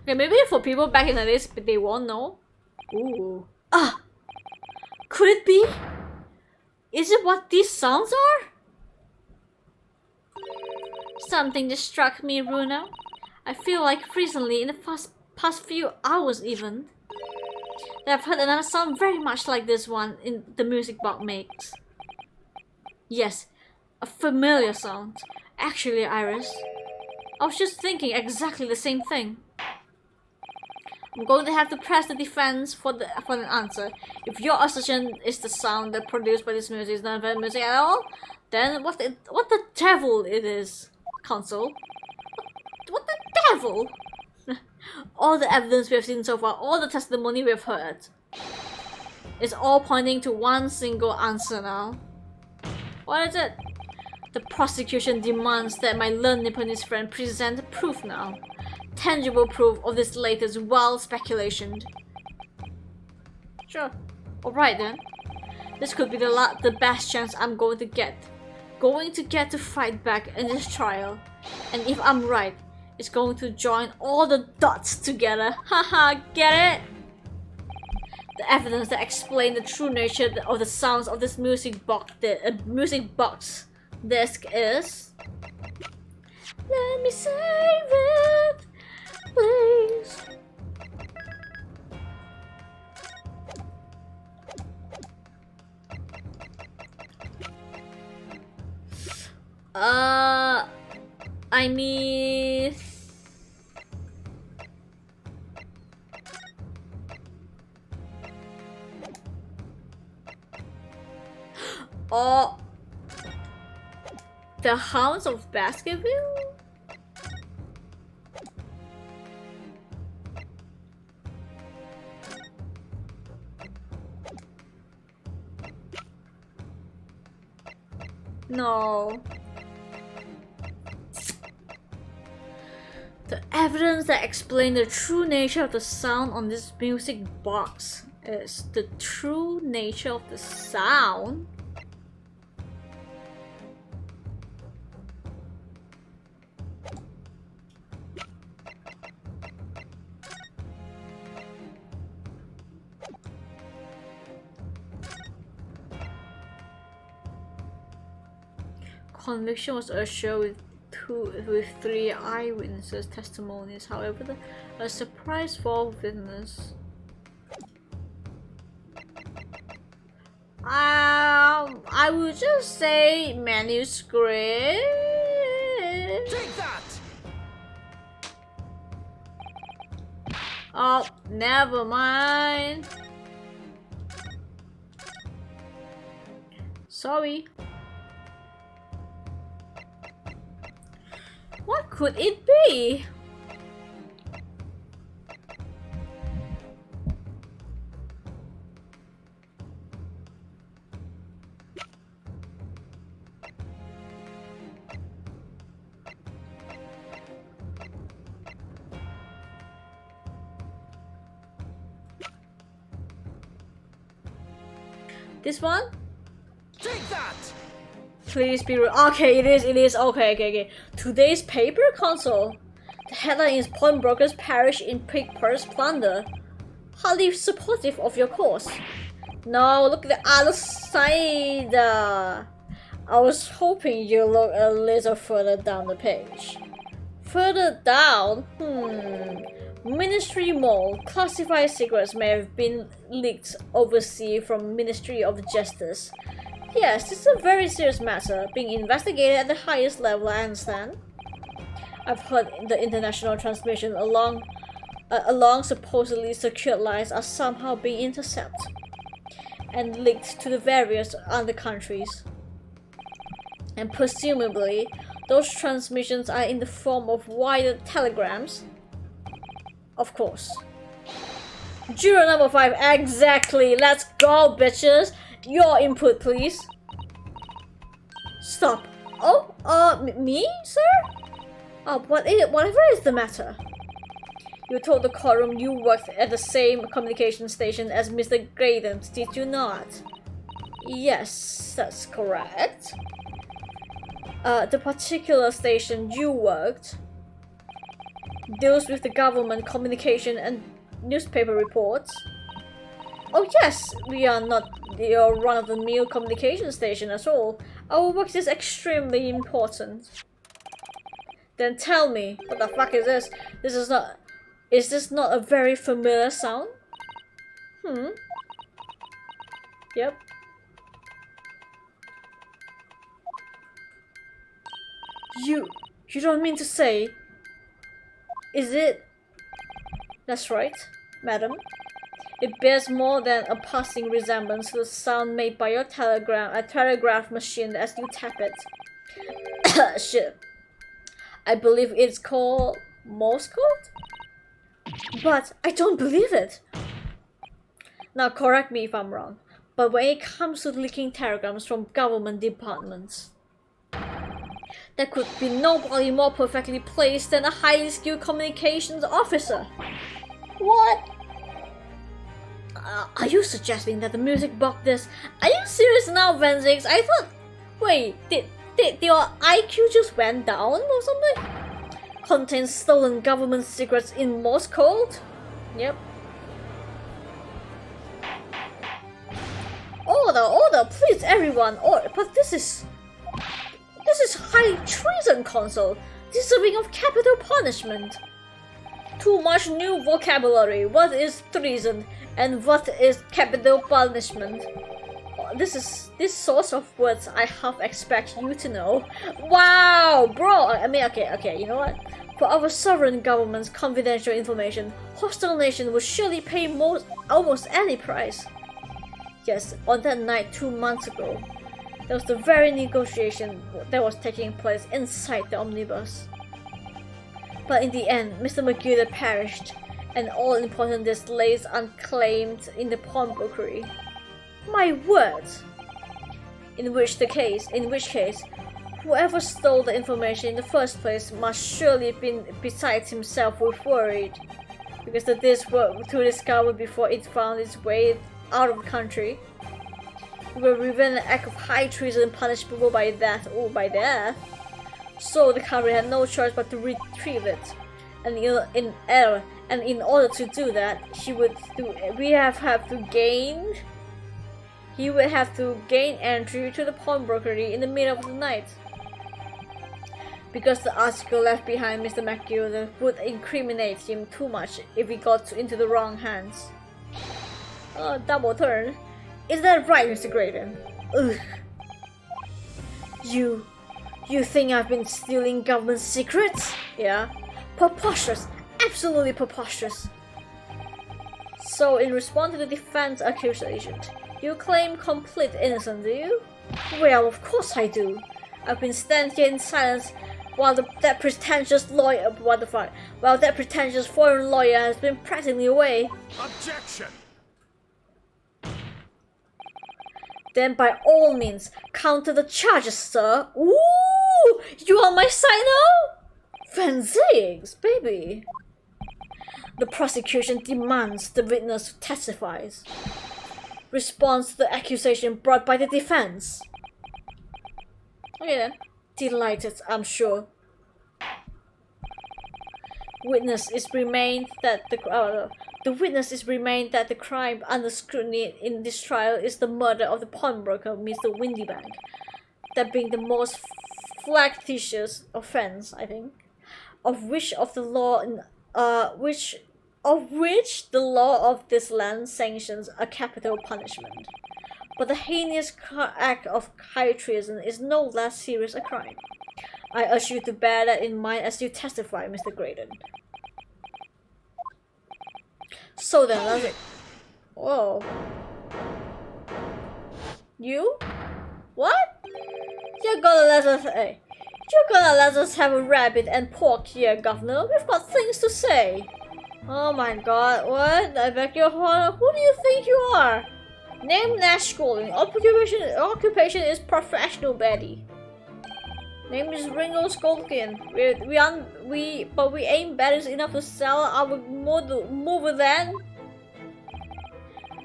Okay, maybe for people back in the days, they won't know. Ooh. Ah! Could it be? Is it what these sounds are? Something just struck me, Bruno. I feel like recently, in the past few hours even, that I've heard another sound very much like this one in the music box makes. Yes, a familiar sound. Actually, Iris, I was just thinking exactly the same thing. I'm going to have to press the defense for an answer. If your assertion is the sound that produced by this music is not bad music at all, then what the devil it is, console? What the devil? All the evidence we have seen so far, all the testimony we have heard, is all pointing to one single answer now. What is it? The prosecution demands that my learned Nipponese friend present proof now. Tangible proof of this latest wild speculation. Sure. Alright then. This could be the best chance I'm going to get. To fight back in this trial. And if I'm right, it's going to join all the dots together. Haha, get it? The evidence that explains the true nature of the sounds of this music box disc is... Let me save it, please. I mean... Oh... The Hounds of Baskerville? No. The evidence that explains the true nature of the sound on this music box is the true nature of the sound. Conviction was assured with 3 eyewitnesses' testimonies. However, a surprise fourth witness. I would just say manuscript. Take that! Oh, never mind. Sorry. What could it be? This one? Take that! Please be real. Okay, it is. Okay. Today's paper console. The headline is Pawnbrokers Perish in Pig Purse Plunder. Hardly supportive of your cause. No, look at the other side. I was hoping you look a little further down the page. Further down? Ministry Mall. Classified secrets may have been leaked overseas from Ministry of Justice. Yes, this is a very serious matter, being investigated at the highest level, I understand. I've heard the international transmission along supposedly secured lines are somehow being intercepted and leaked to the various other countries. And presumably, those transmissions are in the form of wired telegrams. Of course. Juror number 5, exactly. Let's go, bitches. Your input, please. Stop. Oh, me, sir? Whatever is the matter? You told the courtroom you worked at the same communication station as Mr. Graydon, did you not? Yes, that's correct. The particular station you worked deals with the government communication and newspaper reports. Oh yes, we are not your run-of-the-mill communication station at all. Our work is extremely important. Then tell me, what the fuck is this? Is this not a very familiar sound? Yep. You don't mean to say... Is it... That's right, madam. It bears more than a passing resemblance to the sound made by your telegraph machine as you tap it. Shit. I believe it's called Morse code? But I don't believe it. Now correct me if I'm wrong, but when it comes to leaking telegrams from government departments, there could be nobody more perfectly placed than a highly skilled communications officer. What? Are you suggesting that the music bugged this? Are you serious now, Venzix? I thought... Wait, did your IQ just went down or something? Contains stolen government secrets in Morse code? Yep. Order, please everyone. But this is high treason, Consul. Deserving of capital punishment. Too much new vocabulary. What is treason and what is capital punishment? This source of words I half expect you to know. Wow, bro. I mean, okay. You know what? For our sovereign government's confidential information, hostile nation would surely pay almost any price. Yes, on that night 2 months ago, there was the very negotiation that was taking place inside the omnibus. But in the end, Mr. Magruder perished, and all important deeds lays unclaimed in the pawnbrokery. My word! In which case, whoever stole the information in the first place must surely have been besides himself with worried, because the deeds were to discover before it found its way out of the country. It will reveal an act of high treason punishable by death or by death. So the country had no choice but to retrieve it, and in order to do that, he would have to gain entry to the pawnbrokery in the middle of the night. Because the article left behind Mr. McGill would incriminate him too much if he got into the wrong hands. Double turn. Is that right, Mr. Graydon? Ugh. You think I've been stealing government secrets? Yeah. Preposterous. Absolutely preposterous. So, in response to the defense accusation, you claim complete innocence, do you? Well, of course I do. I've been standing here in silence while that pretentious lawyer, while that pretentious foreign lawyer has been prattling away. Objection! Then by all means, counter the charges, sir. Ooh! You on my side now? Fancies, baby. The prosecution demands the witness testifies. Response to the accusation brought by the defense. Okay then. Delighted, I'm sure. Witness is remained that the witness is remained that the crime under scrutiny in this trial is the murder of the pawnbroker, Mr. Windybank. That being the most flagitious offense, I think, of which the law of this land sanctions a capital punishment. But the heinous act of high treason is no less serious a crime. I urge you to bear that in mind as you testify, Mr. Graydon. So then, let's... Whoa. You? What? You're gonna let us have a rabbit and pork here, Governor. We've got things to say. Oh my god, what? I beg your pardon. Who do you think you are? Name Nash Golding. Occupation is professional Betty. Name is Ringo Skolkin. But we ain't baddies enough to sell our mover then.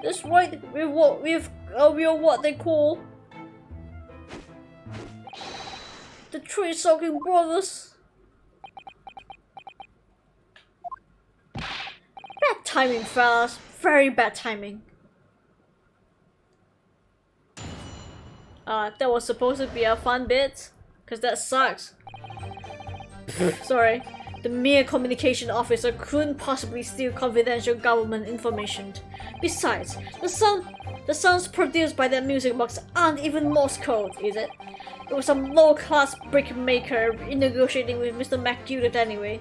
That's right. We're what they call the tree soaking brothers. Bad timing, fellas. Very bad timing. That was supposed to be a fun bit, cause that sucks. Sorry. The mere communication officer couldn't possibly steal confidential government information. Besides, the sounds produced by that music box aren't even Morse code, is it? It was some low-class brick maker negotiating with Mr. McGudet anyway.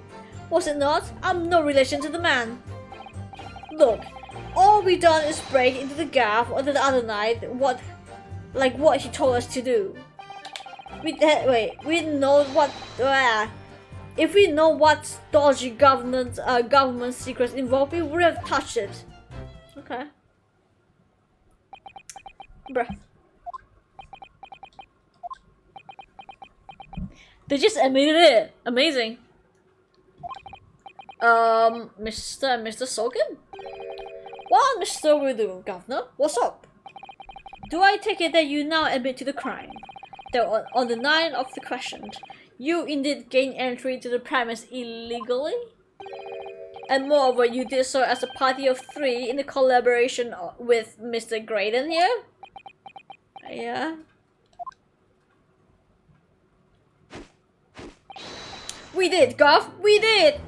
Was it not? I'm no relation to the man. Look, all we done is break into the gaff on the other night, what he told us to do. If we know what dodgy government secrets involved, we would have touched it. Okay. Bruh. They just admitted it. Amazing. Mr. Sogan? Well, Mr. Widow, Governor, what's up? Do I take it that you now admit to the crime? That on the night of the question, you indeed gained entry to the premise illegally? And moreover, you did so as a party of 3 in the collaboration with Mr. Graydon here? Yeah. We did, Gov! We did!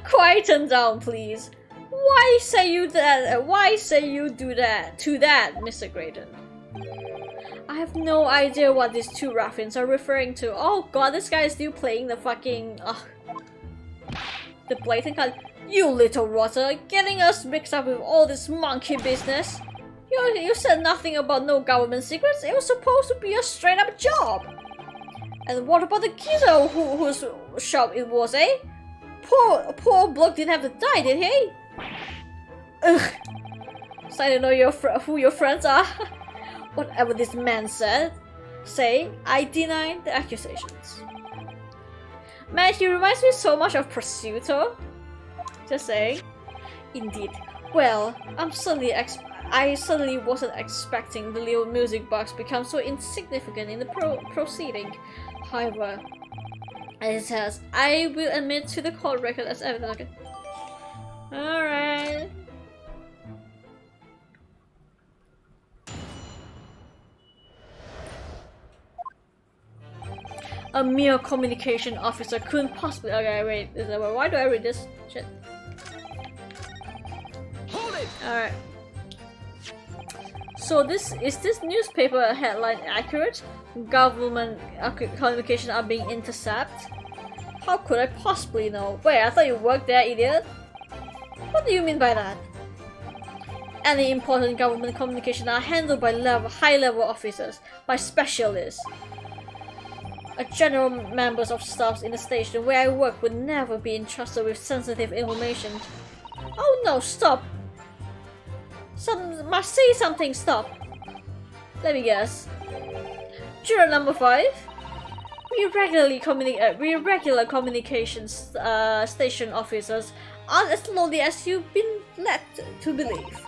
Quieten down, please. Why say you that? Why say you do that to that, Mr. Graydon? I have no idea what these two ruffians are referring to. Oh god, this guy is still playing the fucking the blatant card. You little rotter, getting us mixed up with all this monkey business. You said nothing about no government secrets. It was supposed to be a straight up job. And what about the geezer whose shop it was, eh? Poor bloke didn't have to die, did he? Ugh. So I don't know who your friends are. Whatever this man said, I deny the accusations. Man, he reminds me so much of Prosciutto. Just saying. Indeed. Well, I certainly wasn't expecting the little music box become so insignificant in the proceeding. However, as it says, I will admit to the court record as evidence. Okay. Alright. A mere communication officer couldn't possibly. Okay, wait. Why do I read this shit? Alright. So this newspaper headline accurate? Government communications are being intercepted? How could I possibly know? Wait, I thought you worked there, idiot? What do you mean by that? Any important government communications are handled by high-level officers, by specialists. General members of staffs in the station where I work would never be entrusted with sensitive information. Oh no, stop! Must say something, stop! Let me guess. Juror number 5? We regular communications station officers aren't as lonely as you've been led to believe.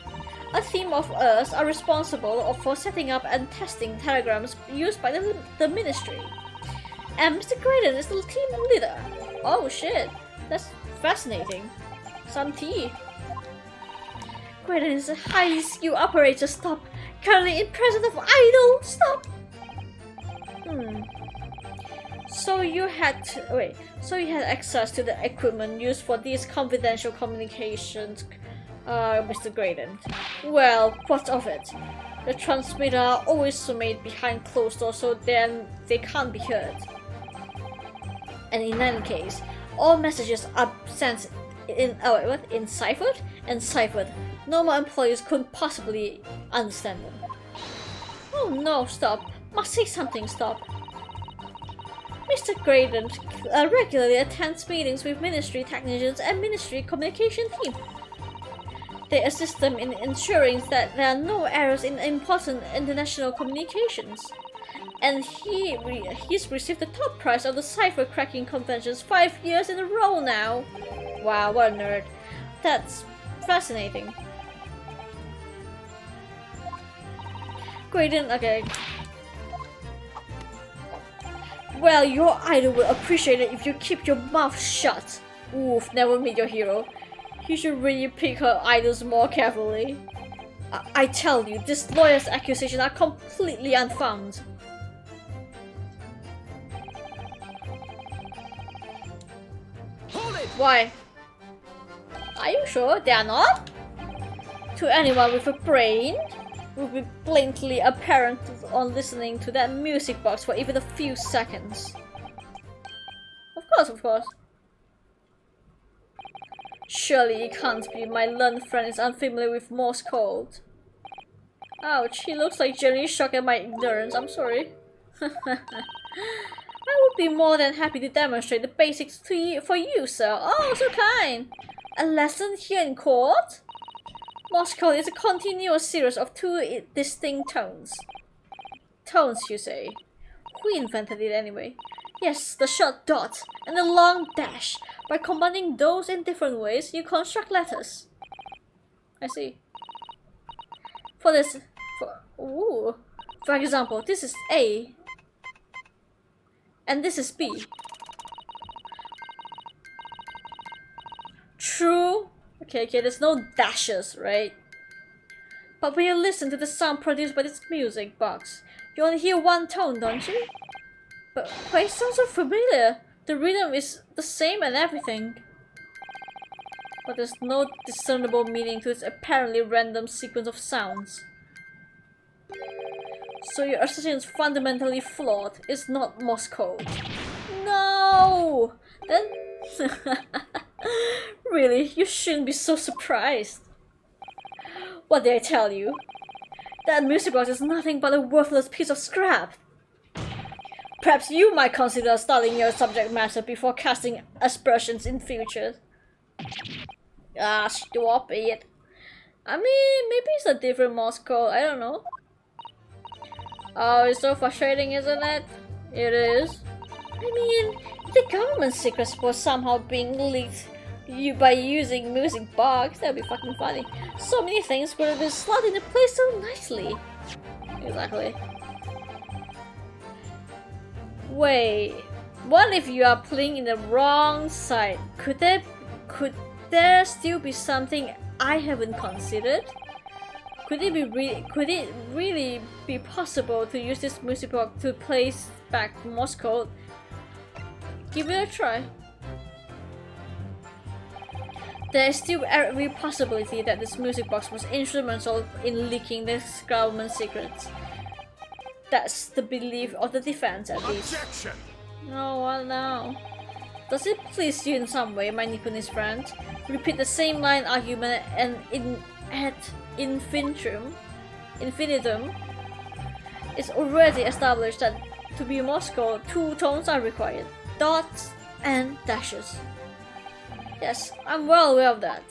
A team of us are responsible for setting up and testing telegrams used by the ministry. And Mr. Graydon is the team leader. Oh shit, that's fascinating. Some tea. Graydon is a highly skilled operator, stop. Currently in presence of idol, stop. So you had access to the equipment used for these confidential communications, Mr. Graydon. Well, what of it? The transmitter are always made behind closed doors, so then they can't be heard. And in any case, all messages are sent in ciphered. Normal employees couldn't possibly understand them. Oh no, stop. Must say something, stop. Mr. Graydon regularly attends meetings with ministry technicians and ministry communication team. They assist them in ensuring that there are no errors in important international communications. And he's received the top prize of the cipher cracking conventions 5 years in a row now. Wow, what a nerd. That's fascinating. Graydon, okay. Well, your idol will appreciate it if you keep your mouth shut. Oof, never meet your hero. You should really pick her idols more carefully. I tell you, this lawyer's accusations are completely unfounded. Hold it! Why? Are you sure they are not? To anyone with a brain, it would be blatantly apparent on listening to that music box for even a few seconds. Of course. Surely it can't be my learned friend is unfamiliar with Morse code. Ouch, he looks like genuinely shocked at my ignorance, I'm sorry. I would be more than happy to demonstrate the basics for you, sir. Oh, so kind! A lesson here in court? Morse code is a continuous series of 2 distinct tones. Tones, you say? Who invented it anyway? Yes, the short dot and the long dash. By combining those in different ways, you construct letters. I see. For example, this is A. And this is B. True. Okay, there's no dashes, right? But when you listen to the sound produced by this music box, you only hear one tone, don't you? But it sounds so familiar. The rhythm is the same and everything. But there's no discernible meaning to its apparently random sequence of sounds. So your assertion is fundamentally flawed. It's not Morse code. No! Then... Really, you shouldn't be so surprised. What did I tell you? That music box is nothing but a worthless piece of scrap. Perhaps you might consider studying your subject matter before casting aspersions in future. Ah, stop it. I mean, maybe it's a different Morse code, I don't know. Oh, it's so frustrating, isn't it? It is. I mean, if the government secrets was somehow being leaked by using music box, that'd be fucking funny. So many things would have been slotted into place so nicely. Exactly. Wait, what if you are playing in the wrong side? Could there still be something I haven't considered? Could it really be possible to use this music box to place back Morse code? Give it a try. There is still every possibility that this music box was instrumental in leaking this government secrets. That's the belief of the defense, at least. Objection! No, well, no. Does it please you in some way, my Nipponese friend? Repeat the same line argument and ad infinitum. It's already established that to be Moscow, 2 tones are required. Dots and dashes. Yes, I'm well aware of that.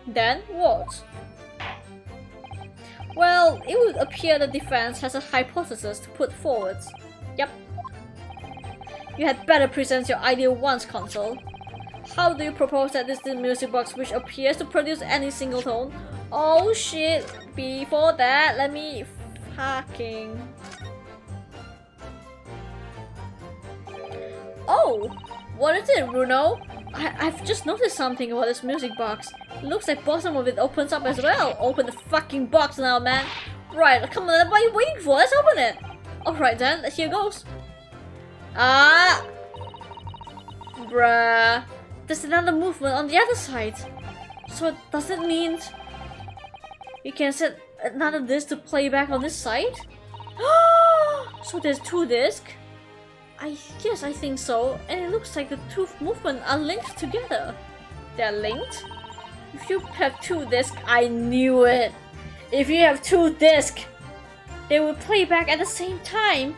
Then what? Well, it would appear the defense has a hypothesis to put forward. Yep. You had better present your idea once, Consul. How do you propose that this music box which appears to produce any single tone? Oh shit, before that, let me fucking... Oh! What is it, Bruno? I've just noticed something about this music box. It looks like bottom of it opens up as well. Open the fucking box now, man. Right, come on, what are you waiting for? Let's open it. Alright then, here goes. Ah! Bruh. There's another movement on the other side. So does it mean you can set another disc to play back on this side? So there's 2 discs? Yes, I think so. And it looks like the 2 movements are linked together. They're linked? If you have 2 discs, I knew it. If you have 2 discs, they will play back at the same time.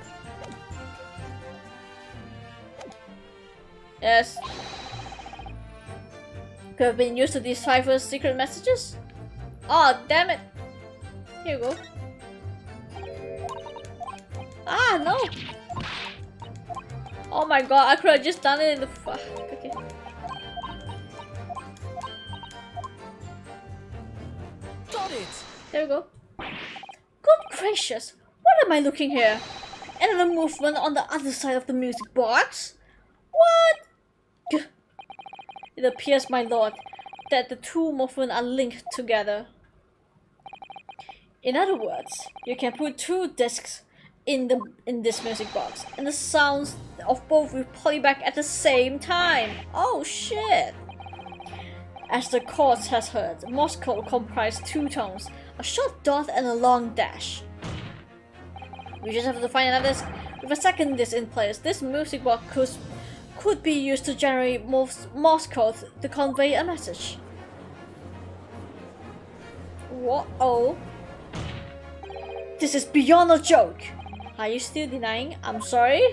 Yes. Could have been used to decipher secret messages? Oh, damn it. Here you go. Ah, no. Oh my god, I could have just done it in the fuck. Okay. Got it! There we go. Good gracious, what am I looking here? Another movement on the other side of the music box? What? Gah. It appears, my lord, that the 2 movements are linked together. In other words, you can put 2 discs in this music box, and the sounds of both will play back at the same time. Oh shit! As the court has heard, Moscow comprised 2 tones, a short dot and a long dash. We just have to find another disc with a second disc in place. This music box could be used to generate Morse code to convey a message. What? Oh. This is beyond a joke. Are you still denying? I'm sorry?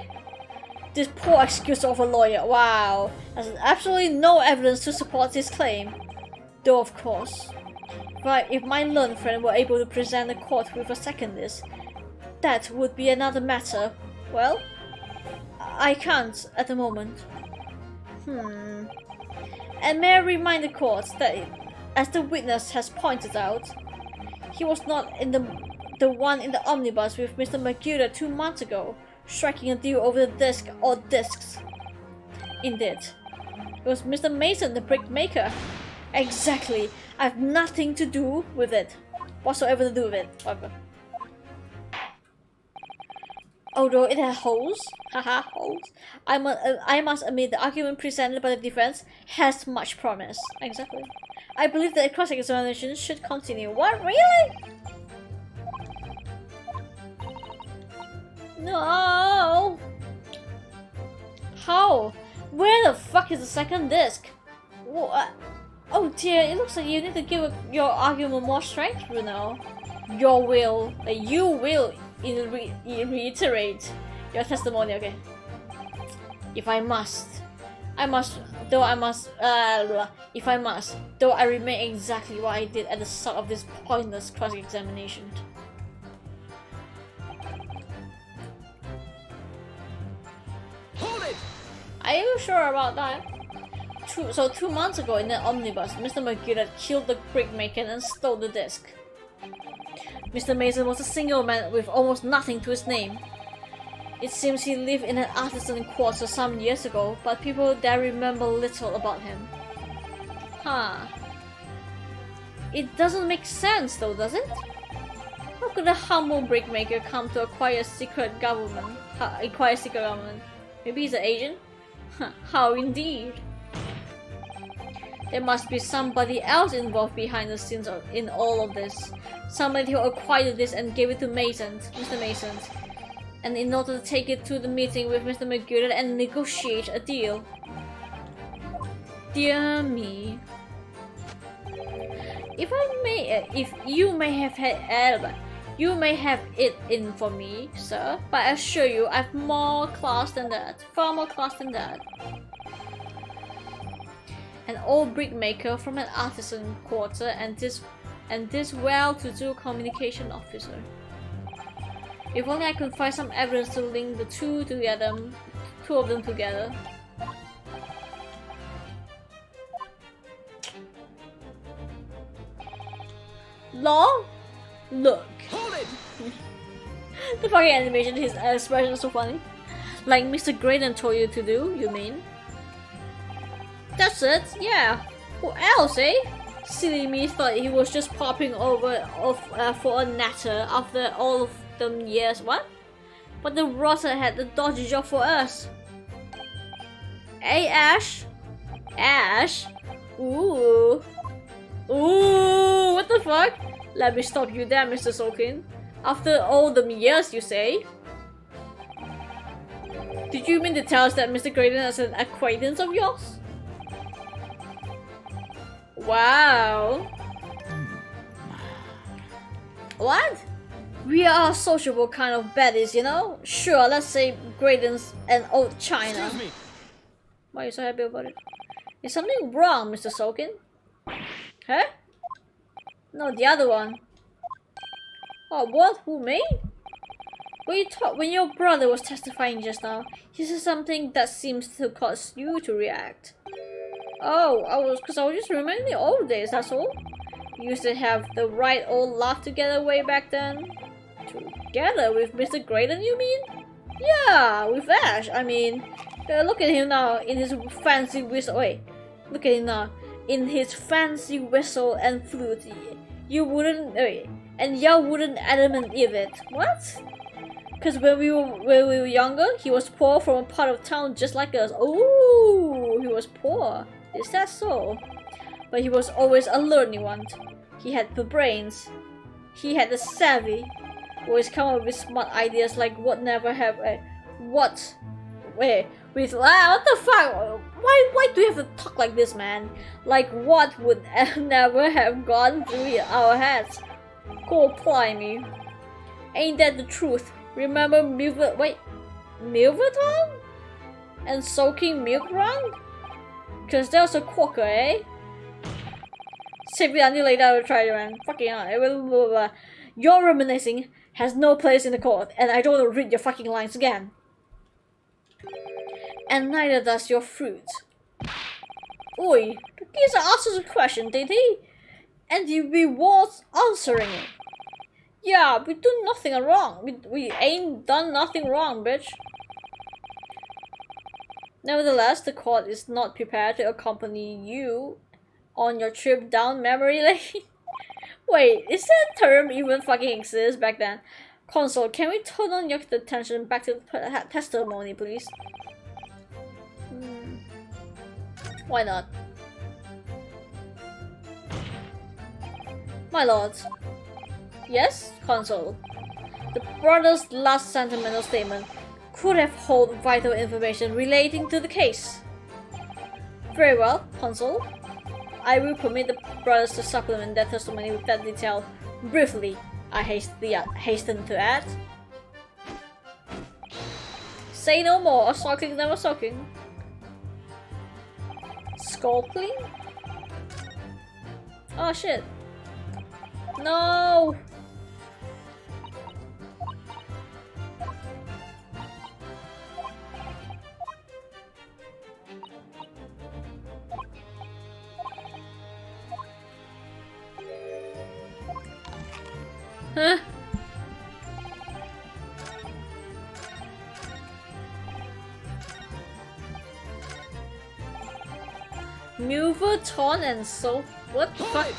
This poor excuse of a lawyer. Wow. There's absolutely no evidence to support his claim. Though of course, if my learned friend were able to present the court with a second list, that would be another matter. Well, I can't at the moment. And may I remind the court that, as the witness has pointed out, he was not in the one in the omnibus with Mr. Magura 2 months ago, striking a deal over the disc or discs. Indeed, it was Mr. Mason, the brick maker. Exactly. I have nothing to do with it. Whatsoever to do with it. Whatever. Although it had holes, haha, holes, I must admit the argument presented by the defense has much promise. Exactly. I believe that a cross-examination should continue. What? Really? No! How? Where the fuck is the second disc? What? Oh dear, it looks like you need to give your argument more strength, Bruno. You will reiterate your testimony, okay? If I must, though I remain exactly what I did at the start of this pointless cross-examination. Hold it! Are you sure about that? So 2 months ago in the omnibus, Mr. Magura killed the brickmaker and stole the disc. Mr. Mason was a single man with almost nothing to his name. It seems he lived in an artisan quarter some years ago, but people there remember little about him. Huh. It doesn't make sense though, does it? How could a humble brickmaker come to acquire secret government? Maybe he's an agent? How indeed. There must be somebody else involved behind the scenes in all of this. Somebody who acquired this and gave it to Mr. Mason. And in order to take it to the meeting with Mr. McGuire and negotiate a deal. Dear me. If you may have it in for me, sir, but I assure you I've more class than that. Far more class than that. An old brickmaker from an artisan quarter and this well-to-do communication officer. If only I could find some evidence to link the two of them together. Law? Look. Hold it! The fucking animation, his expression is so funny. Like Mr. Graydon told you to do, you mean? That's it, yeah. Who else, eh? Silly me thought he was just popping over for a natter after all of them years, what? But the rotter had the dodgy job for us. Hey, Ash? Ash? Ooh. Ooh, what the fuck? Let me stop you there, Mr. Sokin. After all the years, you say? Did you mean to tell us that Mr. Graydon is an acquaintance of yours? Wow. What? We are a sociable kind of baddies, you know? Sure, let's say Graydon's an old China. Excuse me. Why are you so happy about it? Is something wrong, Mr. Sokin? Huh? No, the other one. Oh, what? Who, me? When your brother was testifying just now, he said something that seems to cause you to react. Oh, I was just remembering the old days, that's all. You used to have the right old laugh together way back then. Together with Mr. Graydon, you mean? Yeah, with Ash. I mean, look at him now in his fancy whistle. Wait, look at him now in his fancy whistle and flute. You wouldn't, and y'all wouldn't adamant it. What? Because when we were younger, he was poor from a part of town just like us. Oh, he was poor. Is that so? But he was always a learning one. He had the brains. He had the savvy. Always come up with smart ideas like what never have what? Wait, with what the fuck? Why do you have to talk like this, man? Like what would never have gone through our heads? Go apply me. Ain't that the truth? Remember Milverton? And soaking milk around? Cause that was a quokka, eh? Save it until later, I will try, man. Fucking hell. Your reminiscing has no place in the court, and I don't want to read your fucking lines again. And neither does your fruit. Oi, these are answers a question, did he? And the rewards answering it. Yeah, we do nothing wrong. We ain't done nothing wrong, bitch. Nevertheless, the court is not prepared to accompany you on your trip down memory lane. Wait, is that term even fucking exist back then? Console, can we turn on your attention back to the testimony, please? Why not? My lords. Yes, Console. The brother's last sentimental statement could have held vital information relating to the case. Very well, Console. I will permit the brothers to supplement their testimony with that detail. Briefly, I hasten to add. Say no more, sulking never sulking. Sculpting? Oh shit. No! Huh? Milverton and so what the fuck?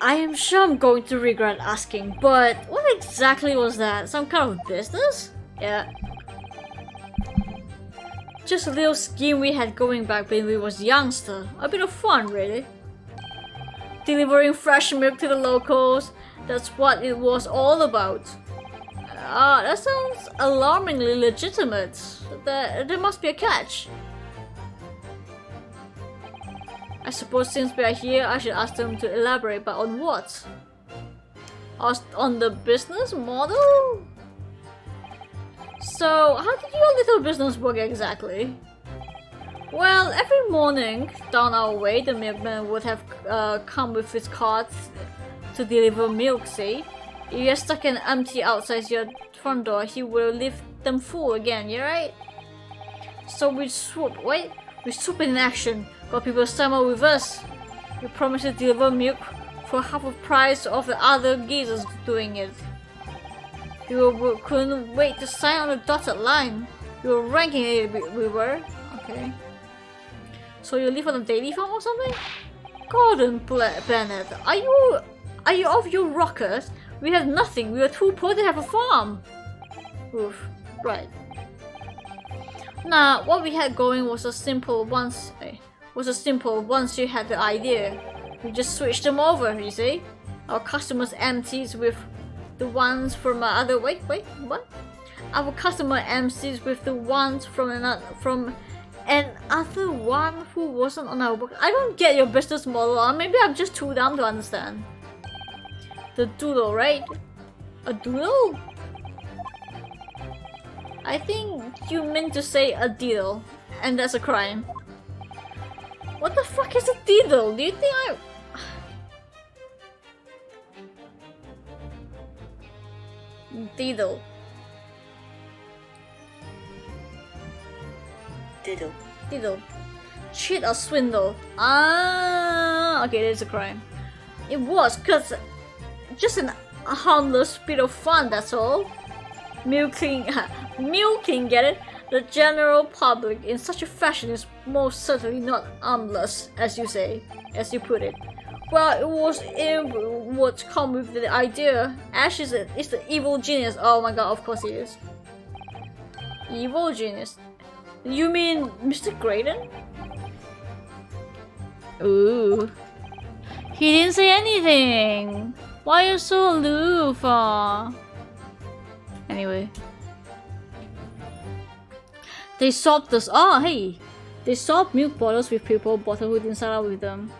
I am sure I'm going to regret asking, but what exactly was that? Some kind of business? Yeah. Just a little scheme we had going back when we was youngster. A bit of fun, really. Delivering fresh milk to the locals. That's what it was all about. That sounds alarmingly legitimate. There must be a catch. I suppose since we are here, I should ask them to elaborate, but on what? On the business model? So, how did your little business work exactly? Well, every morning down our way, the milkman would have come with his carts to deliver milk, see? If you're stuck and empty outside your front door, he will leave them full again, you right? So we swoop in action, got people summer with us. We promised to deliver milk for half the price of the other geezers doing it. We couldn't wait to sign on the dotted line. We were ranking it, we were. Okay. So you live on a daily farm or something? Gordon Bennett, are you off your rockers? We have nothing. We were too poor to have a farm. Oof. Right. Nah, what we had going was a simple once you had the idea. We just switched them over, you see? Our customers empties with the ones from other what? Our customer empties with the ones from another one who wasn't on our book. I don't get your business model. Maybe I'm just too dumb to understand. The doodle, right? A doodle? I think you meant to say a diddle, and that's a crime. What the fuck is a diddle? Do you think I... Diddle. Diddle. Cheat or swindle. Ah, okay, that's a crime. It was, cause just a harmless bit of fun, that's all. Milking, get it? The general public in such a fashion is most certainly not harmless, as you put it. Well, it would come with the idea. Ash is the evil genius. Oh my god, of course he is. Evil genius. You mean Mr. Graydon? Ooh. He didn't say anything. Why are you so aloof? Anyway. They swapped us. Oh, hey. They swapped milk bottles with people bottle who didn't sign up with them.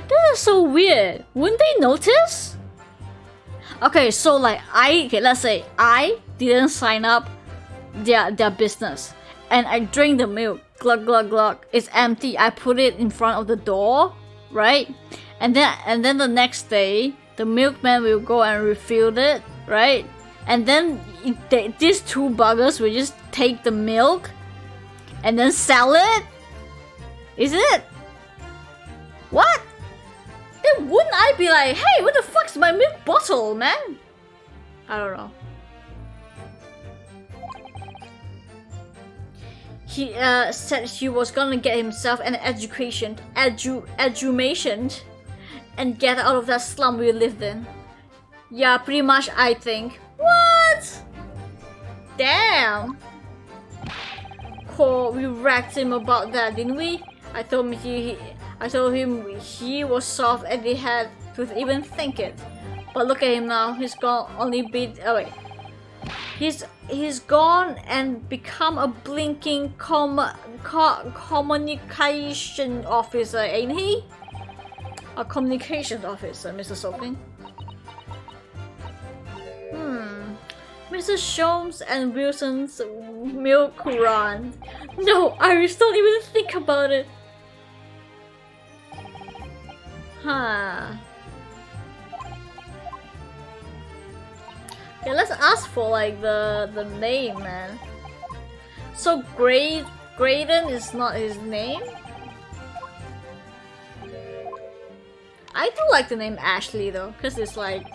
That is so weird. Wouldn't they notice? Okay, so like let's say I didn't sign up their business and I drink the milk. Glug glug glug. It's empty. I put it in front of the door, right? And then the next day, the milkman will go and refill it, right? And then these two buggers will just take the milk and then sell it? Is it? What? Then wouldn't I be like, hey, what the fuck's my milk bottle, man? I don't know. He said he was gonna get himself an education, and get out of that slum we lived in. Yeah, pretty much, I think. What? Damn. Cool, we wrecked him about that, didn't we? I told him he was soft and he had to even think it. But look at him now. He's gone. He's gone and become a blinking communication officer, ain't he? A communications officer, Mr. Soaping. Mr. Sholmes and Wilson's milk run. No, Iris, don't even think about it. Huh. Okay, let's ask for like the name, man. So Graydon is not his name? I do like the name Ashley though, because it's like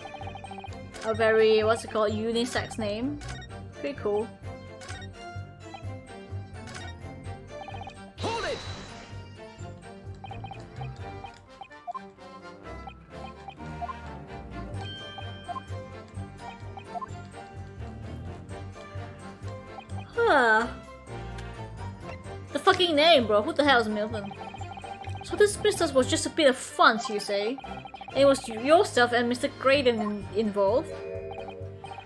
a very, what's it called, unisex name. Pretty cool. Hold it! The fucking name, bro. Who the hell is Milton? So this business was just a bit of fun, you say? And it was yourself and Mr. Graydon involved?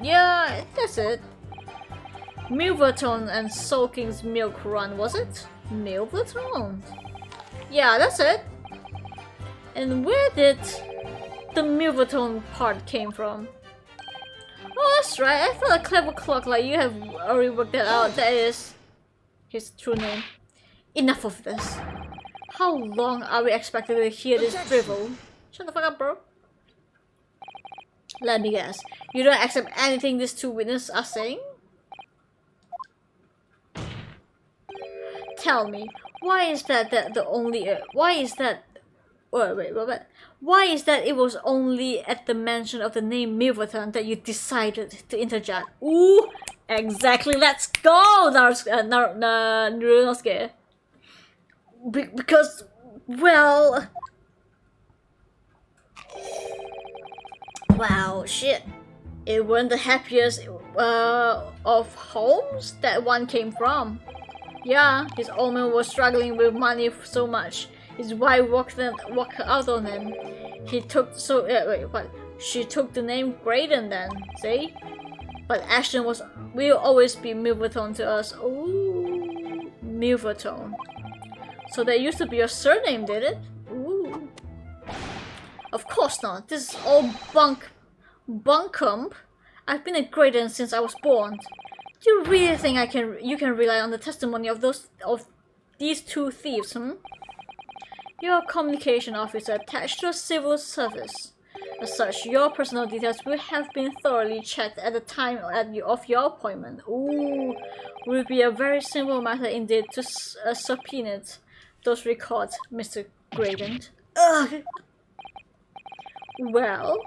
Yeah, that's it. Milverton and Sulking's Milk Run, was it? Milverton? Yeah, that's it. And where did the Milverton part came from? Oh, that's right. I thought a clever clock like you have already worked that out. That is his true name. Enough of this. How long are we expected to hear this drivel? Shut the fuck up, bro. Let me guess. You don't accept anything these two witnesses are saying? Tell me, why is that why is that it was only at the mention of the name Milverton that you decided to interject? Ooh, exactly. Let's go, Narunosuke. Because, well, wow, shit. It wasn't the happiest of homes that one came from. Yeah, his old man was struggling with money so much. His wife walked out on him. She took the name Graydon then, see? But Ashton will always be Milverton to us. Ooh, Milverton. So that used to be your surname, did it? Ooh. Of course not. This is all bunkum. I've been a Graydon since I was born. Do you really think you can rely on the testimony of these two thieves, You're a communication officer attached to a civil service. As such, your personal details will have been thoroughly checked at the time of your appointment. Ooh, would be a very simple matter indeed to subpoena those records, Mr. Graydon. Ugh. Well,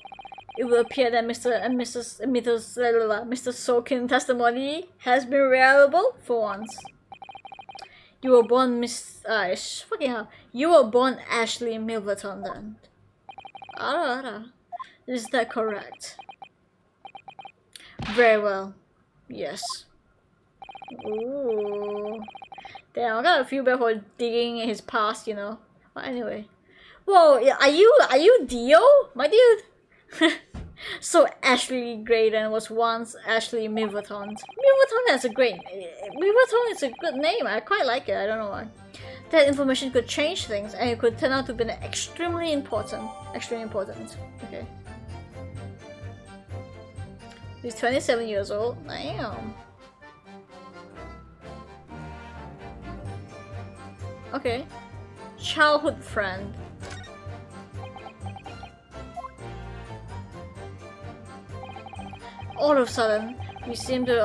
it will appear that Mr. Sulkin's testimony has been reliable for once. You were born You were born Ashley Milverton then. Is that correct? Very well. Yes. Ooh. Damn, I got a feel bad for digging in his past, you know. But anyway. Whoa, are you Dio? My dude? So Ashley Graydon was once Ashley Milverton. Milverton is a good name. I quite like it. I don't know why. That information could change things, and it could turn out to be extremely important. Extremely important. Okay. He's 27 years old. Damn. Okay. Childhood friend. All of a sudden, we seem to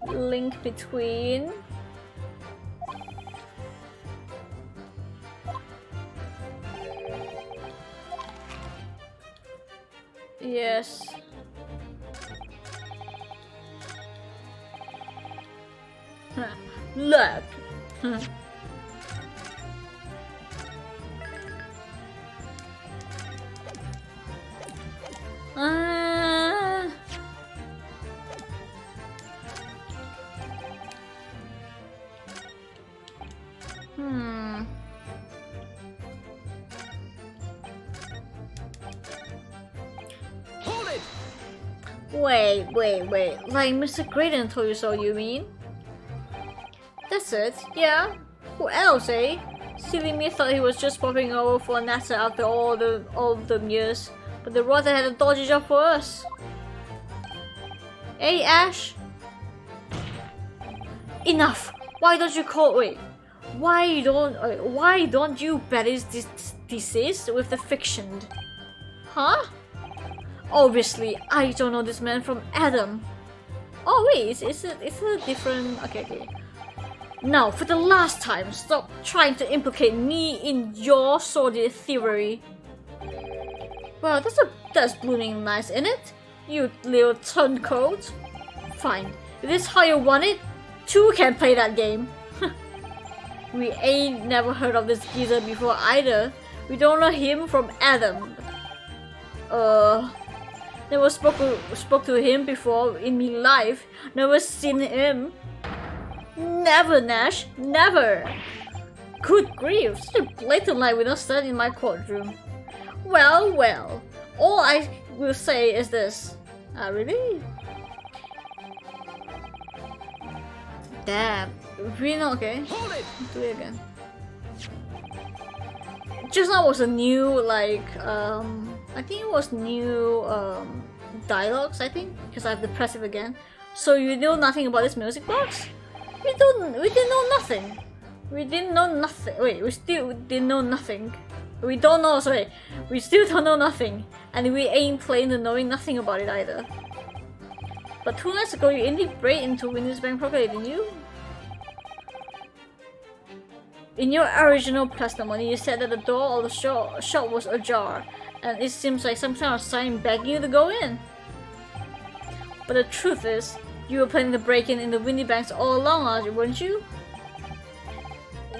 link between yes. Look. Hold it! Wait. Like Mr. Graydon told you so, you mean? That's it, yeah. Who else, eh? Silly me thought he was just popping over for NASA after all the years. But the Rotter had a dodgy job for us. Hey, Ash? Enough! Why don't you Why don't you balance this disease with the fiction? Huh? Obviously, I don't know this man from Adam. Oh wait, it's a different... Okay. Now, for the last time, stop trying to implicate me in your sordid theory. Well, that's blooming nice, isn't it? You little turncoat. Fine. If this is how you want it, two can play that game. We ain't never heard of this geezer before either. We don't know him from Adam. Never spoke to him before in my life. Never seen him. Never, Nash. Never. Good grief, such a blatant lie with no stand in my courtroom. Well, well. All I will say is this. Ah, really? Damn. Really not okay? Hold it! Do it again. Just now was a new, like, I think it was new, dialogues, I think, because I have to press it again. So you know nothing about this music box? We didn't know nothing. We didn't know nothing. Wait, we still didn't know nothing. We don't know, sorry. We still don't know nothing. And we ain't playing the knowing nothing about it either. But 2 nights ago, you indeed break into Winnie's bank property, didn't you? In your original testimony, you said that the door of the shop was ajar, and it seems like some kind of sign begging you to go in. But the truth is, you were planning to break in the Winnie Banks all along, weren't you?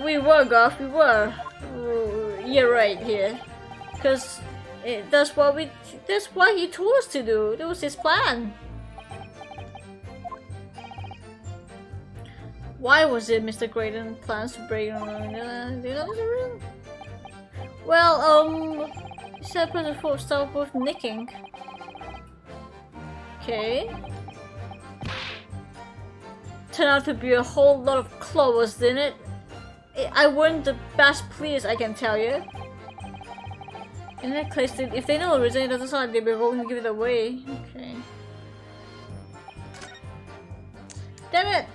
We were, Garth, we were. You're right here. Because that's what he told us to do. That was his plan. Why was it Mr. Graydon plans to break in? Do you know the reason? Well, he said person for start with nicking. Okay. Turned out to be a whole lot of clovers, didn't it? I weren't the best pleased, I can tell you. In that case, if they know the reason, it doesn't sound like they'd be willing to give it away. Okay. Damn it!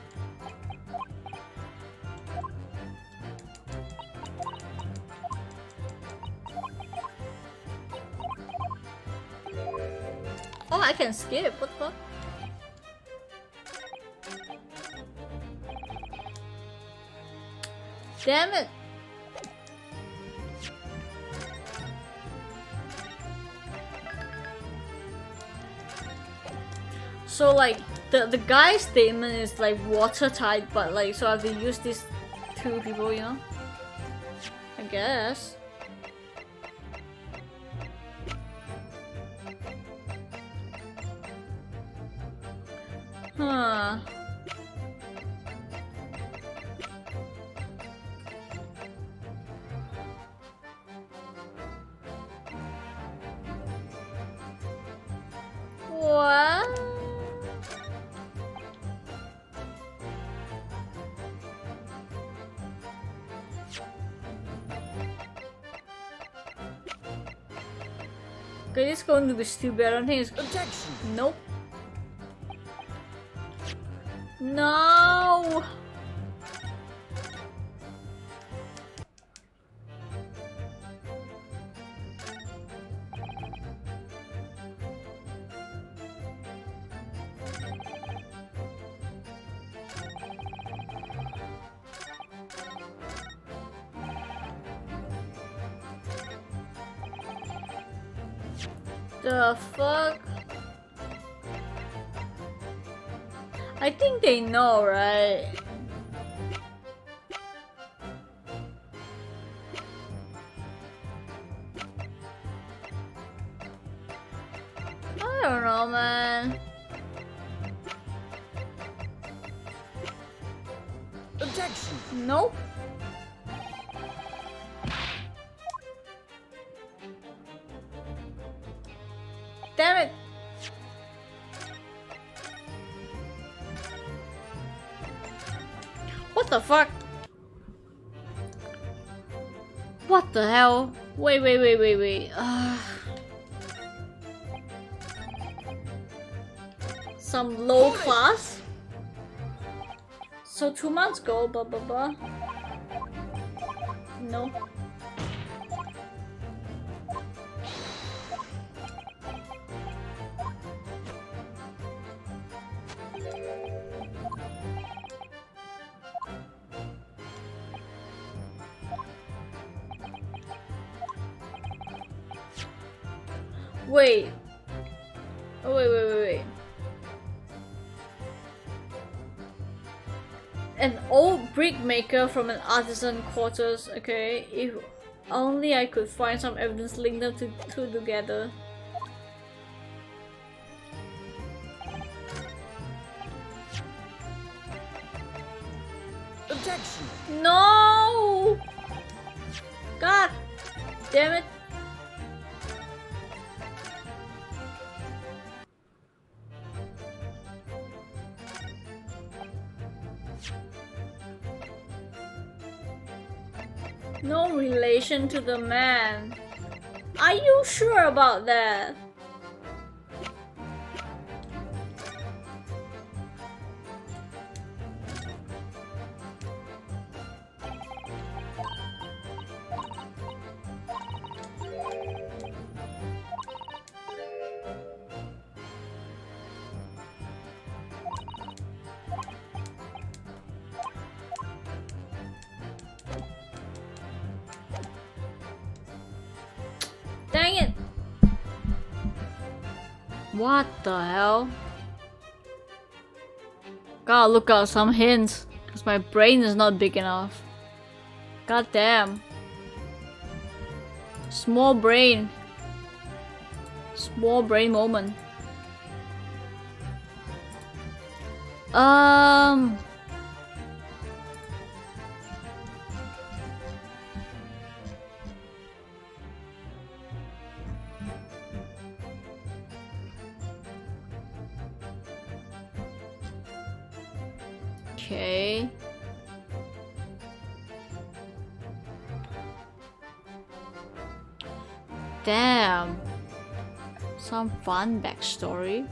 Oh, I can skip. What the fuck? Damn it! So like the guy's statement is like watertight, but like so I have to use these 2 people, you know? I guess. Huh. What? Okay, this is going to be stupid. I don't think it's. Objection! Nope. No. The fuck? I think they know, right? I don't know, man. Objection! Nope. Damn it. What the fuck? What the hell? Wait. Some low class? So 2 months ago, blah blah blah. No. Wait. Oh, wait. An old brick maker from an artisan quarters. Okay, if Only I could find some evidence link them two together. Objection! No! God damn it. No relation to the man. Are you sure about that? Dang it! What the hell? Gotta look out some hints, cause my brain is not big enough. God damn. Small brain. Small brain moment. Okay. Damn. Some fun backstory.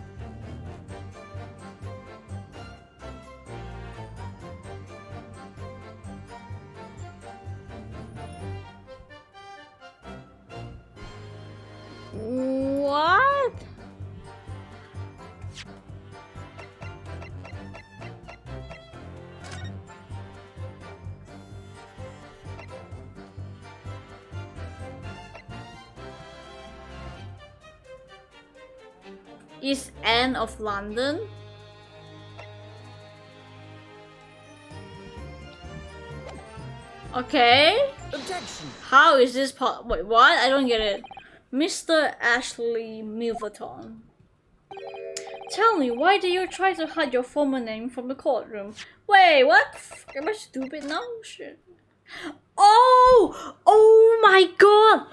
What? East End of London? Okay. Objection! How is this wait, what? I don't get it. Mr. Ashley Milverton. Tell me, why do you try to hide your former name from the courtroom? Wait, what? Am I stupid now? Shit. Oh! Oh my god!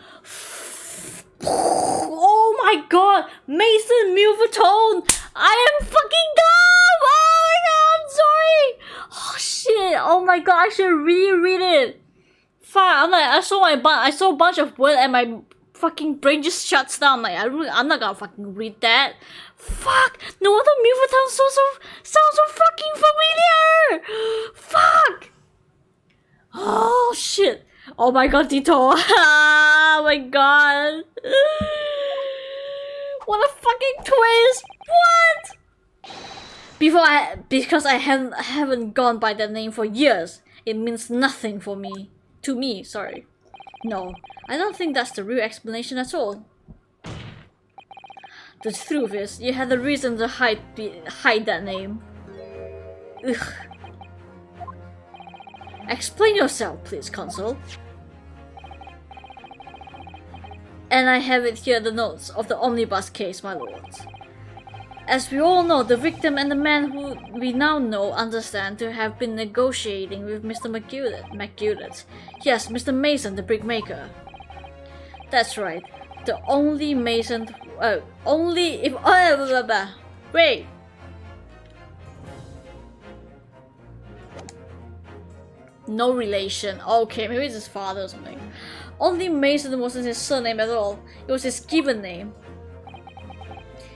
Oh my god! Mason Milverton! I am fucking dumb! Oh my god, I'm sorry! Oh shit! Oh my god, I should reread it! Fuck, I'm like, I saw a bunch of words and my fucking brain just shuts down. Like, I'm not gonna fucking read that. Fuck! No wonder Milverton sounds so fucking familiar! Fuck! Oh shit! Oh my god, Tito! Oh my god! What a fucking twist! What? Because I haven't gone by that name for years, it means nothing for me. To me, sorry. No, I don't think that's the real explanation at all. The truth is, you had a reason to hide that name. Ugh. Explain yourself, please, Consul. And I have it here, the notes of the omnibus case, my lords. As we all know, the victim and the man who we now know understand to have been negotiating with Mr. McGulet. Yes, Mr. Mason, the brickmaker. That's right. The only Mason... only if... Wait! No relation. Okay, maybe it's his father or something. Only Mason wasn't his surname at all. It was his given name.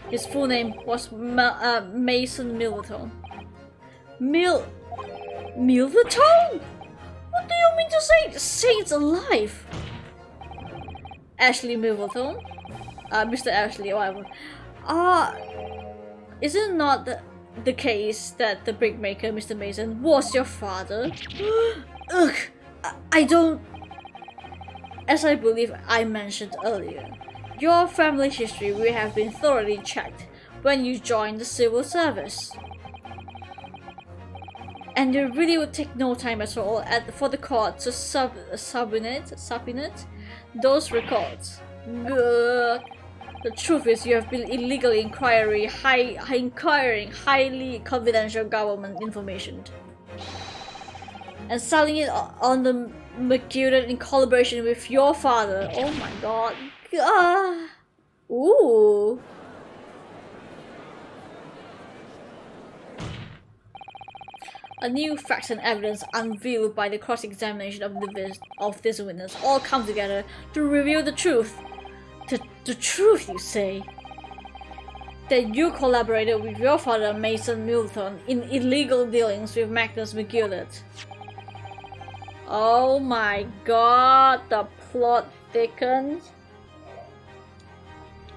His full name was Mason Milverton. Milverton? What do you mean to say? Saints alive! Ashley Milverton? Mr. Ashley, whatever. Is it not the case that the brickmaker, Mr. Mason, was your father? Ugh! I don't... As I believe I mentioned earlier, your family history will have been thoroughly checked when you joined the civil service. and it really would take no time at all for the court to subpoena those records. Good. The truth is, you have been illegally inquiring highly confidential government information and selling it on the McGilden in collaboration with your father. Oh my god. Ooh. A new facts and evidence unveiled by the cross-examination of this witness all come together to reveal the truth. The truth, you say? That you collaborated with your father, Mason Milton, in illegal dealings with Magnus McGillet. Oh my god, the plot thickens.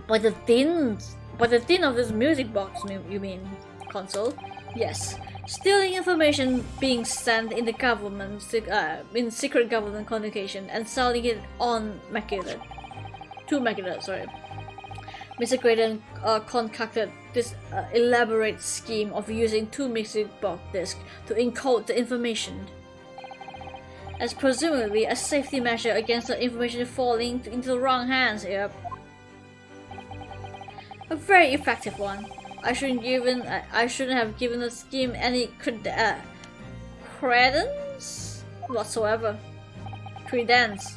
But the thin of this music box, you mean, console? Yes. Stealing information being sent in the government, in secret government communication and selling it on McGillet. To McGillet, sorry. Mr. Graydon concocted this elaborate scheme of using 2 music box discs to encode the information, as presumably a safety measure against the information falling into the wrong hands. Yep. A very effective one. I shouldn't have given the scheme any credence whatsoever. Credence.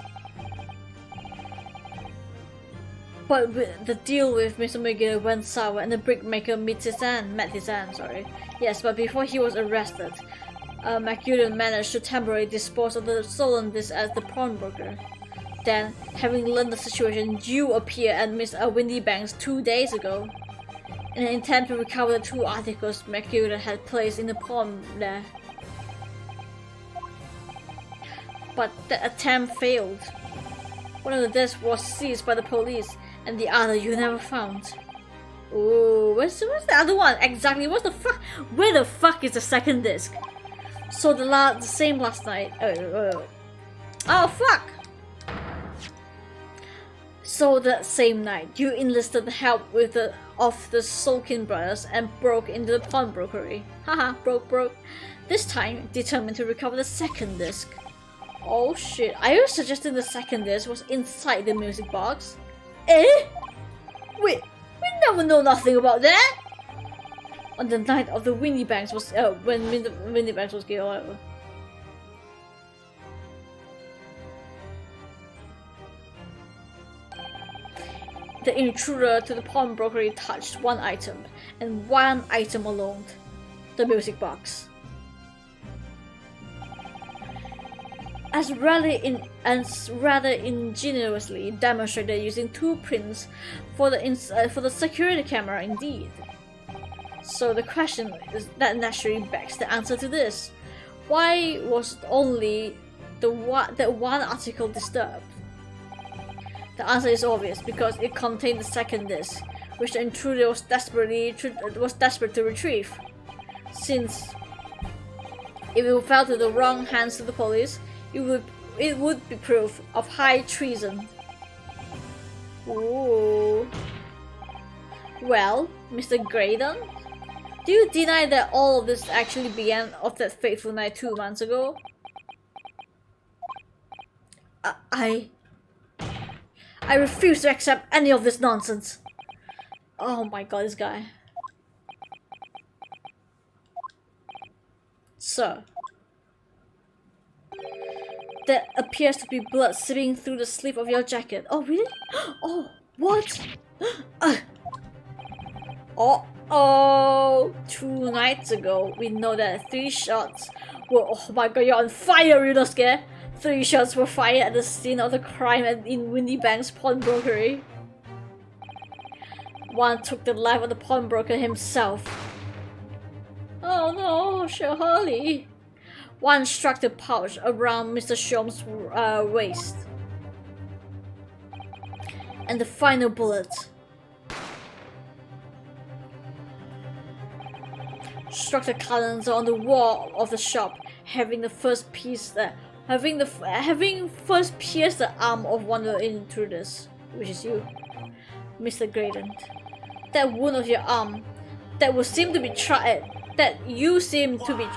But the deal with Mr. McGill went sour and the brickmaker met his end, sorry. Yes, but before he was arrested, McGill managed to temporarily dispose of the stolen disc as the pawnbroker. Then, having learned the situation, you appeared at Miss Windybank's 2 days ago in an attempt to recover the 2 articles McGill had placed in the pawn there. But the attempt failed. One of the discs was seized by the police, and the other you never found. Ooh, where's the other one? Exactly, what the fuck? Where the fuck is the second disc? So the same last night. Oh fuck! So that same night, you enlisted the help of the Solkin brothers and broke into the pawnbrokery. Haha, broke. This time, determined to recover the second disc. Oh shit, are you suggesting the second disc was inside the music box? Eh? Wait, we never know nothing about that! On the night of the Windybanks was, when Windybanks was killed, whatever. The intruder to the pawnbrokery touched one item, and one item alone, the music box. As rather ingeniously demonstrated using 2 prints for the security camera, indeed. So the question is that naturally begs the answer to this: why was only that one article disturbed? The answer is obvious, because it contained the second disc, which the intruder was desperate to retrieve. Since if it fell to the wrong hands of the police, it would be proof of high treason. Ooh. Well, Mr. Graydon, do you deny that all of this actually began of that fateful night 2 months ago? I refuse to accept any of this nonsense. Oh my god, this guy. Sir. There appears to be blood seeping through the sleeve of your jacket. Oh, really? Oh, what? Oh, 2 nights ago, we know that 3 shots were. Oh my god, you're on fire, Ryunosuke! 3 shots were fired at the scene of the crime in Windybank's pawnbrokery. One took the life of the pawnbroker himself. Oh no, Shirley. One struck the pouch around Mr. Shom's waist. And the final bullet struck the calendar on the wall of the shop, having first pierced the arm of one of the intruders, which is you, Mr. Graydon. That wound of your arm, that you seem to be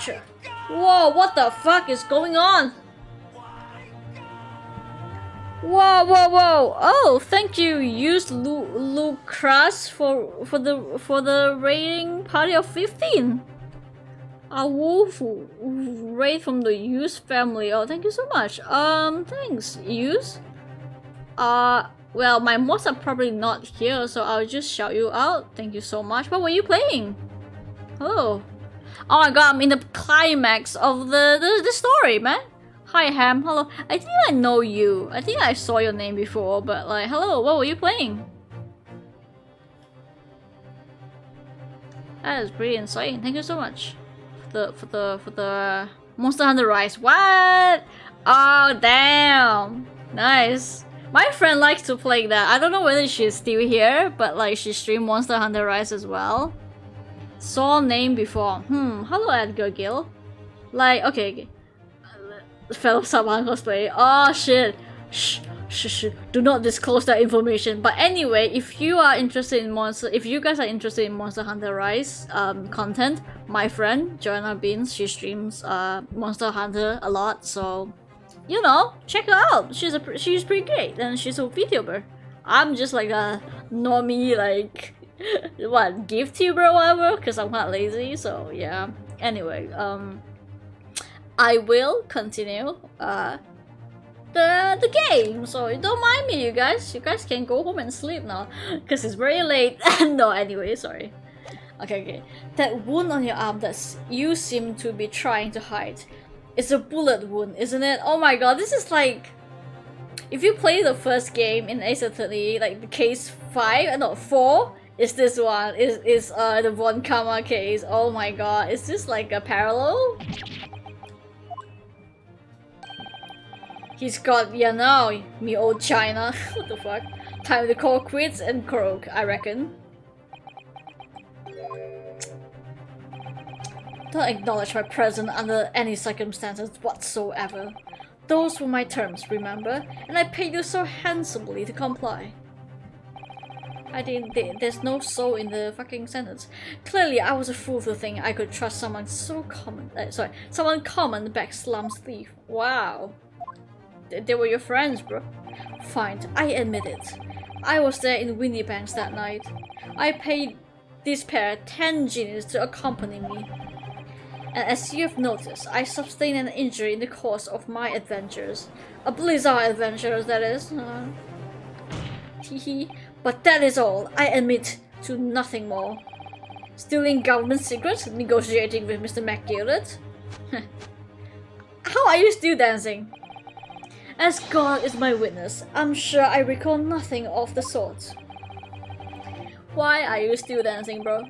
Whoa, what the fuck is going on? Whoa, whoa, whoa! Oh, thank you, used Lucas for the rating party of 15. A wolf raid from the Use family. Oh, thank you so much. Thanks, Use. Well, my mods are probably not here, so I'll just shout you out. Thank you so much. What were you playing? Hello. Oh my god, I'm in the climax of the story, man. Hi, Ham. Hello. I think I know you. I think I saw your name before, but like, hello. What were you playing? That is pretty insane. Thank you so much for the Monster Hunter Rise. What? Oh damn. Nice. My friend likes to play that. I don't know whether she's still here, but like she streamed Monster Hunter Rise as well. Saw name before. Hello Edgar Gill. Like, okay. Fellow Saban cosplay. Oh shit. Shh. Do not disclose that information. But anyway, if you are interested in if you guys are interested in Monster Hunter Rise content, my friend Joanna Beans, she streams Monster Hunter a lot, so you know, check her out. She's pretty great, and she's a VTuber. I'm just like a normie, like what, gift tuber or whatever, because I'm quite lazy. So yeah. Anyway, I will continue the game, so don't mind me, you guys. You guys can go home and sleep now, because it's very late. No, anyway, sorry. Okay. That wound on your arm that you seem to be trying to hide. It's a bullet wound, isn't it? Oh my god, this is like... If you play the first game in Ace Attorney, like the case 4, is this one. Is the Von Karma case. Oh my god, is this like a parallel? He's got, yeah, now, me old China. What the fuck? Time to call quits and croak, I reckon. Don't acknowledge my presence under any circumstances whatsoever. Those were my terms, remember? And I paid you so handsomely to comply. I didn't. There's no soul in the fucking sentence. Clearly, I was a fool to think I could trust someone so common. Someone common back slums thief. Wow. They were your friends, bro. Fine, I admit it. I was there in Windy Banks that night. I paid this pair 10 guineas to accompany me. And as you have noticed, I sustained an injury in the course of my adventures. A blizzard adventures, that is. Hehe. But that is all. I admit to nothing more. Stealing government secrets? Negotiating with Mr. McGillet? How are you still dancing? As God is my witness, I'm sure I recall nothing of the sort. Why are you still dancing, bro?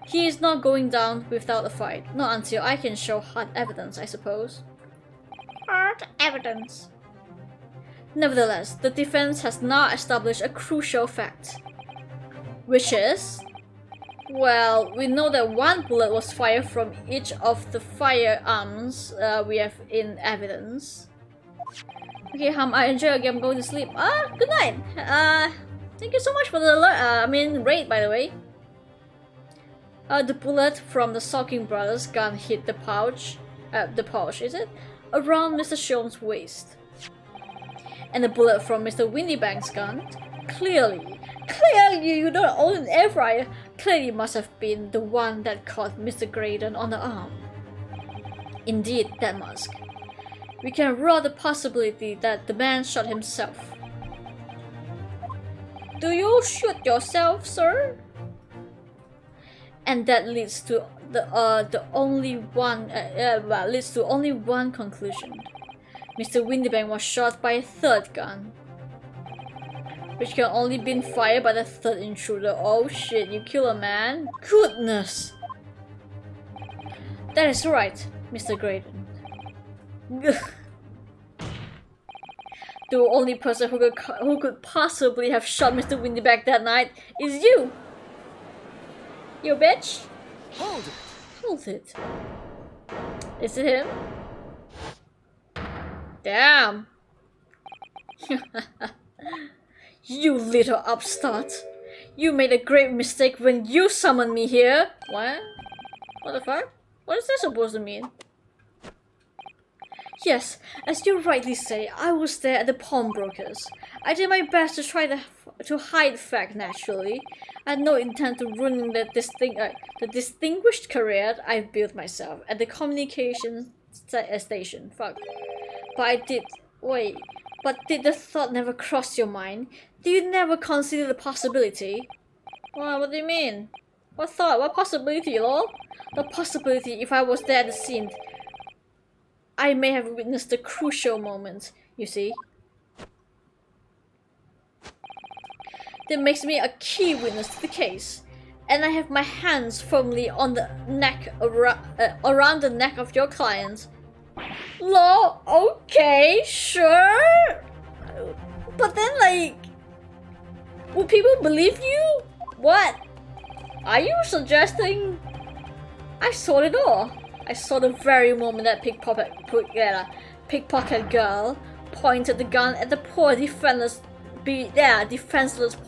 He is not going down without a fight. Not until I can show hard evidence, I suppose. Hard evidence. Nevertheless, the defense has now established a crucial fact. Which is... Well, we know that one bullet was fired from each of the firearms we have in evidence. Okay, I enjoy your game. I'm going to sleep. Good night. Thank you so much for the alert. Raid, by the way. The bullet from the Sulking Brothers gun hit the pouch, is it? Around Mr. Sholmes' waist. And the bullet from Mr. Windybank's gun, clearly you don't own an air fryer, clearly must have been the one that caught Mr. Graydon on the arm. Indeed, that must. We can rule the possibility that the man shot himself. Do you shoot yourself, sir? And that leads to only one conclusion. Mr. Windybank was shot by a third gun, which can only been fired by the third intruder. Oh shit! You kill a man? Goodness! That is right, Mr. Graydon. The only person who could possibly have shot Mr. Windybank that night is you. You bitch! Hold it! Hold it. Is it him? Damn! You little upstart! You made a great mistake when you summoned me here! What? What the fuck? What is that supposed to mean? Yes, as you rightly say, I was there at the pawnbroker's. I did my best to to hide the fact naturally. I had no intent to ruin the distinguished career I've built myself at the communications station. Fuck. But I did. Wait. But did the thought never cross your mind? Did you never consider the possibility? Well, what do you mean? What thought? What possibility, lol? The possibility if I was there at the scene, I may have witnessed the crucial moment, you see. That makes me a key witness to the case. And I have my hands firmly on the neck, around the neck of your client. Lol, okay, sure. But then, like, would people believe you? What? Are you suggesting? I saw it all. I saw the very moment that pickpocket girl pointed the gun at the poor defenseless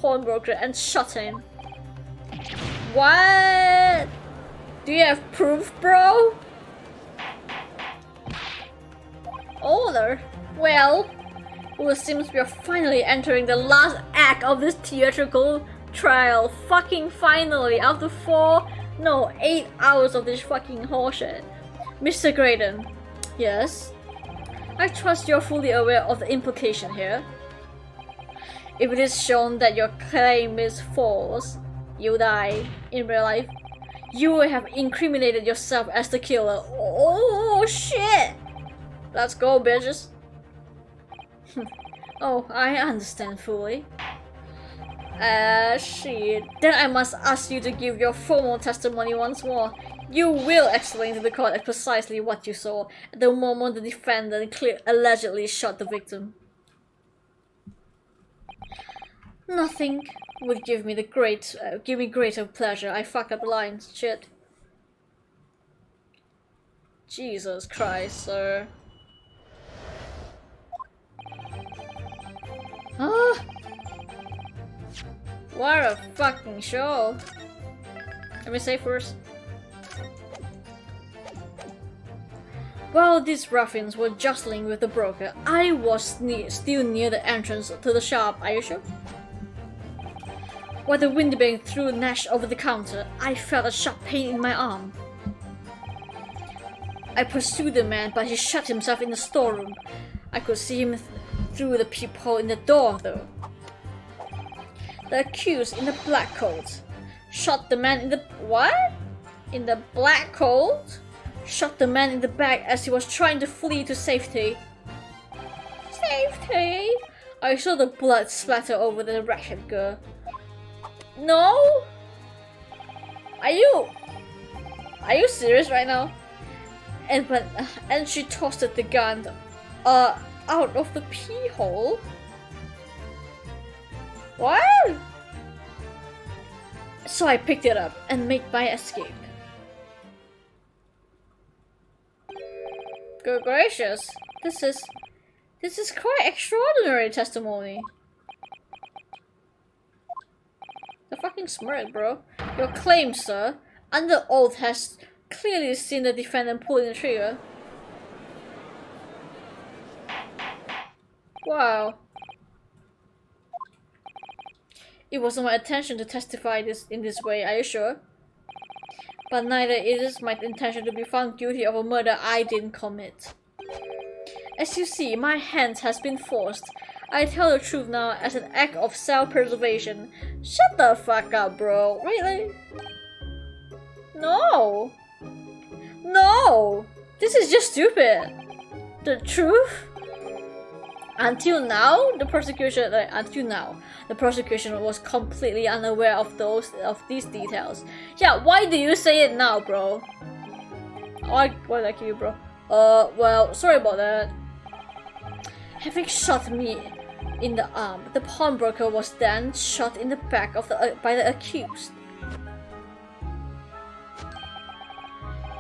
pawnbroker and shot him. What? Do you have proof, bro? Older. Well, it seems we are finally entering the last act of this theatrical trial. Fucking finally, after 8 hours of this fucking horseshit. Mr. Graydon. Yes? I trust you're fully aware of the implication here. If it is shown that your claim is false, you die in real life. You will have incriminated yourself as the killer. Oh shit! Let's go, bitches. Oh, I understand fully. Shit. Then I must ask you to give your formal testimony once more. You will explain to the court precisely what you saw at the moment the defendant allegedly shot the victim. Nothing would give me greater pleasure. I fucked up the lines. Shit. Jesus Christ, sir. Ah. What a fucking show. Let me say first. While these ruffians were jostling with the broker, I was still near the entrance to the shop. Are you sure? While the windbag threw Nash over the counter, I felt a sharp pain in my arm. I pursued the man, but he shut himself in the storeroom. I could see him through the peephole in the door, though. The accused in the black coat shot the man in the... What? In the black coat? Shot the man in the back as he was trying to flee to safety. Safety? I saw the blood splatter over the wretched girl. No? Are you serious right now? And she tossed the gun out of the pee hole. What? So I picked it up and made my escape. Good gracious. This is quite extraordinary testimony. The fucking smirk, bro. Your claim, sir, under oath has clearly seen the defendant pulling the trigger. Wow. It wasn't my intention to testify in this way, are you sure? But neither it is my intention to be found guilty of a murder I didn't commit. As you see, my hand has been forced. I tell the truth now as an act of self-preservation. Shut the fuck up, bro. Really? No! No! This is just stupid! The truth? Until now, the prosecution was completely unaware of these details. Yeah, why do you say it now, bro? Why did I kill you, bro? Well, sorry about that. Having shot me in the arm, the pawnbroker was then shot in the back by the accused.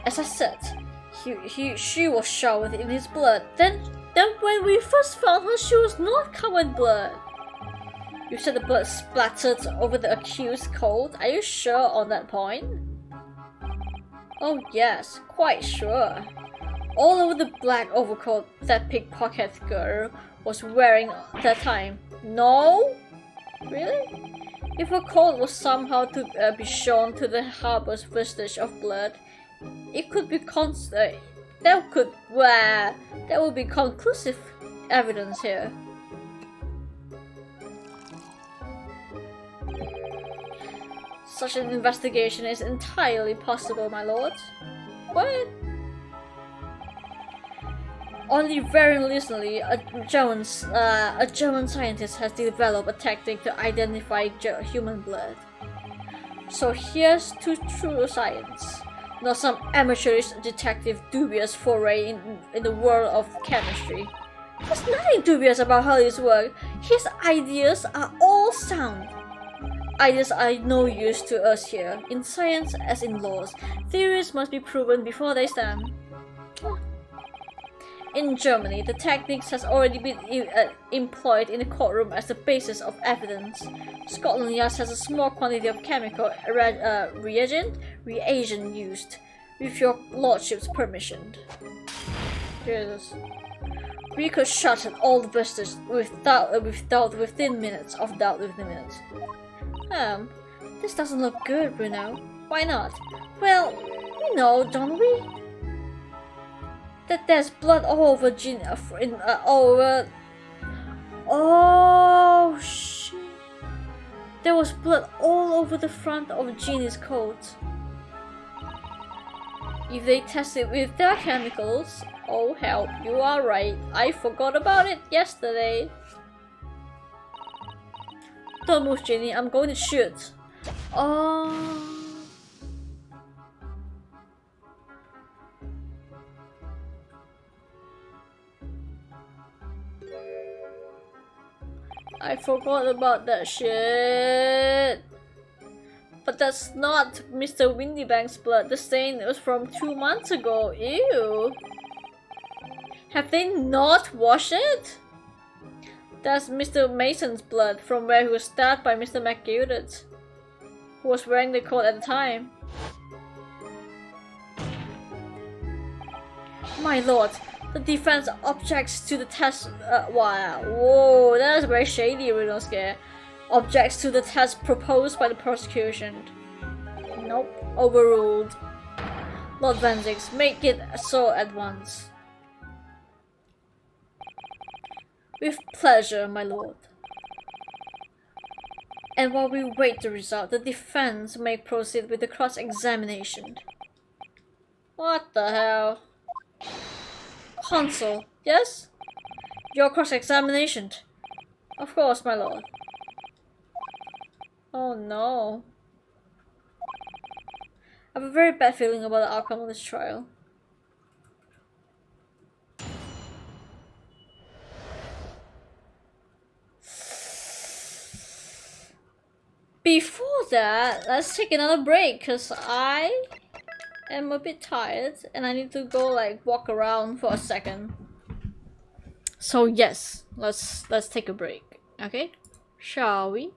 As I said, she was showered in his blood. Then when we first found her, she was not covered in blood. You said the blood splattered over the accused's coat. Are you sure on that point? Oh yes, quite sure. all over the black overcoat that pickpocket girl was wearing at that time. No? Really? If her coat was somehow to be shown to the harbor's vestige of blood, it could be there would be conclusive evidence here. Such an investigation is entirely possible, my lord. But only very recently, a German scientist has developed a technique to identify human blood. So here's to true science, not some amateurish detective dubious foray in the world of chemistry. There's nothing dubious about Hurley's work. His ideas are all sound. Ideas are no use to us here. In science, as in laws, theories must be proven before they stand. In Germany, the techniques has already been employed in the courtroom as the basis of evidence. Scotland Yard has a small quantity of chemical reagent used, with your lordship's permission. Jesus. We could shut all the business within minutes. This doesn't look good, Bruno. Why not? Well, we know, don't we? That there's blood all over Jean. Oh shit! There was blood all over the front of Jeannie's coat. If they tested with their chemicals, oh help! You are right. I forgot about it yesterday. Don't move, Jeannie. I'm going to shoot. Oh. I forgot about that shit. But that's not Mr. Windybank's blood. The stain was from 2 months ago. Ew. Have they not washed it? That's Mr. Mason's blood from where he was stabbed by Mr. McGildet, who was wearing the coat at the time. My lord, the defense objects to the test. Wow, whoa, that is very shady, Rinosuke. Objects to the test proposed by the prosecution. Nope, overruled. Lord Venzix, make it so at once. With pleasure, my lord. And while we wait the result, the defense may proceed with the cross-examination. What the hell? Consul, yes? Your cross-examination. Of course, my lord. Oh no. I have a very bad feeling about the outcome of this trial. Before that, let's take another break because I am a bit tired and I need to go like walk around for a second. So yes, let's take a break. Okay? Shall we?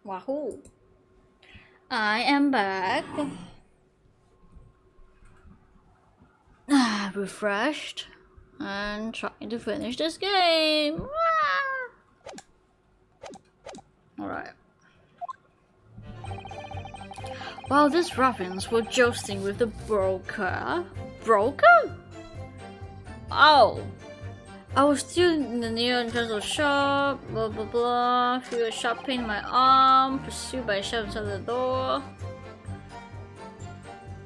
Wahoo! I am back. Refreshed and trying to finish this game. Alright. While these ruffians were jousting with the broker. Broker? Oh. I was still in the near entrance of the shop, blah blah blah. Feel a sharp pain in my arm, pursued by a shadow inside the door.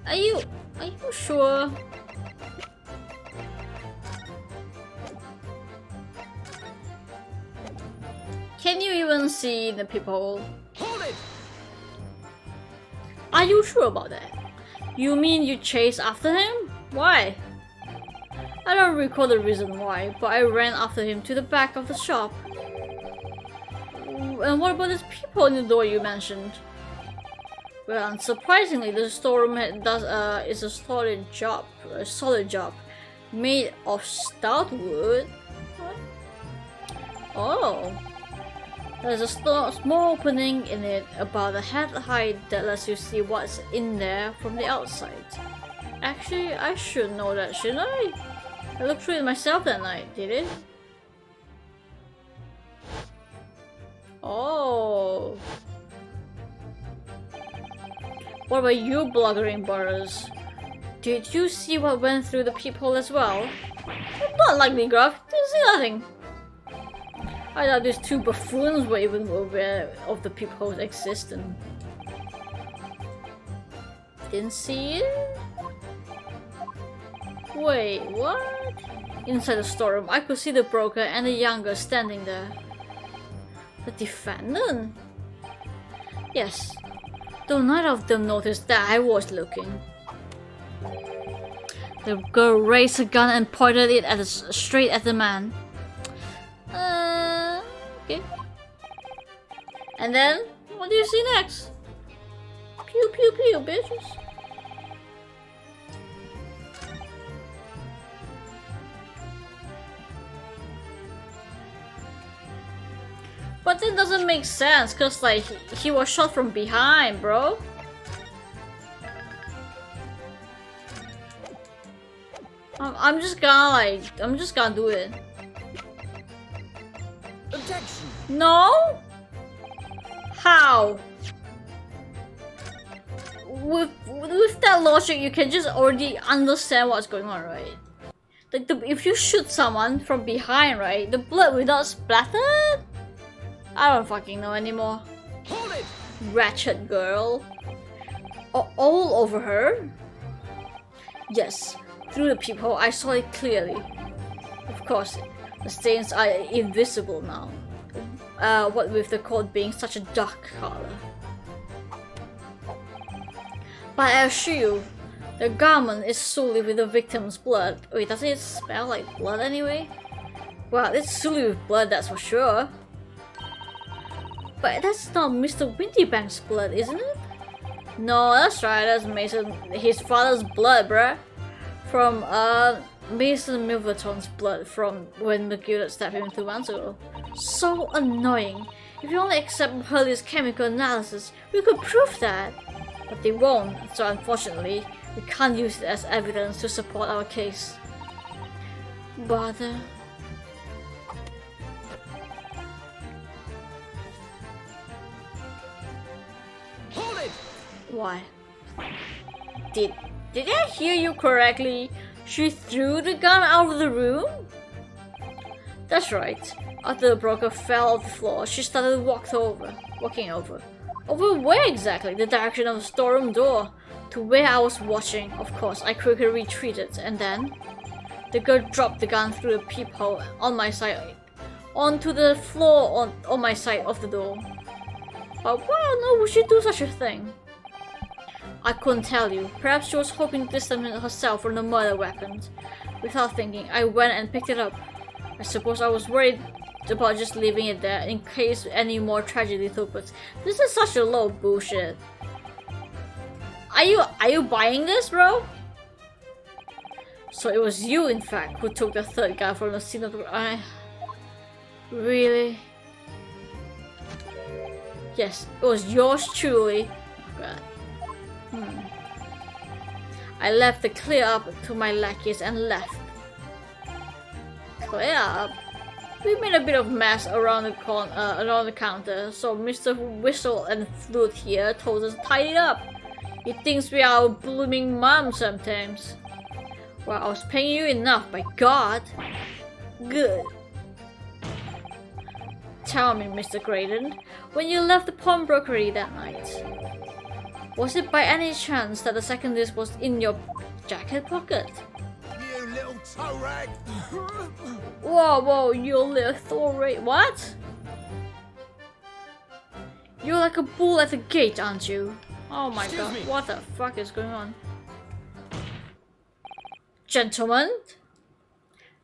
Are you sure? Can you even see the people? Hold it! Are you sure about that? You mean you chased after him? Why? I don't recall the reason why, but I ran after him to the back of the shop. And what about these people in the door you mentioned? Well, unsurprisingly, the storeroom is a solid job, made of stout wood. What? Oh, there's a small opening in it about a head height that lets you see what's in there from the outside. Actually, I should know that, shouldn't I? I looked through it myself that night, did it? Oh. What about you, Bluggering Butters? Did you see what went through the peephole as well? Not likely, Gruff. Didn't see nothing. I doubt these two buffoons were even aware of the peephole's existence. Didn't see it? Wait, what? Inside the storeroom, I could see the broker and the younger standing there. The defendant? Yes, though neither of them noticed that I was looking. The girl raised a gun and pointed it straight at the man. Okay. And then, what do you see next? Pew pew pew, bitches. But that doesn't make sense, cause like he was shot from behind, bro. I'm just gonna do it. Objection! No? How? With that logic, you can just already understand what's going on, right? Like if you shoot someone from behind, right, the blood will not splatter. I don't fucking know anymore. Hold it! Ratchet girl. All over her? Yes, through the peephole I saw it clearly. Of course, the stains are invisible now. What with the coat being such a dark color. But I assure you, the garment is solely with the victim's blood. Wait, doesn't it smell like blood anyway? Well, it's solely with blood, that's for sure. But that's not Mr. Windybank's blood, isn't it? No, that's right, that's his father's blood, bruh. From, Mason Milverton's blood from when McGill stabbed him 2 months ago. So annoying. If you only accept Hurley's chemical analysis, we could prove that. But they won't, so unfortunately, we can't use it as evidence to support our case. Bother. Hold it! Why? Did I hear you correctly? She threw the gun out of the room? That's right. After the broker fell off the floor, she started walking over. Over where exactly? The direction of the storeroom door. To where I was watching, of course. I quickly retreated, and then the girl dropped the gun through the peephole on my side, onto the floor on my side of the door. But why on earth would she do such a thing? I couldn't tell you. Perhaps she was hoping to distance herself from the murder weapon. Without thinking, I went and picked it up. I suppose I was worried about just leaving it there in case any more tragedy took place. This is such a low bullshit. Are you buying this, bro? So it was you, in fact, who took the third guy from the scene of the... Really? Yes, it was yours truly. God. I left the clear up to my lackeys and left. Clear up? We made a bit of mess around the counter, so Mr. Whistle and Flute here told us to tidy it up. He thinks we are our blooming mom sometimes. Well, I was paying you enough, by God. Good. Tell me, Mr. Graydon, when you left the pawnbrokery that night, was it by any chance that the second disc was in your jacket pocket? You little toe rag! Whoa, you little Thorray. What? You're like a bull at the gate, aren't you? Oh my Excuse god, me. what the fuck is going on? Gentlemen?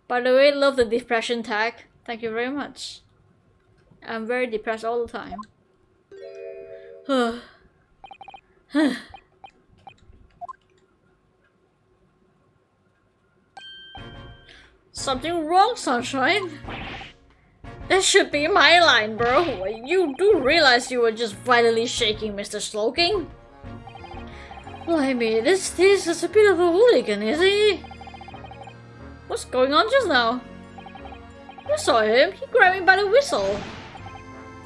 By the way, love the depression tag. Thank you very much. I'm very depressed all the time. Something wrong, Sunshine? That should be my line, bro. You do realize you were just violently shaking Mr. Slowking? Blimey, this is a bit of a hooligan, is he? What's going on just now? You saw him. He grabbed me by the whistle.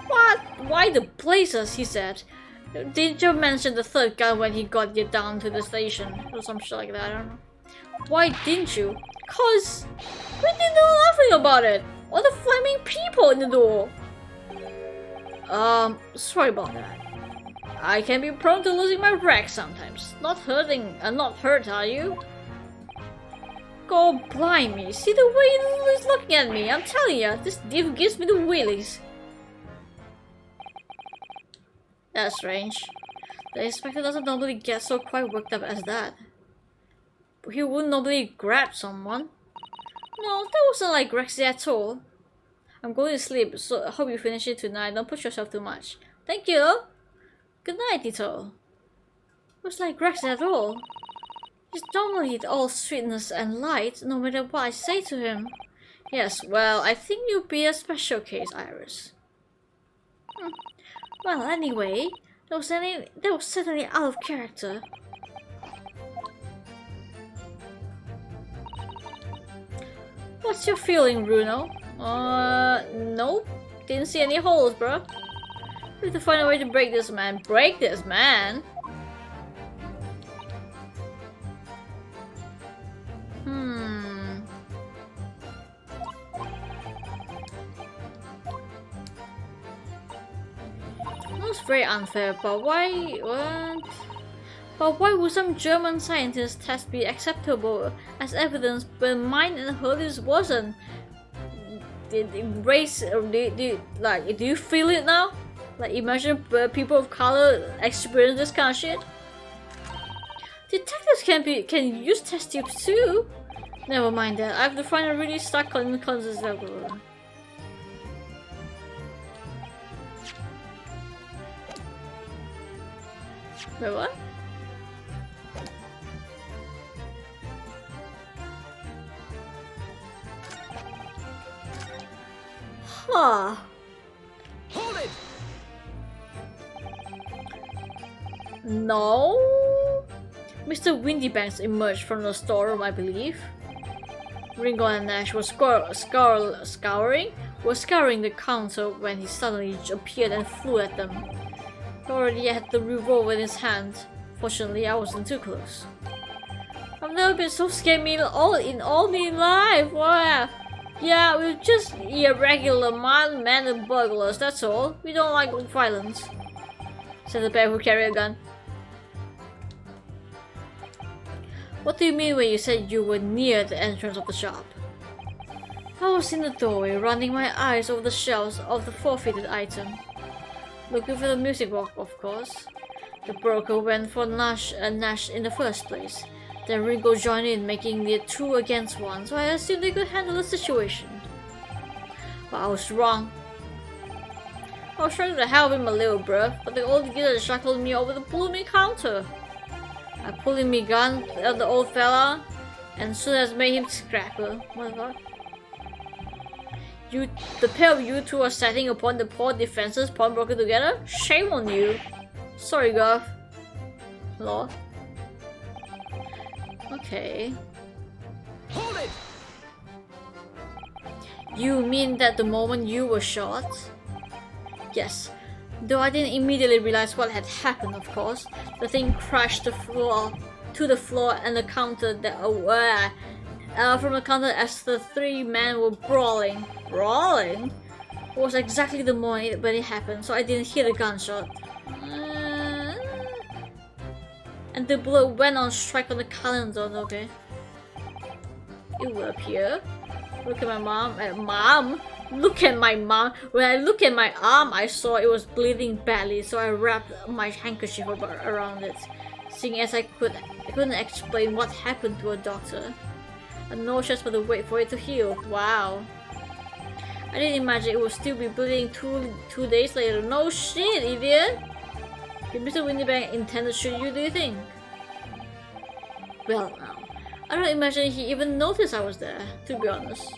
What? Why the blazes? He said. Didn't you mention the third guy when he got you down to the station? Or some shit like that, I don't know. Why didn't you? Cause we didn't know nothing about it. All the flaming people in the door. Sorry about that. I can be prone to losing my rag sometimes. Not hurt, are you? God blimey, see the way he's looking at me. I'm telling you, this div gives me the willies. That's strange. The inspector doesn't normally get so quite worked up as that. But he wouldn't normally grab someone. No, that wasn't like Rexy at all. I'm going to sleep, so I hope you finish it tonight. Don't push yourself too much. Thank you. Good night, Tito. It was like Rexy at all. He's normally all sweetness and light, no matter what I say to him. Yes, well, I think you'll be a special case, Iris. Well, anyway, that was certainly out of character. What's your feeling, Bruno? Nope. Didn't see any holes, bro. We have to find a way to break this man. Break this man? That's very unfair, but why? What? But why would some German scientist test be acceptable as evidence, but mine and hers wasn't? Did race? Do you feel it now? Like, imagine people of color experience this kind of shit. Detectives can use test tubes too. Never mind that. I have to find a really stuck on consistency. Wait, what? Huh. Hold it! No? Mr. Windybanks emerged from the storeroom, I believe. Ringo and Nash were scouring the counter when he suddenly appeared and flew at them. He already had the revolver in his hand. Fortunately, I wasn't too close. I've never been so scared in all my life. Wow. Yeah, we're just irregular men and burglars, that's all. We don't like violence, said the bear who carried a gun. What do you mean when you said you were near the entrance of the shop? I was in the doorway, running my eyes over the shelves of the forfeited item. Looking for the music box, of course. The broker went for Nash in the first place. Then Ringo joined in, making it 2 against 1, so I assumed they could handle the situation. But I was wrong. I was trying to help him a little, bruh, but the old geezer shackled me over the blooming counter. I pulled in my gun at the old fella, and soon as made him scrapple. What the fuck? The pair of you two are setting upon the poor defenseless pawnbroker together? Shame on you. Sorry, Garth. Lord. Okay. Hold it! You mean that the moment you were shot? Yes. Though I didn't immediately realize what had happened, of course. The thing crashed to the floor and the counter that from the counter as the three men were brawling. Brawling? It was exactly the moment when it happened, so I didn't hear the gunshot. And the bullet went on strike on the calendar, okay? It will appear. Look at my mom. Mom? Look at my mom. When I looked at my arm, I saw it was bleeding badly, so I wrapped my handkerchief around it. Seeing as I couldn't explain what happened to a doctor. And no chance but to wait for it to heal. Wow. I didn't imagine it would still be bleeding two days later. No shit, idiot! Did Mr. Windibank intend to shoot you, do you think? Well, no. I don't imagine he even noticed I was there, to be honest.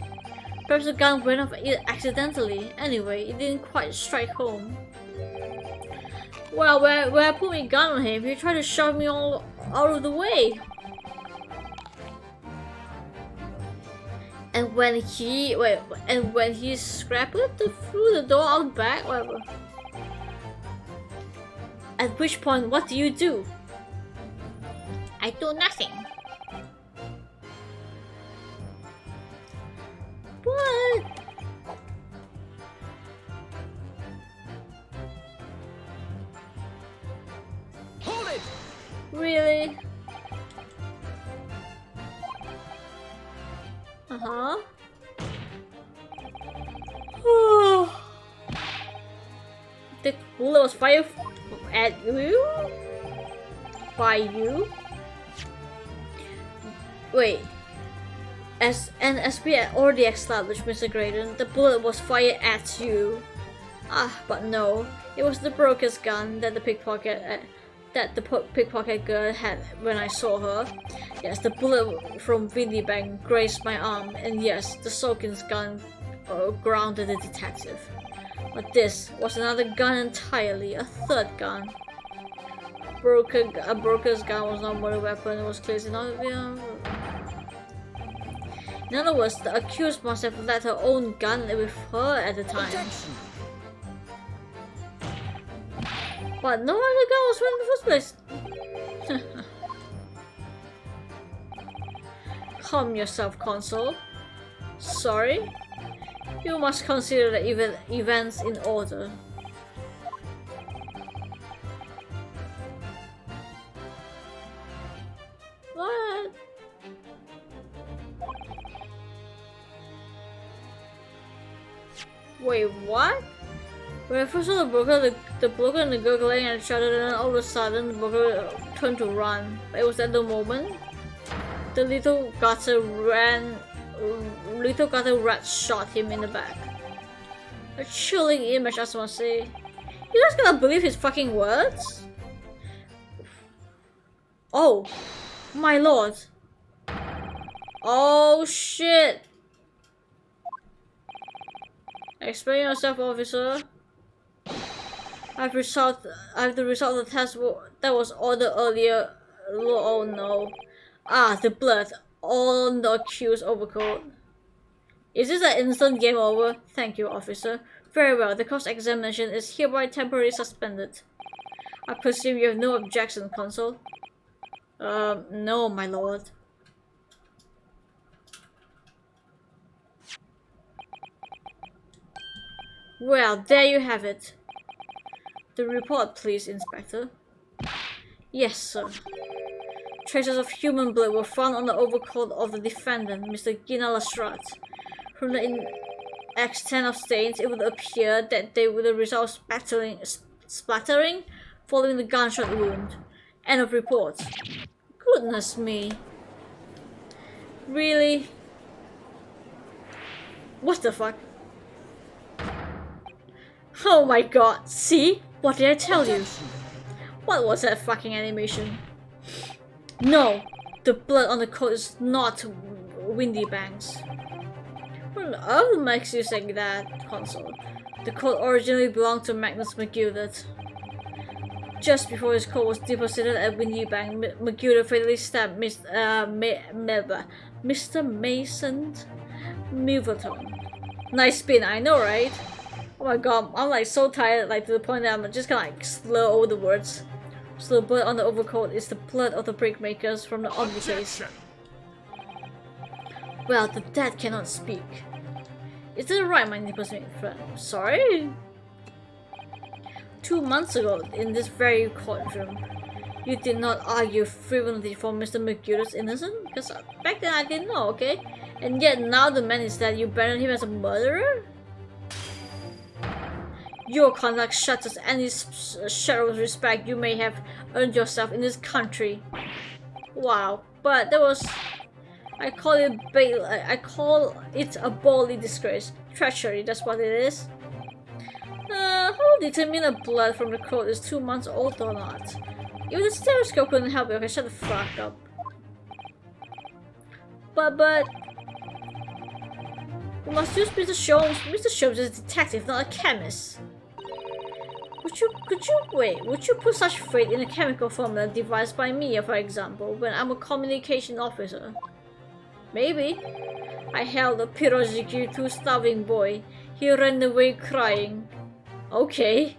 Perhaps the gun went off accidentally. Anyway, it didn't quite strike home. Well, when I put my gun on him, he tried to shove me all out of the way. And when he scrappled through the door out back, whatever. At which point, what do? I do nothing. What? Hold it! Really? Uh-huh. The bullet was fired at you? By you? Wait. As we had already established, Mr. Graydon, the bullet was fired at you. Ah, but no. It was the broker's gun that the pickpocket girl had when I saw her. Yes, the bullet from Windibank grazed my arm, and yes, the Sokin's gun grounded the detective. But this was another gun entirely, a third gun. A broker's gun was not a murder weapon, it was clearly not. In other words, the accused must have left her own gun with her at the time. Objection. But no other gun was found in the first place. Calm yourself, Consul. Sorry? You must consider the events in order. What? Wait, what? When I first saw the broker, the broker and the girl glaring at each other, and then all of a sudden the broker turned to run. But it was at the moment the little gutter rat shot him in the back. A chilling image, I just want to say. You guys gonna believe his fucking words? Oh, my lord. Oh shit. Explain yourself, officer. I have the result of the test that was ordered earlier. Oh no. Ah, the blood on the accused's overcoat. Is this an instant game over? Thank you, officer. Very well, the cross-examination is hereby temporarily suspended. I presume you have no objection, Consul? No, my lord. Well, there you have it. The report, please, Inspector. Yes, sir. Traces of human blood were found on the overcoat of the defendant, Mr. Gina Lestrade. From the extent of stains, it would appear that they were the result of splattering following the gunshot wound. End of report. Goodness me. Really? What the fuck? Oh my god, see? What did I tell you? What was that fucking animation? No, the blood on the coat is not Windibank's. What on earth makes you say that, Console? The code originally belonged to Magnus McGildet. Just before his code was deposited at Windy Bank, McGildet fatally stabbed Mr. Mason Milverton. Nice spin, I know, right? Oh my god, I'm like so tired, like to the point that I'm just gonna like slur over the words. So the blood on the overcoat is the blood of the brickmakers from the Omni case. Well, the dead cannot speak. Is it right, my nipples make friend? Sorry? 2 months ago, in this very courtroom, you did not argue fervently for Mr. McGillet's innocence? Because back then I didn't know, okay? And yet now the man is dead, you branded him as a murderer? Your conduct shatters any shadow of respect you may have earned yourself in this country. Wow, but that was... I call it a boldly disgrace. Treachery, that's what it is. How determine a blood from the coat is 2 months old or not? Even the stethoscope couldn't help it. Okay, shut the fuck up. But... We must use Mr. Sholmes. Mr. Sholmes is a detective, not a chemist. Would you put such faith in a chemical formula devised by me, for example, when I'm a communication officer? Maybe. I held a Pirojiki to a starving boy. He ran away crying. Okay.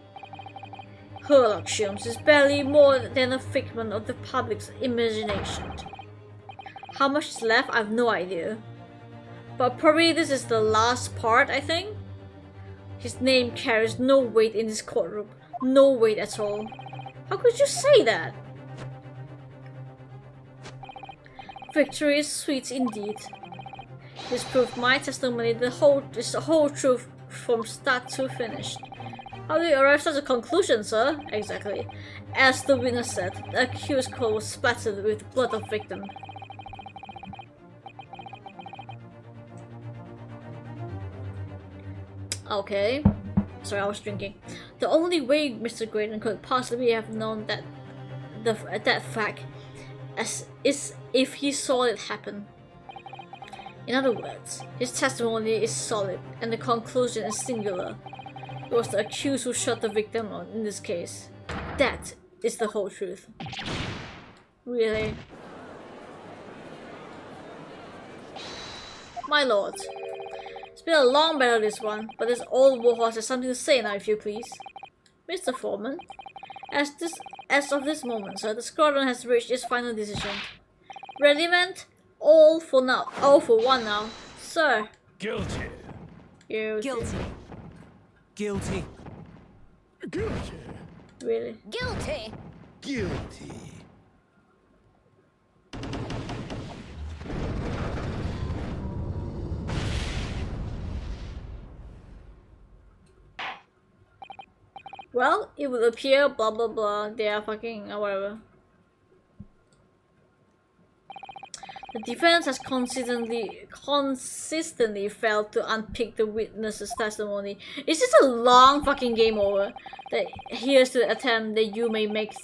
Sherlock Holmes is barely more than a figment of the public's imagination. How much is left? I have no idea. But probably this is the last part, I think. His name carries no weight in this courtroom. No weight at all. How could you say that? Victory is sweet indeed. This proved my testimony, the whole truth from start to finish. How do you arrive at such a conclusion, sir? Exactly. As the witness said, the accused coat was splattered with the blood of victim. Okay. Sorry, I was drinking. The only way Mr. Graydon could possibly have known that fact is if he saw it happen. In other words, his testimony is solid and the conclusion is singular. It was the accused who shot the victim in this case. That is the whole truth. Really? My lord. It's been a long battle, this one, but this old warhorse has something to say now, if you please. Mr. Foreman, as of this moment, sir, the squadron has reached its final decision. Regiment, all for now. All for one now, sir. Guilty. Guilty. Guilty. Guilty. Really? Guilty. Guilty. Well, it would appear blah blah blah, they are fucking whatever. The defense has consistently failed to unpick the witness's testimony. Is this a long fucking game over? That here's the attempt that you may make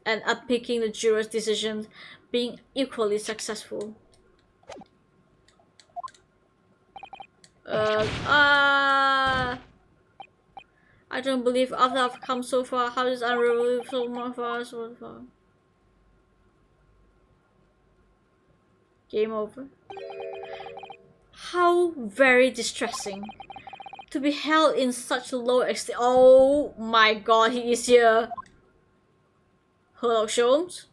and unpicking the juror's decision being equally successful. I don't believe after I've come so far, how does unravel so far? Game over. How very distressing to be held in such low extent. Oh my god, he is here. Sherlock Holmes?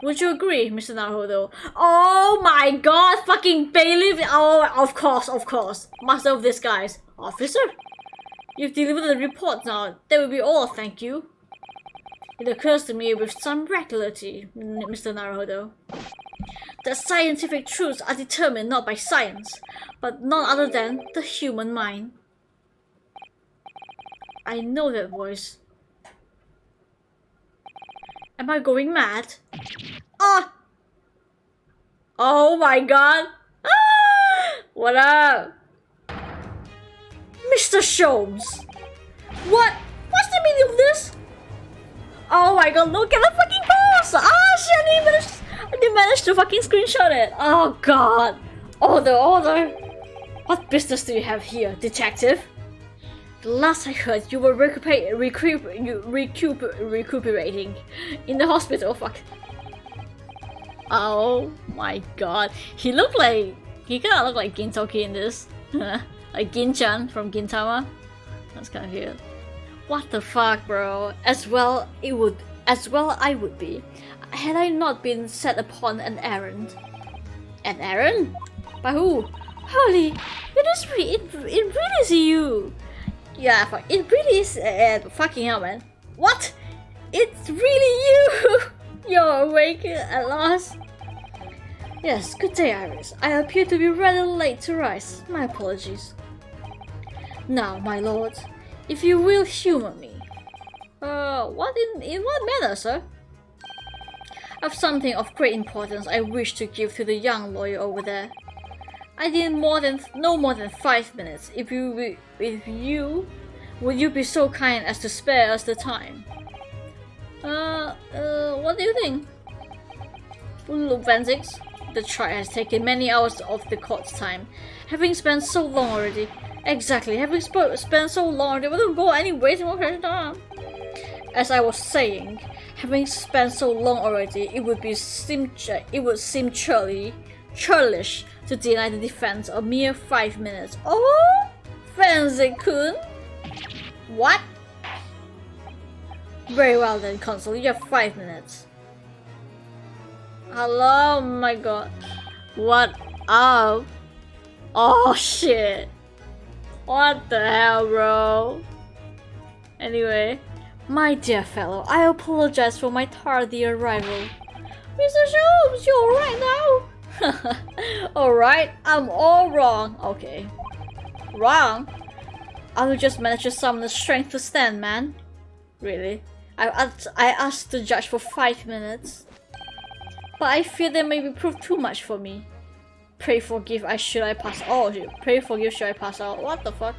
Would you agree, Mr. Naruhodo? Oh my god, fucking bailiff! Oh, of course. Master of disguise. Officer? You've delivered the report now. That will be all, thank you. It occurs to me with some regularity, Mr. Naruhodo, that scientific truths are determined not by science, but none other than the human mind. I know that voice. Am I going mad? Ah! Oh my god! Ah! What up? Mr. Sholmes! What? What's the meaning of this? Oh my god, look at the fucking post! Ah shit, I didn't manage to fucking screenshot it. Oh god. Order! What business do you have here, detective? The last I heard, you were recuperating in the hospital. Fuck. Oh my god. He kinda looked like Gintoki in this. Like Gin-chan from Gintama. That's kinda weird. What the fuck, bro? As well I would be, had I not been set upon an errand. An errand? By who? Holy, it really is you. Yeah, fuck, it really is. Fucking hell, man. What? It's really you. You're awake at last. Yes, good day, Iris. I appear to be rather late to rise. My apologies. Now, my lord, if you will humor me. What in what manner, sir? I've something of great importance I wish to give to the young lawyer over there. I need no more than 5 minutes. Would you be so kind as to spare us the time? What do you think? Look, Venzix, the trial has taken many hours of the court's time. Having spent so long already. Exactly, having spent so long already, we don't go any wasting more time. As I was saying, having spent so long already, it would seem churlish to deny the defense a mere 5 minutes. Oh, Venzix-kun? What? Very well then, Consul, you have 5 minutes. Hello, my god. What up? Oh shit. What the hell, bro? Anyway, my dear fellow, I apologize for my tardy arrival. Mr. Sholmes, you alright now? Alright, I'm all wrong. Okay. Wrong? I'll just manage to summon the strength to stand, man. Really? I asked the judge for 5 minutes. But I fear that may be proved too much for me. Pray forgive, should I pass out? Pray forgive, should I pass out? What the fuck?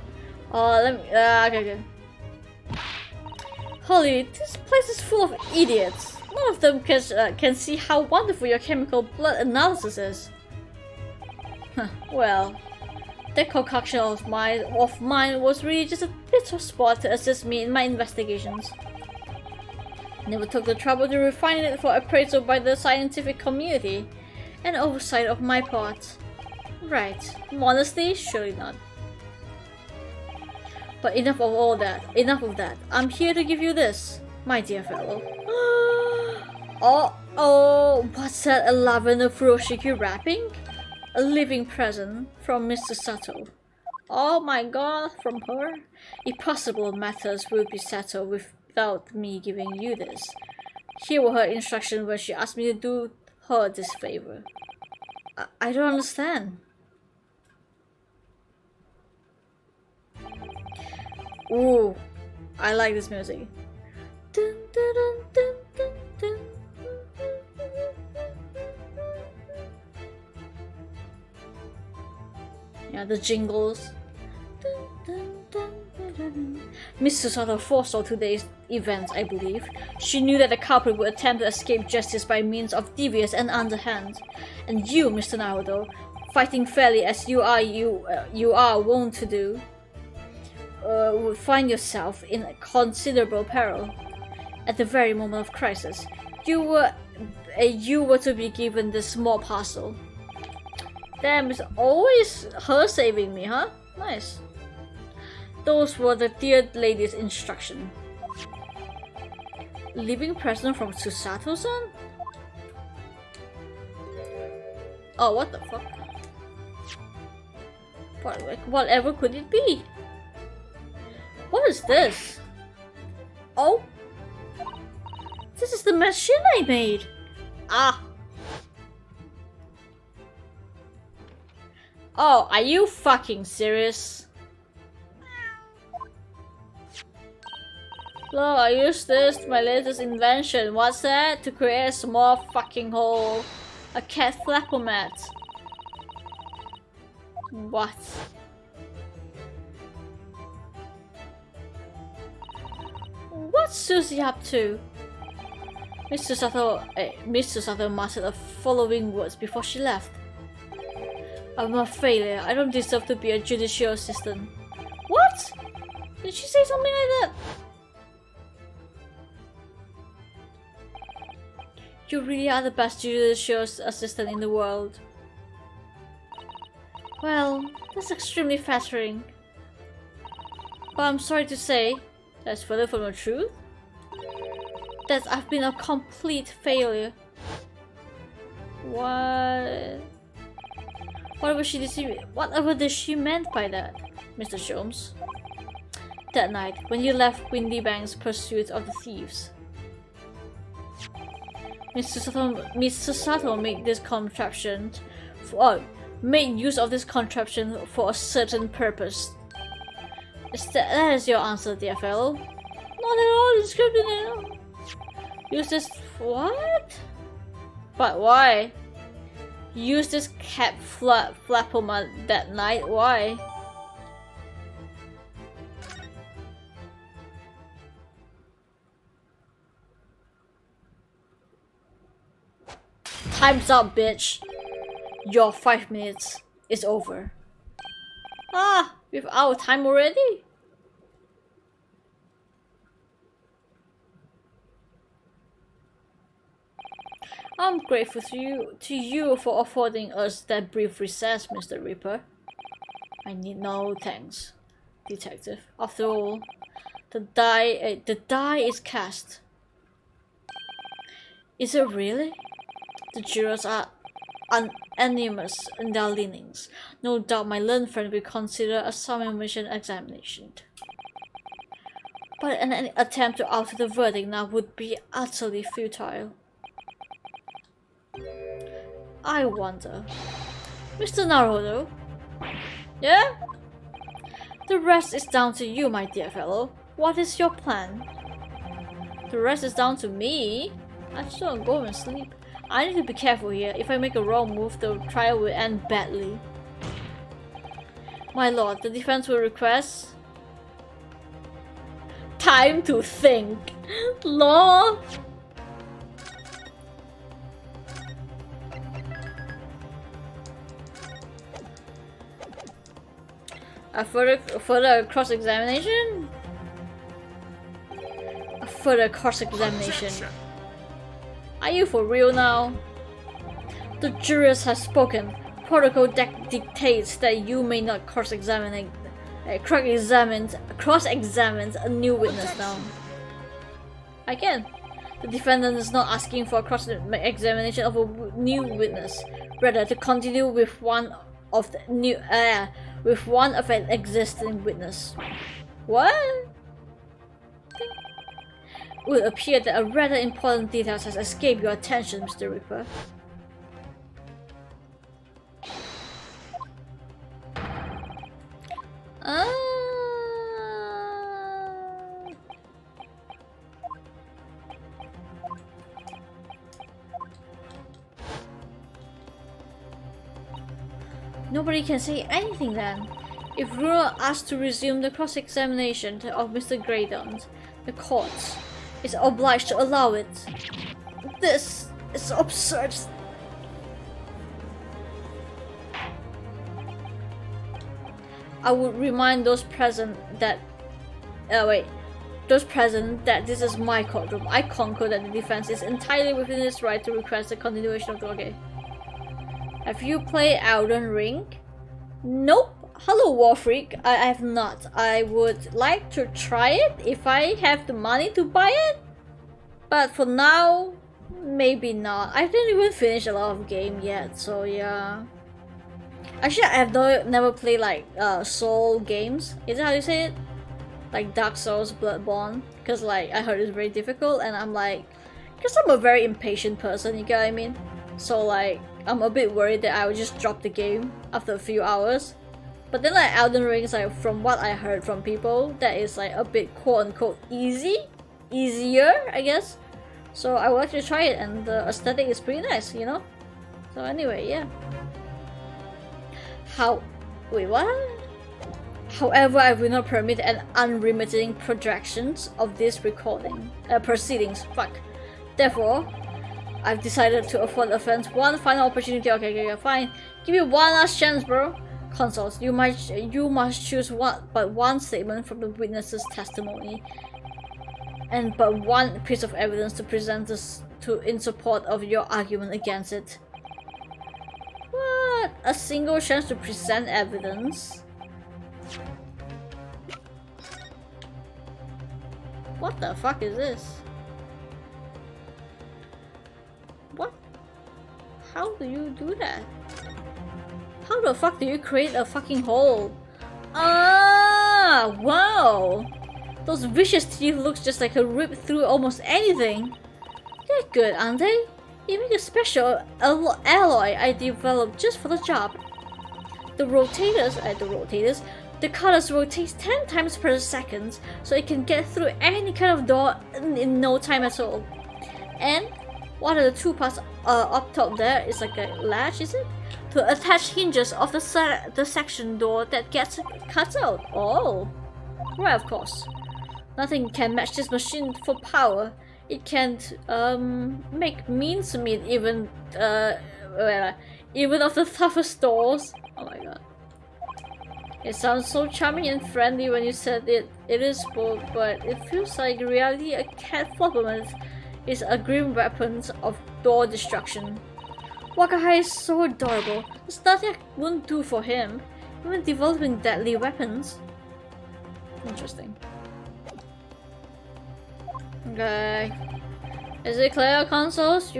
Okay. Holy, this place is full of idiots. None of them can see how wonderful your chemical blood analysis is. Well, that concoction of mine was really just a bit of spot to assist me in my investigations. Never took the trouble to refine it for appraisal by the scientific community. An oversight of my part. Right. Modesty? Surely not. But enough of all that. Enough of that. I'm here to give you this, my dear fellow. Oh, what's that? A lavender furoshiki wrapping? A living present from Mr. Sato. Oh my god, from her? Impossible matters will be settled without me giving you this. Here were her instructions when she asked me to do her this favor. I don't understand. Ooh, I like this music. Dun, dun, dun, dun, dun, dun. Yeah, the jingles. Mr. Sato foresaw today's events, I believe. She knew that the culprit would attempt to escape justice by means of devious and underhand. And you, Mr. Naruto, fighting fairly as you are wont to do, would find yourself in considerable peril. At the very moment of crisis, you were to be given this small parcel. Damn, it's always her saving me, huh? Nice. Those were the dear lady's instructions. Living present from Susato-san? Oh, what the fuck? Whatever could it be? What is this? Oh! This is the machine I made! Ah! Oh, are you fucking serious? Look, I used this, my latest invention. What's that? To create a small fucking hole. A cat flapper mat. What? What's Susie up to? Mr. Sato muttered the following words before she left. I'm a failure. I don't deserve to be a judicial assistant. What? Did she say something like that? You really are the best judicial assistant in the world. Well, that's extremely flattering. But I'm sorry to say, that's further from the truth, that I've been a complete failure. What? Whatever did she meant by that, Mr. Sholmes? That night, when you left Windybank's pursuit of the thieves, Mr. Sato made this contraption made use of this contraption for a certain purpose. That is your answer, dear fellow. Not at all descriptive at all. Use this what? But why? Use this cap flapoma that night, why? Time's up, bitch. Your 5 minutes is over. Ah, we've out of time already? I'm grateful to you for affording us that brief recess, Mr. Reaper. I need no thanks, Detective. After all, the die is cast. Is it really? The jurors are unanimous in their leanings. No doubt my learned friend will consider a summation examination. But an attempt to alter the verdict now would be utterly futile. I wonder... Mr. Naruto? Yeah? The rest is down to you, my dear fellow. What is your plan? The rest is down to me? I just don't go and sleep. I need to be careful here. If I make a wrong move, the trial will end badly. My lord, the defense will request... time to think. Lord. A further cross-examination? A further cross-examination. Are you for real now? The jurors have spoken. Protocol dictates that you may not cross-examine a new witness now. I can. The defendant is not asking for a cross-examination of a new witness, rather to continue with one of the new with one of an existing witness. What? It would appear that a rather important detail has escaped your attention, Mr. Reaper. Nobody can say anything then. If Rura asks to resume the cross-examination of Mr. Graydon, the court is obliged to allow it. This is absurd. I would remind those present that this is my courtroom. I concur that the defense is entirely within its right to request the continuation of the okay. Have you played Elden Ring? Nope. Hello, Warfreak. I have not. I would like to try it if I have the money to buy it. But for now, maybe not. I didn't even finish a lot of game yet, so yeah. Actually, I have never played like Soul games. Is that how you say it? Like Dark Souls, Bloodborne. Because like I heard it's very difficult, and I'm like, because I'm a very impatient person. You get what I mean? So like, I'm a bit worried that I would just drop the game after a few hours. But then like Elden Ring is like, from what I heard from people, that is like a bit quote-unquote easier, I guess. So I would actually try it, and the aesthetic is pretty nice, you know? So anyway, yeah. Wait, what? However, I will not permit an unremitting projections of this recording, proceedings, fuck. Therefore, I've decided to afford the offense one final opportunity. Okay, fine. Give you one last chance, bro. Consoles, you must choose one statement from the witness's testimony, and but one piece of evidence to present in support of your argument against it. What? A single chance to present evidence? What the fuck is this? What? How do you do that? How the fuck do you create a fucking hole? Ah, wow! Those vicious teeth looks just like a rip through almost anything. They're good, aren't they? You make a special alloy I developed just for the job. The cutters rotates 10 times per second, so it can get through any kind of door in no time at all. And one of the two parts up top there is like a latch, is it? To attach hinges of the section door that gets cut out. Oh, right, of course. Nothing can match this machine for power. It can't make mincemeat even of the toughest doors. Oh my god. It sounds so charming and friendly when you said it. It is bold, but it feels like in reality a cat flopperman is a grim weapon of door destruction. Wakahai is so adorable. There's nothing I wouldn't do for him, even developing deadly weapons. Interesting. Okay. Is it clear, consoles?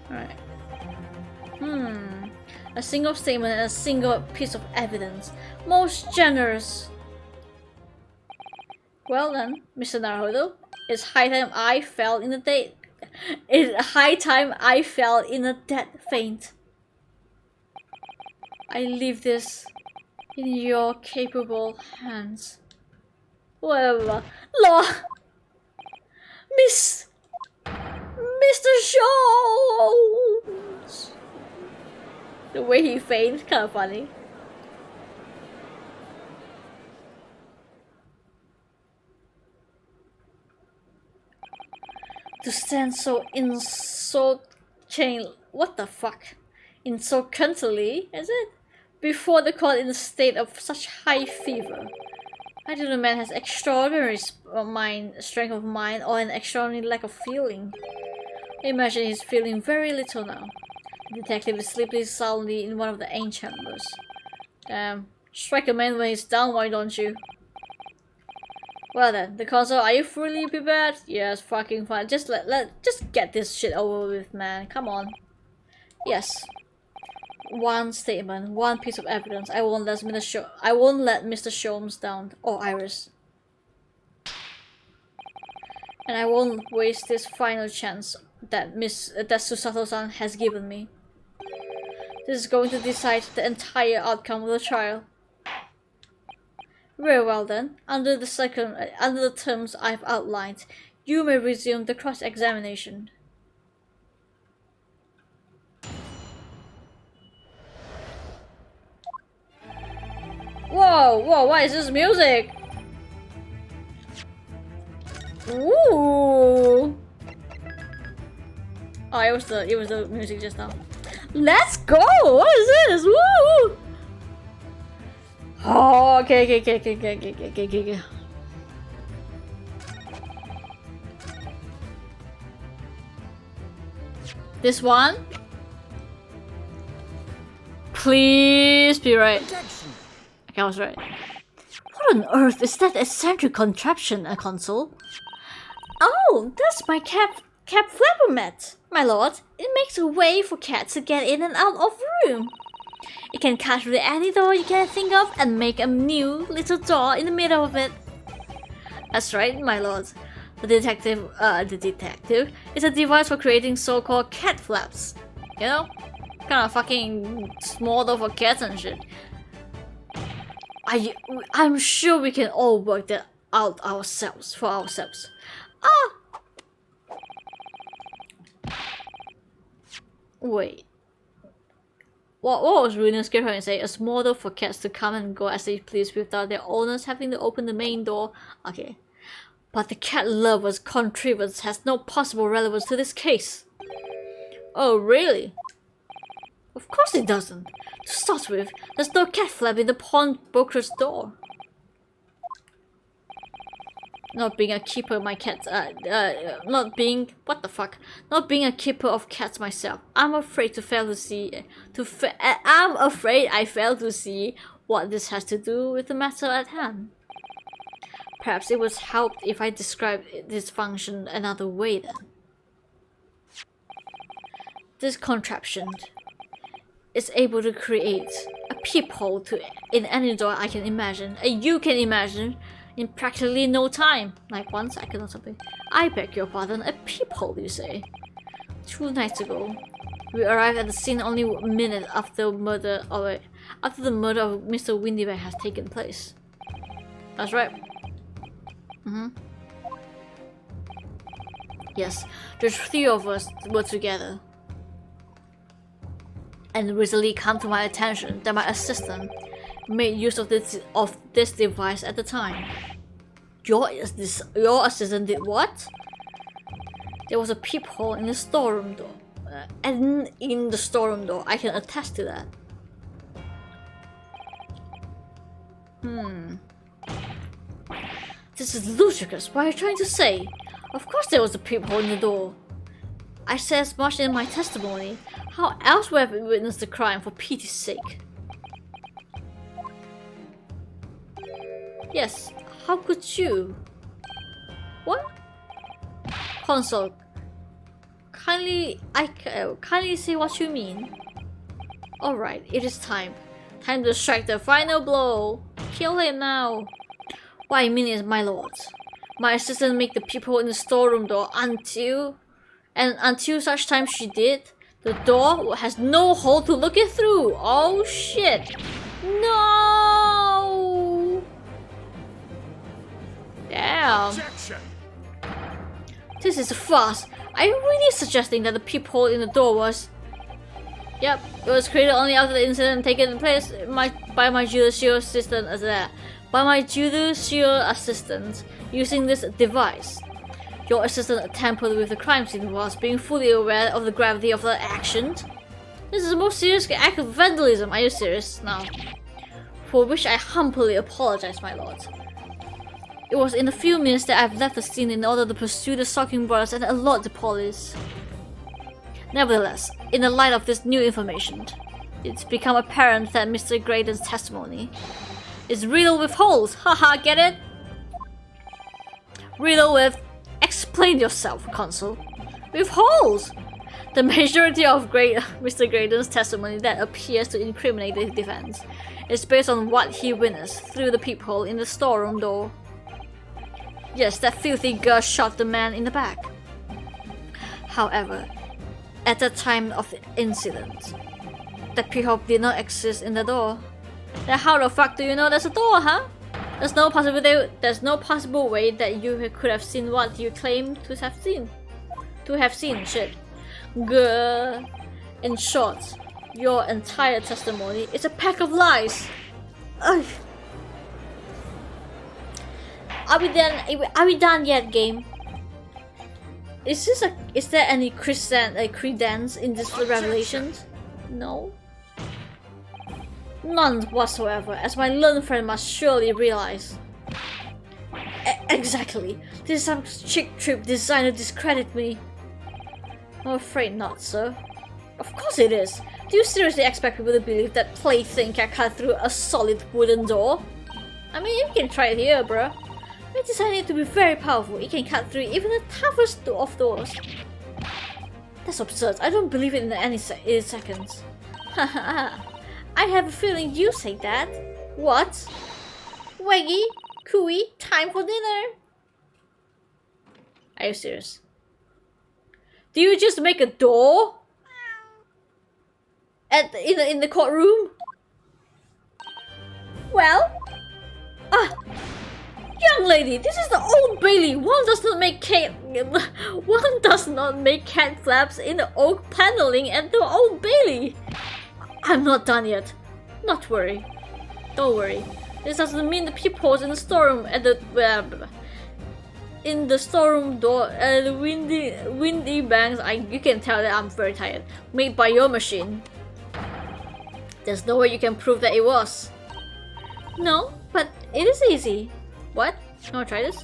Alright. A single statement and a single piece of evidence. Most generous. Well then, Mr. Naruhodo, it's high time I fell in a dead faint. I leave this in your capable hands. Whatever. Law! Mr. Jones! The way he faints, kind of funny. To stand so what the fuck? Insolently, is it? Before the court in a state of such high fever. Either the man has extraordinary strength of mind or an extraordinary lack of feeling. I imagine he's feeling very little now. The detective is sleeping soundly in one of the antechambers. Strike a man when he's down, why don't you? Well then, the console, are you fully prepared? Yes, fucking fine. Just get this shit over with, man. Come on. Yes. One statement, one piece of evidence. I won't let Mr. Sholmes down, or Iris. And I won't waste this final chance that Susato-san has given me. This is going to decide the entire outcome of the trial. Very well then. Under the terms I've outlined, you may resume the cross-examination. Whoa, what is this music? Ooh. Oh, it was the music just now. Let's go! What is this? Woo! Oh, okay. This one? Please be right. Okay, I was right. What on earth is that eccentric contraption, a console? Oh, that's my cap flapper mat, my lord. It makes a way for cats to get in and out of room. It can cut through any door you can think of and make a new little door in the middle of it. That's right, my lord. The detective is a device for creating so-called cat flaps. You know? Kind of fucking small door for cats and shit. I'm sure we can all work that out for ourselves. Ah! Wait. What was Runa's trying to say? A small door for cats to come and go as they please without their owners having to open the main door. Okay. But the cat lover's contrivance has no possible relevance to this case. Oh, really? Of course it doesn't. To start with, there's no cat flap in the pawnbroker's door. Not being a keeper of my cats, not being a keeper of cats myself. I'm afraid I fail to see what this has to do with the matter at hand. Perhaps it would help if I described this function another way then. This contraption is able to create a peephole in any door I can imagine, and you can imagine, in practically no time, like 1 second or something. I beg your pardon, a peephole, you say? 2 nights ago, we arrived at the scene only a minute after the murder of Mr. Windybank has taken place. That's right. Yes, the 3 of us were together. And it recently come to my attention that my assistant made use of this device at the time. Your assistant did what? There was a peephole in the storeroom door. And in the storeroom door, I can attest to that. This is ludicrous. What are you trying to say? Of course there was a peephole in the door. I said as much in my testimony. How else would I have witnessed the crime, for pity's sake? Yes, how could you? What? Console, kindly say what you mean. Alright, it is time. Time to strike the final blow. Kill him now. What I mean is, my lords, my assistant made the peephole in the storeroom door until such time she did, the door has no hole to look it through. Oh shit. No. Damn. Objection. This is a farce. Are you really suggesting that the peephole in the door was... Yep, it was created only after the incident taken place by my judicial assistant using this device. Your assistant tampered with the crime scene whilst being fully aware of the gravity of the action. This is the most serious act of vandalism. Are you serious now? For which I humbly apologize, my lord. It was in the few minutes that I've left the scene in order to pursue the Stalking brothers and alert the police. Nevertheless, in the light of this new information, it's become apparent that Mr. Graydon's testimony is riddled with holes. Haha, get it? Riddled with... Explain yourself, Consul. With holes! The majority of Mr. Graydon's testimony that appears to incriminate the defense is based on what he witnessed through the peephole in the storeroom door. Yes, that filthy girl shot the man in the back. However, at the time of the incident, the peephole did not exist in the door. Then how the fuck do you know there's a door, huh? There's no possible way that you could have seen what you claim to have seen. Shit. Grr. In short, your entire testimony is a pack of lies. Ugh. Are we done yet, game? Is there any credence in this revelations? No. None whatsoever, as my learned friend must surely realize. Exactly. This is some chick trip designed to discredit me. I'm afraid not, sir. Of course it is. Do you seriously expect people to believe that plaything can cut through a solid wooden door? I mean, you can try it here, bruh. We designed it to be very powerful. It can cut through even the toughest of doors. That's absurd. I don't believe it in any seconds. Haha. I have a feeling you say that. What? Waggy, Cooey, time for dinner. Are you serious? Do you just make a door? In the courtroom? Well? Young lady, this is the Old Bailey. One does not make cat flaps in the oak paneling at the Old Bailey. I'm not done yet. Don't worry. in the storeroom door, the windy bangs. You can tell that I'm very tired. Made by your machine. There's no way you can prove that it was. No, but it is easy. What? You wanna try this?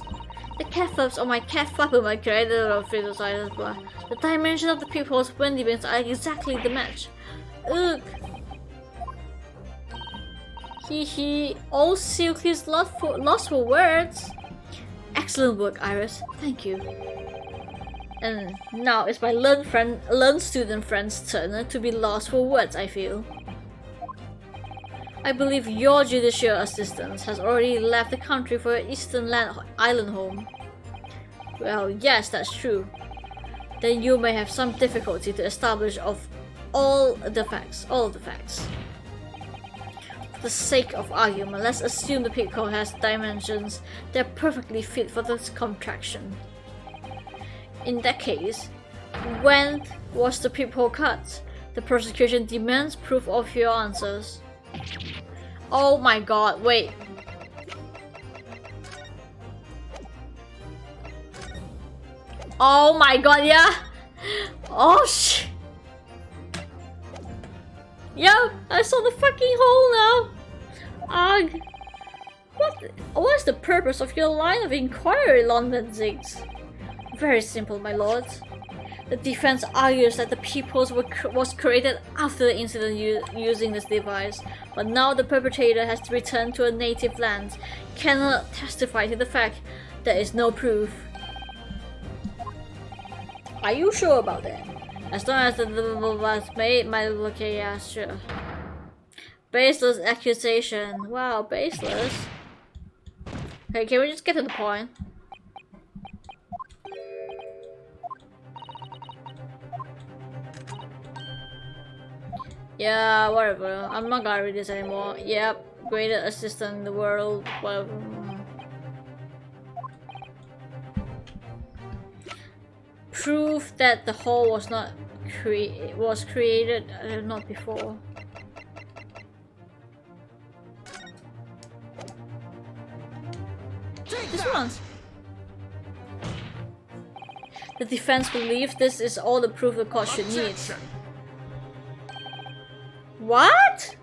The cat flaps on my cat flapper, my creator of freedom side blah. The dimension of the people's windy bangs are exactly the match. Ugh. Hee. All Silk is lost for words. Excellent work, Iris. Thank you. And now it's my learned student friend's turn to be lost for words, I feel. I believe your judicial assistant has already left the country for your Eastern Island home. Well, yes, that's true. Then you may have some difficulty to establish all of the facts. For the sake of argument, let's assume the peacock has dimensions that are perfectly fit for this contraction. In that case, when was the peephole cut? The prosecution demands proof of your answers. Oh my god, wait. Oh my god, yeah. Oh shit. Yeah, I saw the fucking hole now. Ugh. What's the purpose of your line of inquiry, London Ziggs? Very simple, my lord. The defense argues that the peephole was created after the incident using this device, but now the perpetrator has returned to a native land. Cannot testify to the fact there is no proof. Are you sure about that? As long as the was made, okay, yeah, sure. Baseless accusation. Wow, baseless. Okay, can we just get to the point? Yeah, whatever. I'm not gonna read this anymore. Yep, greatest assistant in the world. Whatever. Proof that the hole was not created not before. This one. The defense believes this is all the proof the court should need. What?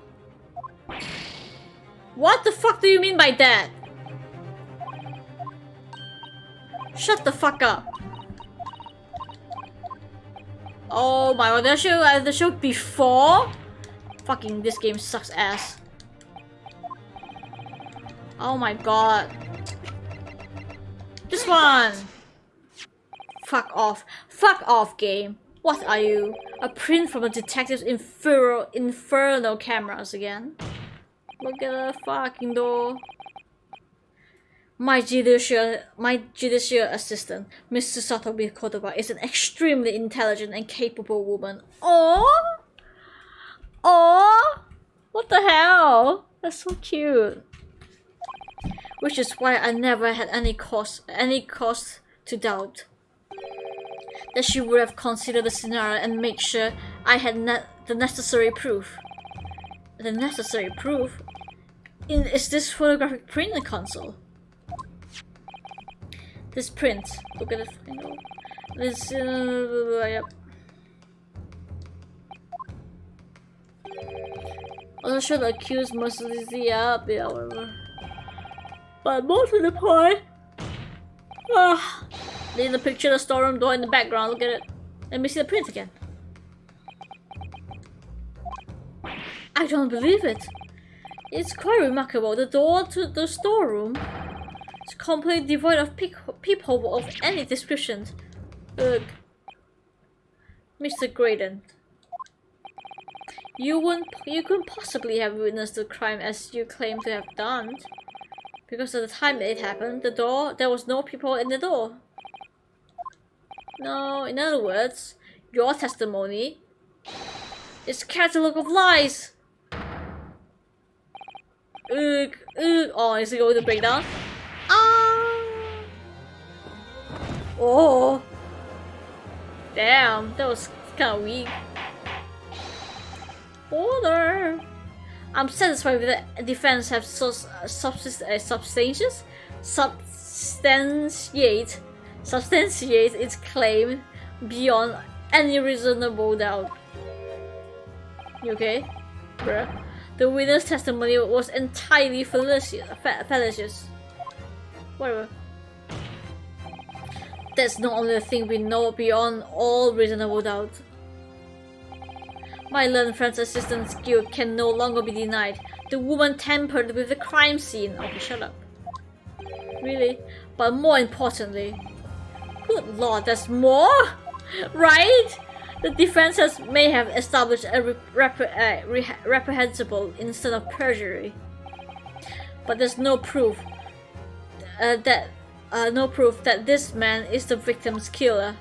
What the fuck do you mean by that? Shut the fuck up. Oh my god, the show before? Fucking this game sucks ass. Oh my god. This one! Fuck off. Fuck off, game. What are you? A print from a detective's infernal cameras again? Look at the fucking door. My judicial assistant, Miss Satomi Kotoba, is an extremely intelligent and capable woman. Oh, what the hell? That's so cute. Which is why I never had any cause to doubt that she would have considered the scenario and make sure I had the necessary proof. The necessary proof? Is this photographic print in the console? This print. Look at it. This. Yep. Also show the accused mercilessly up. Yeah, whatever. But more to the point. In the picture, the storeroom door in the background. Look at it. Let me see the print again. I don't believe it. It's quite remarkable. The door to the storeroom is completely devoid of peephole of any description. Ugh. Mr. Graydon. You couldn't possibly have witnessed the crime as you claim to have done. Because at the time it happened, there was no people in the door. No, in other words, your testimony is a catalog of lies. Ugh. Oh, is it going to break down? Oh. Damn, that was kind of weak. Order. I'm satisfied with the defense have substantiate substantiates its claim beyond any reasonable doubt. You okay? Bruh. The witness testimony was entirely fallacious. Whatever. That's not only the thing we know beyond all reasonable doubt. My learned friend's assistant's guilt can no longer be denied. The woman tampered with the crime scene. Okay, shut up. Really? But more importantly, good lord, there's more? Right? The defense may have established a reprehensible instead of perjury, but there's no proof that this man is the victim's killer.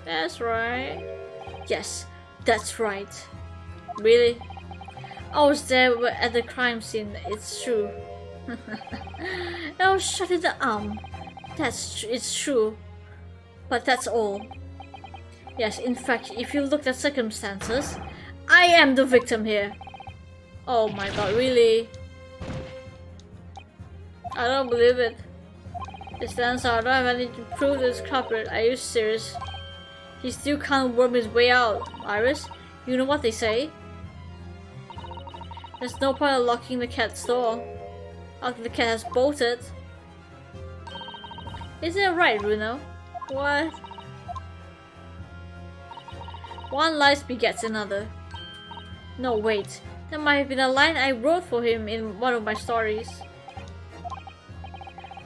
That's right. Yes, that's right. Really? I was there at the crime scene. It's true. I was shot in the arm. It's true. But that's all. Yes, in fact, if you look at circumstances, I am the victim here. Oh my god, really? I don't believe it. It stands out. I don't have any to prove this culprit. Are you serious? He still can't worm his way out, Iris. You know what they say? There's no point in locking the cat's door after the cat has bolted. Isn't it right, Bruno? What? One lie begets another. No, wait. That might have been a line I wrote for him in one of my stories.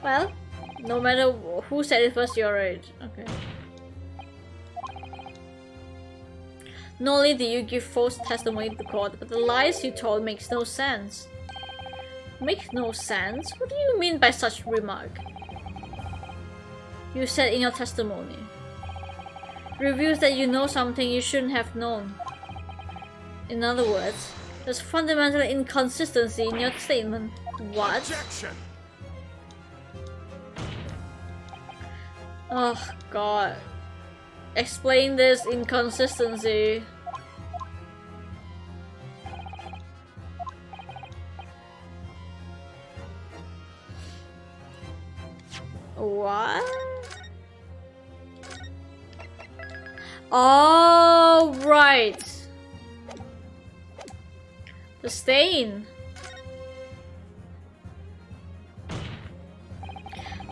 Well, no matter who said it first, you're right. Okay. Not only did you give false testimony to court, but the lies you told makes no sense. Make no sense? What do you mean by such remark? You said in your testimony. Reveals that you know something you shouldn't have known. In other words, there's fundamental inconsistency in your statement. What? Objection. Oh god. Explain this inconsistency. What? Oh, right. The stain.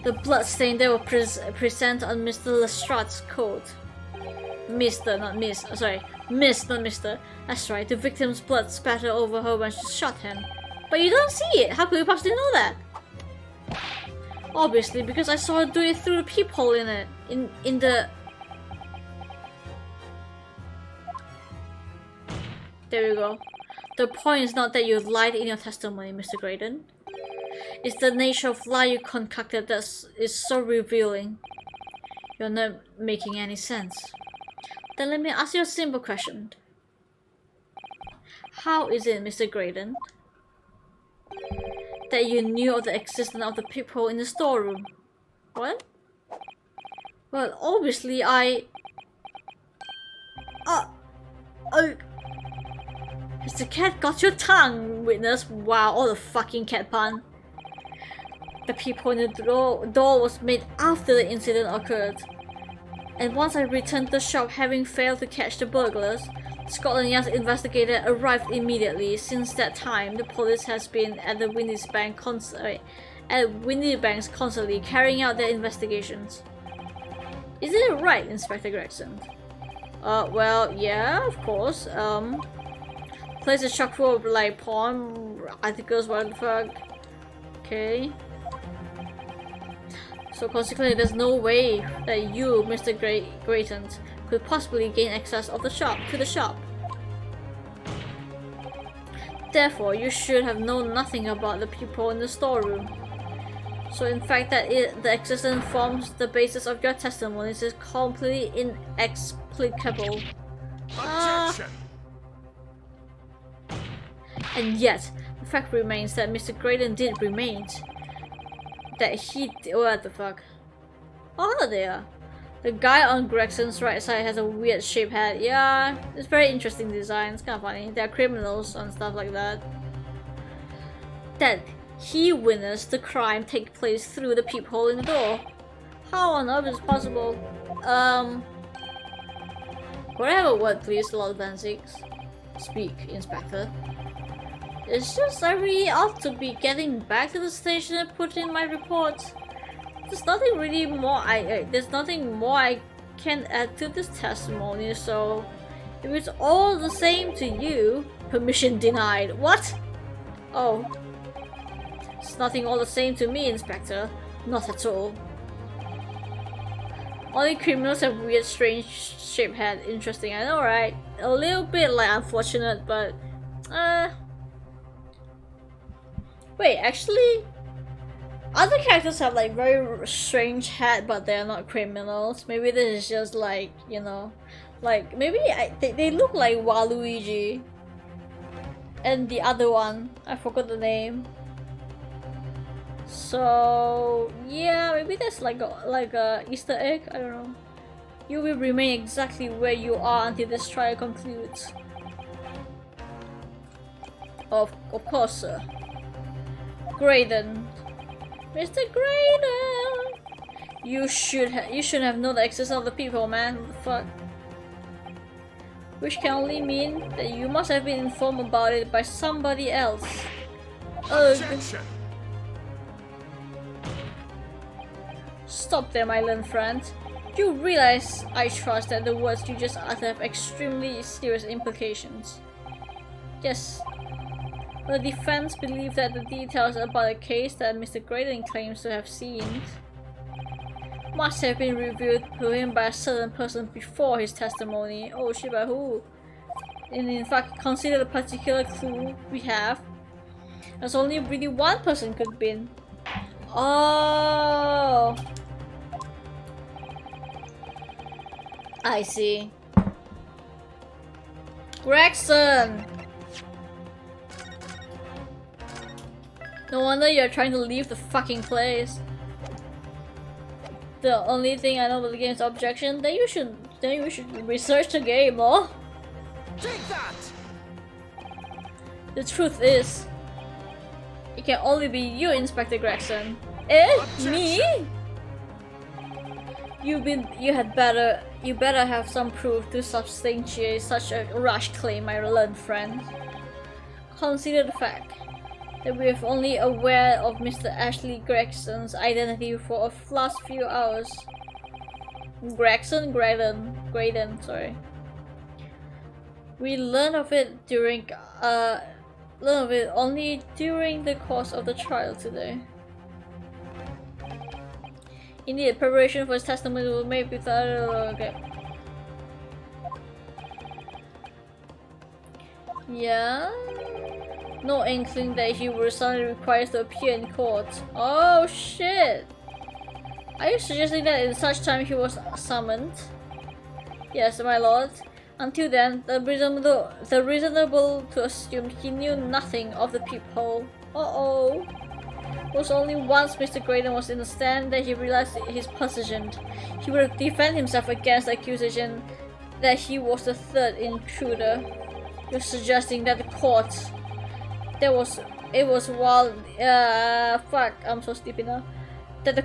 The blood stain that was present on Mr. Lestrade's coat. Mr. not Miss. Sorry. Miss, not Mr. That's right. The victim's blood spattered over her when she shot him. But you don't see it. How could you possibly know that? Obviously, because I saw her do it through the peephole in it. In the... There we go. The point is not that you lied in your testimony, Mr. Graydon. It's the nature of lie you concocted that is so revealing. You're not making any sense. Then let me ask you a simple question. How is it, Mr. Graydon, that you knew of the existence of the peephole in the storeroom? What? Well, obviously Has the cat got your tongue, witness? Wow, all the fucking cat pun. The peephole in the door was made after the incident occurred. And once I returned to the shop, having failed to catch the burglars, Scotland Yard's investigator arrived immediately. Since that time, the police has been at the Windibank constantly carrying out their investigations. Isn't it right, Inspector Gregson? Well, yeah, of course. Place a shock full of like porn articles, what the fuck. Okay. So consequently, there's no way that you, Mr. Grayton, could possibly gain access to the shop. Therefore, you should have known nothing about the people in the storeroom. So in fact, the existence forms the basis of your testimonies is completely inexplicable. Objection. And yet, the fact remains that Mr. Graydon did remain. That he... What the fuck? Oh, there. The guy on Gregson's right side has a weird shaped head. Yeah, it's very interesting design. It's kind of funny. There are criminals and stuff like that. That he witnessed the crime take place through the peephole in the door. How on earth is it possible? Could I have a word, please, Lord Van Six? Speak, Inspector. It's just I really ought to be getting back to the station and put in my report. There's nothing really more there's nothing more I can add to this testimony, so if it's all the same to you, permission denied. What? Oh. It's nothing all the same to me, Inspector. Not at all. Only criminals have weird, strange shaped head. Interesting, I know, right? A little bit like unfortunate, but wait, actually, other characters have like very strange head, but they're not criminals. Maybe this is just like, you know, like maybe they look like Waluigi. And the other one, I forgot the name. So yeah, maybe that's like a Easter egg. I don't know. You will remain exactly where you are until this trial concludes. Of course, sir. Graydon, Mr. Graydon, you shouldn't have known the existence of the people, man. What the fuck? Which can only mean that you must have been informed about it by somebody else. Ugh. Stop there, my learned friend. You realize, I trust, that the words you just uttered have extremely serious implications. Yes. The defense believe that the details about the case that Mr. Graydon claims to have seen must have been revealed to him by a certain person before his testimony. Oh shit, by who? And in fact, consider the particular clue we have, as only really one person could have been. Oh, I see. Gregson! No wonder you're trying to leave the fucking place. The only thing I know about the game's objection, then you should research the game more. Take that! The truth is, it can only be you, Inspector Gregson. Eh? Me? You better have some proof to substantiate such a rash claim, my learned friend. Consider the fact that we are only aware of Mr. Ashley Gregson's identity for the last few hours. Graydon, sorry. We learned of it only during the course of the trial today. Indeed, preparation for his testimony will make with okay. Yeah? No inkling that he will suddenly require to appear in court. Oh shit! Are you suggesting that in such time he was summoned? Yes, my lord. Until then, the reasonable to assume he knew nothing of the peephole. Uh-oh. It was only once Mr. Graydon was in the stand that he realized his position. He would defend himself against the accusation that he was the third intruder. You're suggesting that the court... It was while... fuck, I'm so stupid now. That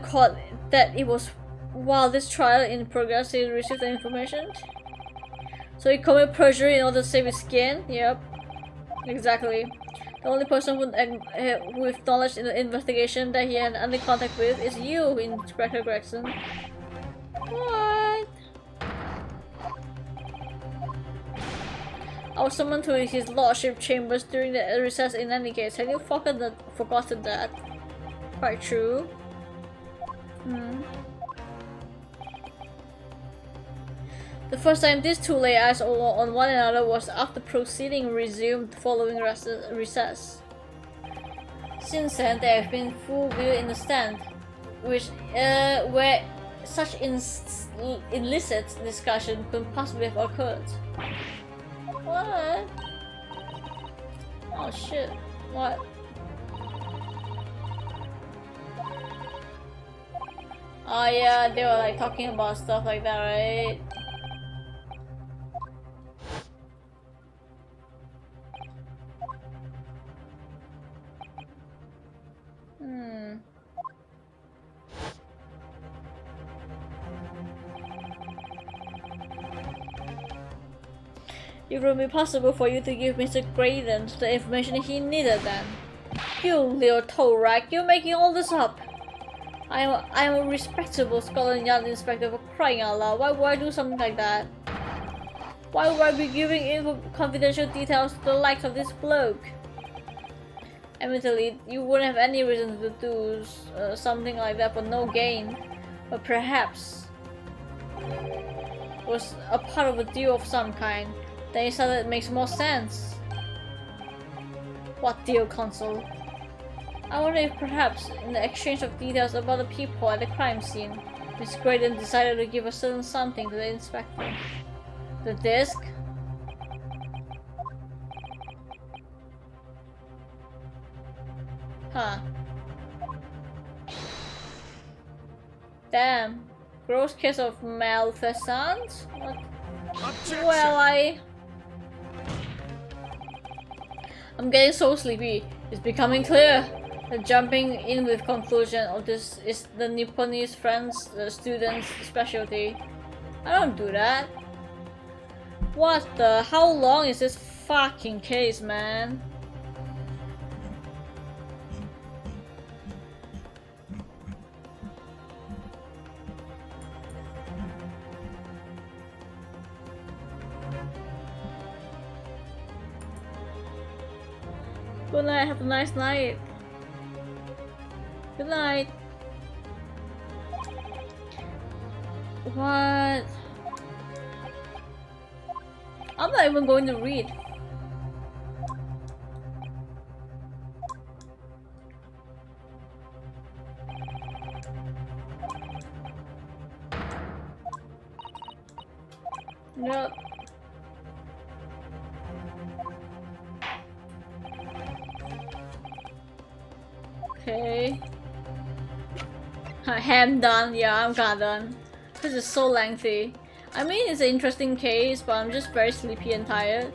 it was while this trial in progress he received the information? So he committed perjury in order to save his skin? Yep. Exactly. The only person with knowledge in the investigation that he had any contact with is you, Inspector Gregson. What? I was summoned to his lordship chambers during the recess in any case. Have you forgotten that? Quite true. The first time these two lay eyes on one another was after proceeding resumed following recess. Since then, there have been full view in the stand, where such illicit discussion could possibly have occurred. What? Oh shit! What? Oh yeah, they were like talking about stuff like that, right? It would be possible for you to give Mr. Graydon the information he needed then. You little toe rag, you're making all this up. I'm a respectable Scotland Yard inspector, for crying out loud. Why would I do something like that? Why would I be giving confidential details to the likes of this bloke? Admittedly, you wouldn't have any reason to do something like that for no gain. But perhaps it was a part of a deal of some kind. Then you said it makes more sense. What deal, Consul? I wonder if perhaps in the exchange of details about the people at the crime scene, Miss Graydon decided to give a certain something to the inspector. The disc? Huh. Damn. Gross case of malfeasance? What? Objection. Well, I'm getting so sleepy. It's becoming clear that jumping in with conclusion of this is the Nipponese friends students' specialty. I don't do that. What the? How long is this fucking case, man? Good night, have a nice night. Good night. What? I'm not even going to read. Nope. Okay. I'm done. Yeah, I'm kinda done. This is so lengthy. I mean, it's an interesting case, but I'm just very sleepy and tired.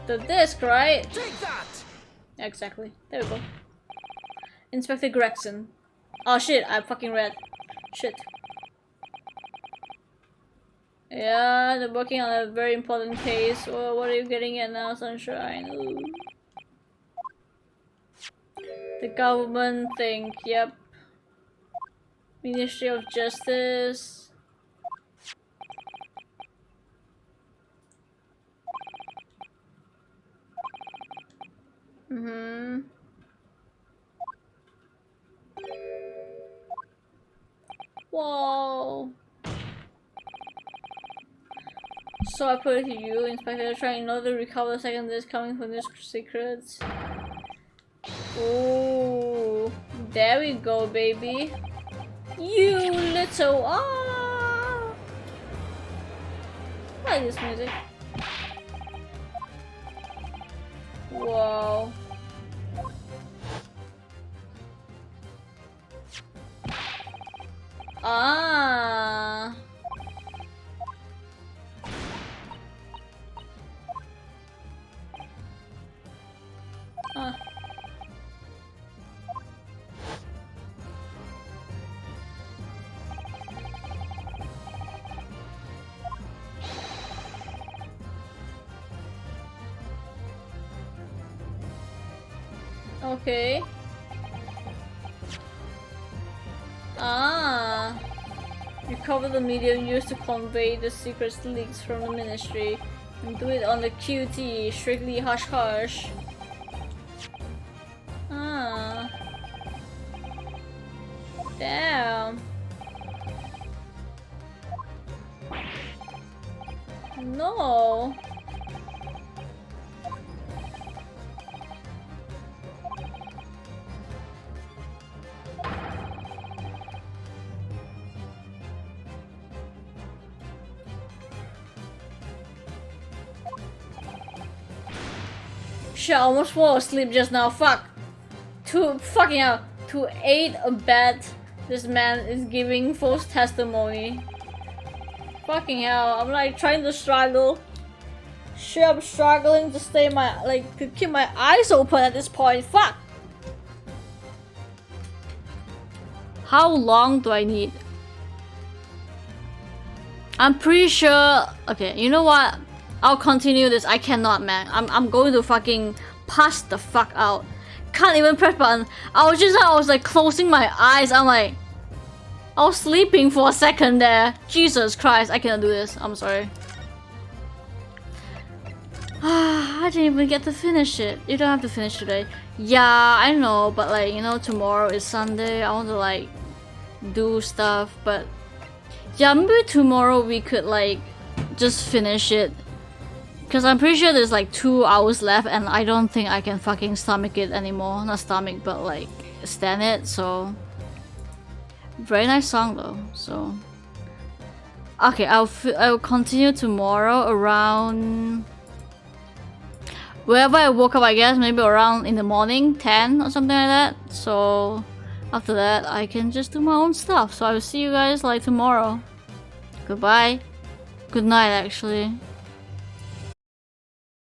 The disc, right? Take that! Exactly. There we go. Inspector Gregson. Oh shit, I fucking read. Shit. Yeah, they're working on a very important case. Oh, what are you getting at now, Sunshine? Ooh. The government thing, yep. Ministry of Justice. Whoa. So I put it to you, Inspector, trying not to recover the second disc coming from these secrets. Ooh, there we go, baby. You little I like this music. Whoa. Ah. Huh. Okay. Ah. Recover the medium used to convey the secrets leaks from the ministry. And do it on the QT, strictly hush hush. Ah. Damn. No. Shit, I almost fall asleep just now. Fuck. Fucking hell. To aid a bet, this man is giving false testimony. Fucking hell, I'm like trying to struggle. Shit, I'm struggling to stay my, like, to keep my eyes open at this point. Fuck! How long do I need? I'm pretty sure. Okay, you know what? I'll continue this. I cannot, man. I'm going to fucking pass the fuck out. Can't even press button. I was like closing my eyes. I was sleeping for a second there. Jesus Christ, I cannot do this. I'm sorry. I didn't even get to finish it. You don't have to finish today. Yeah, I know, but like, you know, tomorrow is Sunday. I want to like do stuff, but yeah, maybe tomorrow we could like just finish it. Cause I'm pretty sure there's like 2 hours left and I don't think I can fucking stomach it anymore. Not stomach, but like stand it, so. Very nice song though, so. Okay, I'll continue tomorrow around wherever I woke up, I guess, maybe around in the morning, 10 or something like that. So after that, I can just do my own stuff. So I will see you guys like tomorrow. Goodbye. Good night, actually.